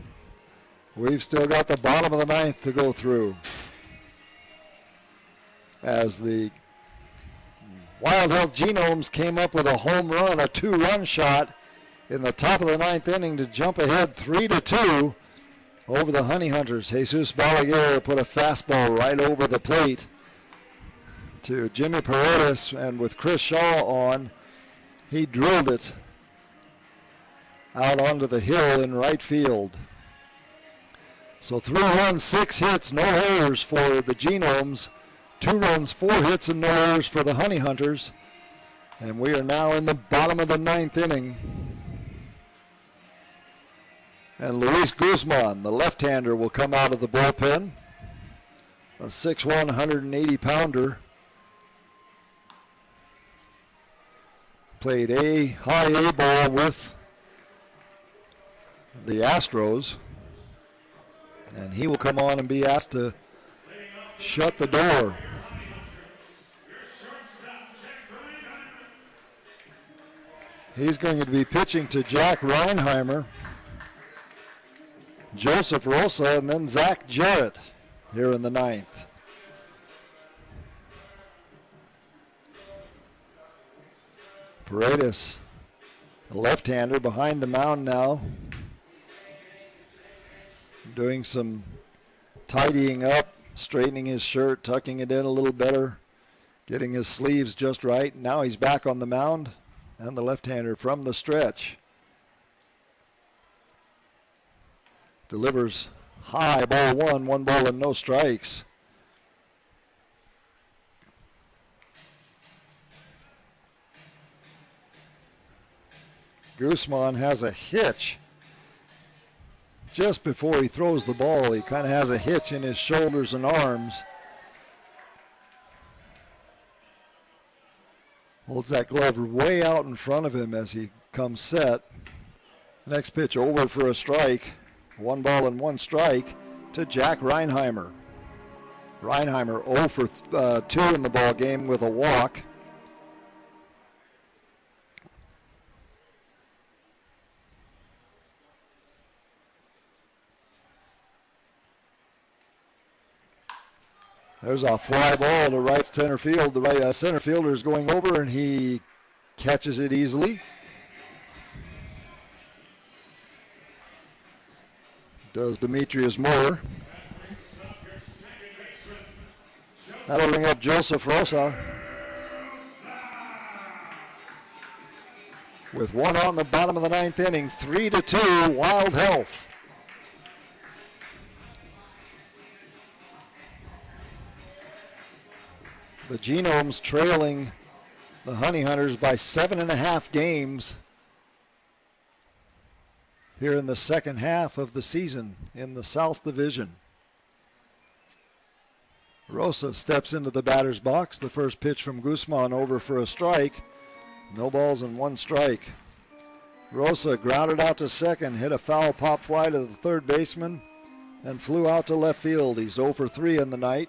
We've still got the bottom of the ninth to go through. As the Wild Health Genomes came up with a home run, a 2-run shot in the top of the ninth inning to jump ahead 3-2 over the Honey Hunters. Jesus Balaguer put a fastball right over the plate to Jimmy Paredes, and with Chris Shaw on, he drilled it out onto the hill in right field. So 3 runs, 6 hits, no errors for the Genomes. 2 runs, 4 hits, and no errors for the Honey Hunters. And we are now in the bottom of the ninth inning. And Luis Guzman, the left-hander, will come out of the bullpen. A 6'1", 180-pounder. Played a high A ball with the Astros. And he will come on and be asked to shut the door. He's going to be pitching to Jack Reinheimer, Joseph Rosa, and then Zach Jarrett here in the ninth. Paredes, a left-hander, behind the mound now, doing some tidying up, straightening his shirt, tucking it in a little better, getting his sleeves just right. Now he's back on the mound, and the left-hander from the stretch delivers high, ball 1 ball and no strikes. Guzman has a hitch just before he throws the ball. He kind of has a hitch in his shoulders and arms. Holds that glove way out in front of him as he comes set. Next pitch over for a strike. 1 ball and 1 strike to Jack Reinheimer. Reinheimer 0 for 2 in the ball game with a walk. There's a fly ball to right center field. The right center fielder is going over, and he catches it easily. Does Demetrius Moore. That'll bring up Joseph Rosa. With 1 on the bottom of the ninth inning, 3-2, Wild Health. The Genomes trailing the Honey Hunters by 7.5 games here in the second half of the season in the South Division. Rosa steps into the batter's box. The first pitch from Guzman over for a strike. No balls and 1 strike. Rosa grounded out to second, hit a foul pop fly to the third baseman, and flew out to left field. He's 0 for 3 in the night.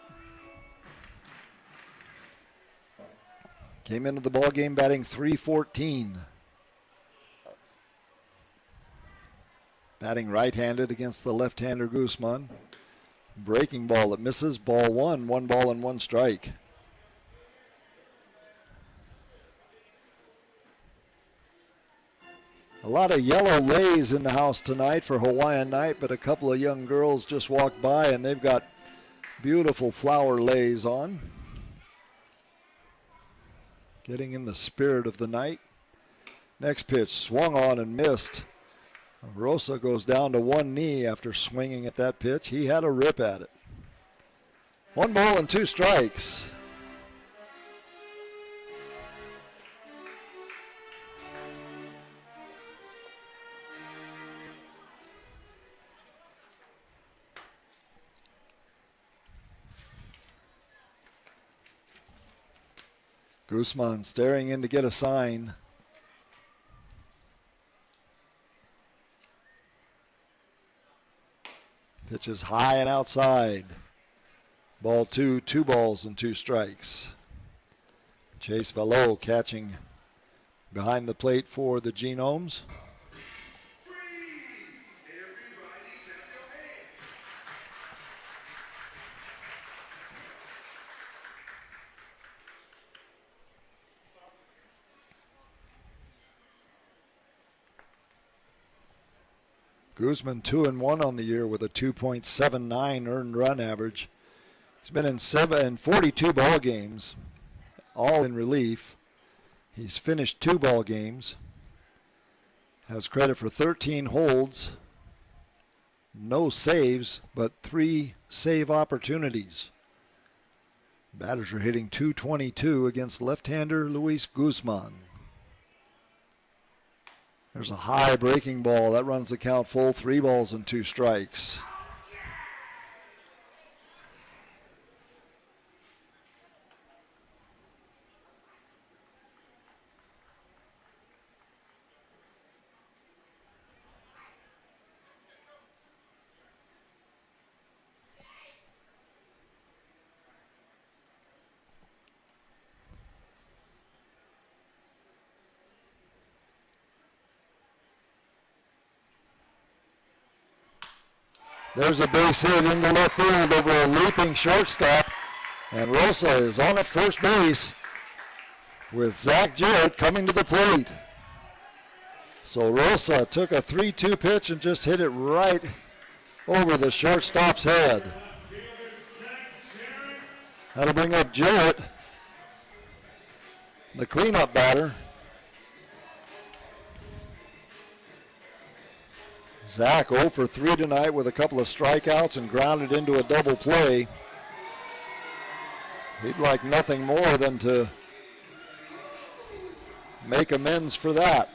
Came into the ballgame batting .314. Batting right-handed against the left-hander Guzman. Breaking ball that misses, ball 1, 1 ball and 1 strike. A lot of yellow leis in the house tonight for Hawaiian night, but a couple of young girls just walked by and they've got beautiful flower leis on. Getting in the spirit of the night. Next pitch, swung on and missed. Rosa goes down to 1 knee after swinging at that pitch. He had a rip at it. 1 ball and 2 strikes. Guzman staring in to get a sign. Pitch is high and outside. Ball 2, 2 balls and 2 strikes. Chase Velo catching behind the plate for the Genomes. Guzman 2-1 on the year with a 2.79 earned run average. He's been in 42 ball games, all in relief. He's finished 2 ball games. Has credit for 13 holds, no saves, but 3 save opportunities. Batters are hitting .222 against left-hander Luis Guzman. There's a high breaking ball. That runs the count full, 3 balls and 2 strikes. There's a base hit into left field over a leaping shortstop, and Rosa is on at first base with Zach Jarrett coming to the plate. So Rosa took a 3-2 pitch and just hit it right over the shortstop's head. That'll bring up Jarrett, the cleanup batter. Zach 0 for 3 tonight with a couple of strikeouts and grounded into a double play. He'd like nothing more than to make amends for that.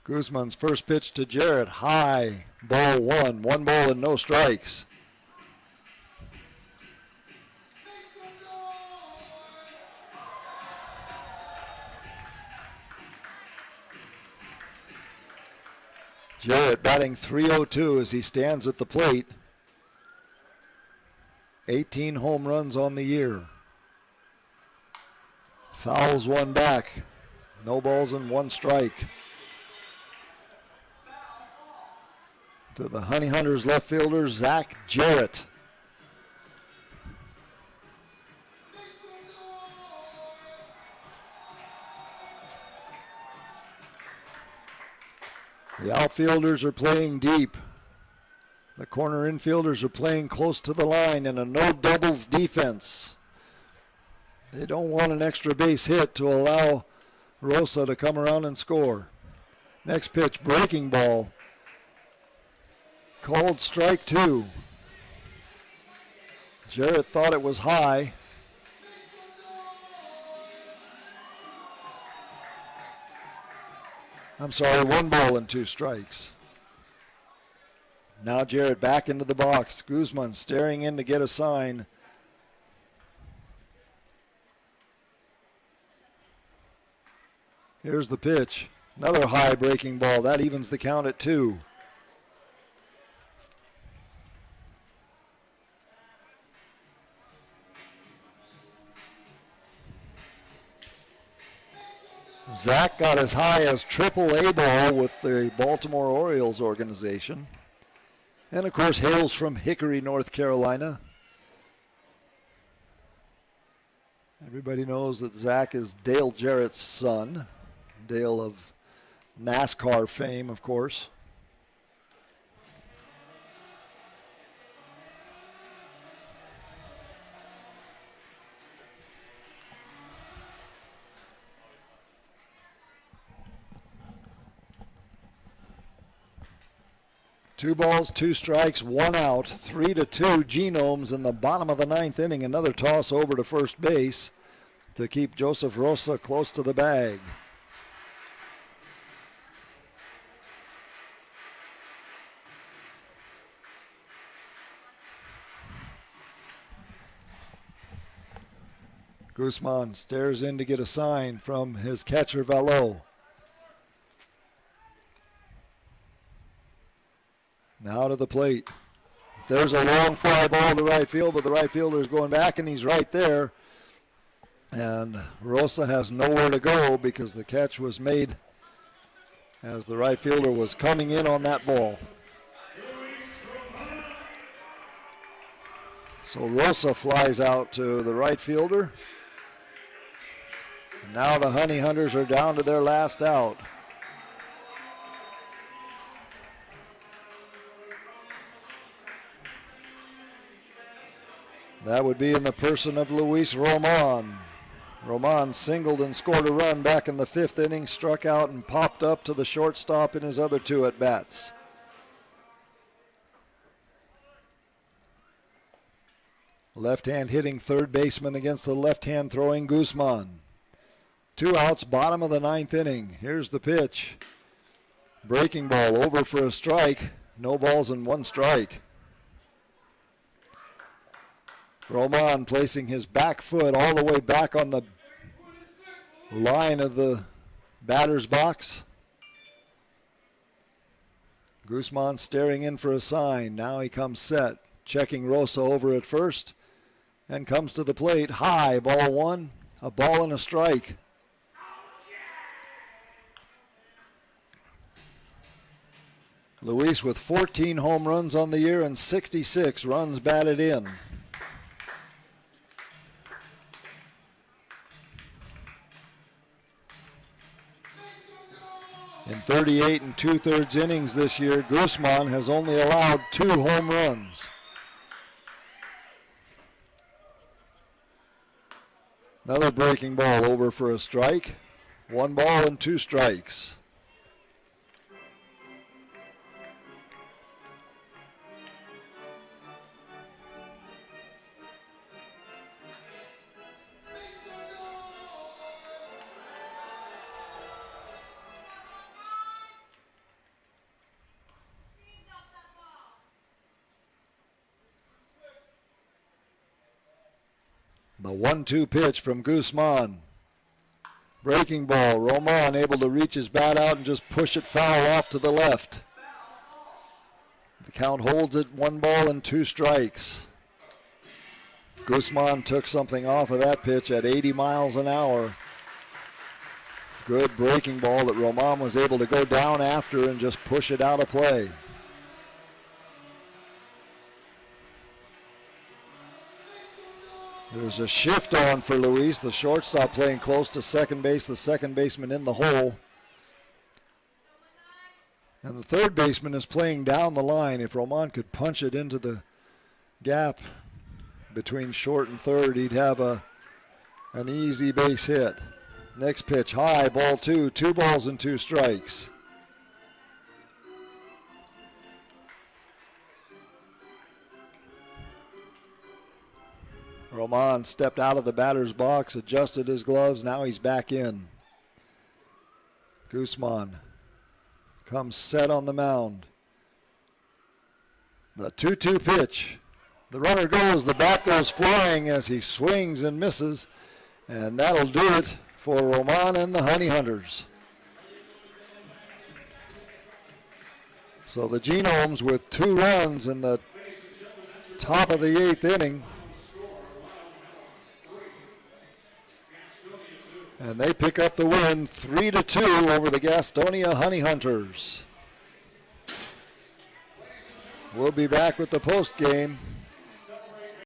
Guzman's first pitch to Jarrett, high, ball 1, 1 ball and no strikes. Jarrett batting .302 as he stands at the plate. 18 home runs on the year. Fouls 1 back, no balls and 1 strike. To the Honey Hunters left fielder, Zach Jarrett. The outfielders are playing deep. The corner infielders are playing close to the line in a no doubles defense. They don't want an extra base hit to allow Rosa to come around and score. Next pitch, breaking ball. Called strike 2. Jarrett thought it was high. I'm sorry, 1 ball and 2 strikes. Now Jarrett back into the box. Guzman staring in to get a sign. Here's the pitch. Another high breaking ball. That evens the count at 2. Zach got as high as AAA ball with the Baltimore Orioles organization. And of course hails from Hickory, North Carolina. Everybody knows that Zach is Dale Jarrett's son. Dale of NASCAR fame, of course. Two balls, 2 strikes, 1 out, 3-2 Genomes in the bottom of the 9th inning. Another toss over to first base to keep Joseph Rosa close to the bag. Guzman stares in to get a sign from his catcher, Valo. Now to the plate. There's a long fly ball to right field, but the right fielder is going back, and he's right there. And Rosa has nowhere to go because the catch was made as the right fielder was coming in on that ball. So Rosa flies out to the right fielder. And now the Honey Hunters are down to their last out. That would be in the person of Luis Roman. Roman singled and scored a run back in the 5th inning, struck out and popped up to the shortstop in his other 2 at-bats. Left-hand hitting third baseman against the left-hand throwing Guzman. 2 outs, bottom of the 9th inning. Here's the pitch. Breaking ball over for a strike. No balls and 1 strike. Roman placing his back foot all the way back on the line of the batter's box. Guzman staring in for a sign. Now he comes set, checking Rosa over at first, and comes to the plate. High, ball 1, a ball and a strike. Luis with 14 home runs on the year and 66 runs batted in. In 38 2/3 innings this year, Guzman has only allowed 2 home runs. Another breaking ball over for a strike. 1 ball and 2 strikes. The 1-2 pitch from Guzman. Breaking ball. Roman able to reach his bat out and just push it foul off to the left. The count holds it 1 ball and 2 strikes. Guzman took something off of that pitch at 80 miles an hour. Good breaking ball that Roman was able to go down after and just push it out of play. There's a shift on for Luis, the shortstop playing close to second base, the second baseman in the hole. And the third baseman is playing down the line. If Roman could punch it into the gap between short and third, he'd have an easy base hit. Next pitch, high, ball 2, 2 balls and 2 strikes. Roman stepped out of the batter's box, adjusted his gloves. Now he's back in. Guzman comes set on the mound. The 2-2 pitch. The runner goes, the bat goes flying as he swings and misses. And that'll do it for Roman and the Honey Hunters. So the Genomes with 2 runs in the top of the 8th inning. And they pick up the win 3-2 over the Gastonia Honey Hunters. We'll be back with the post game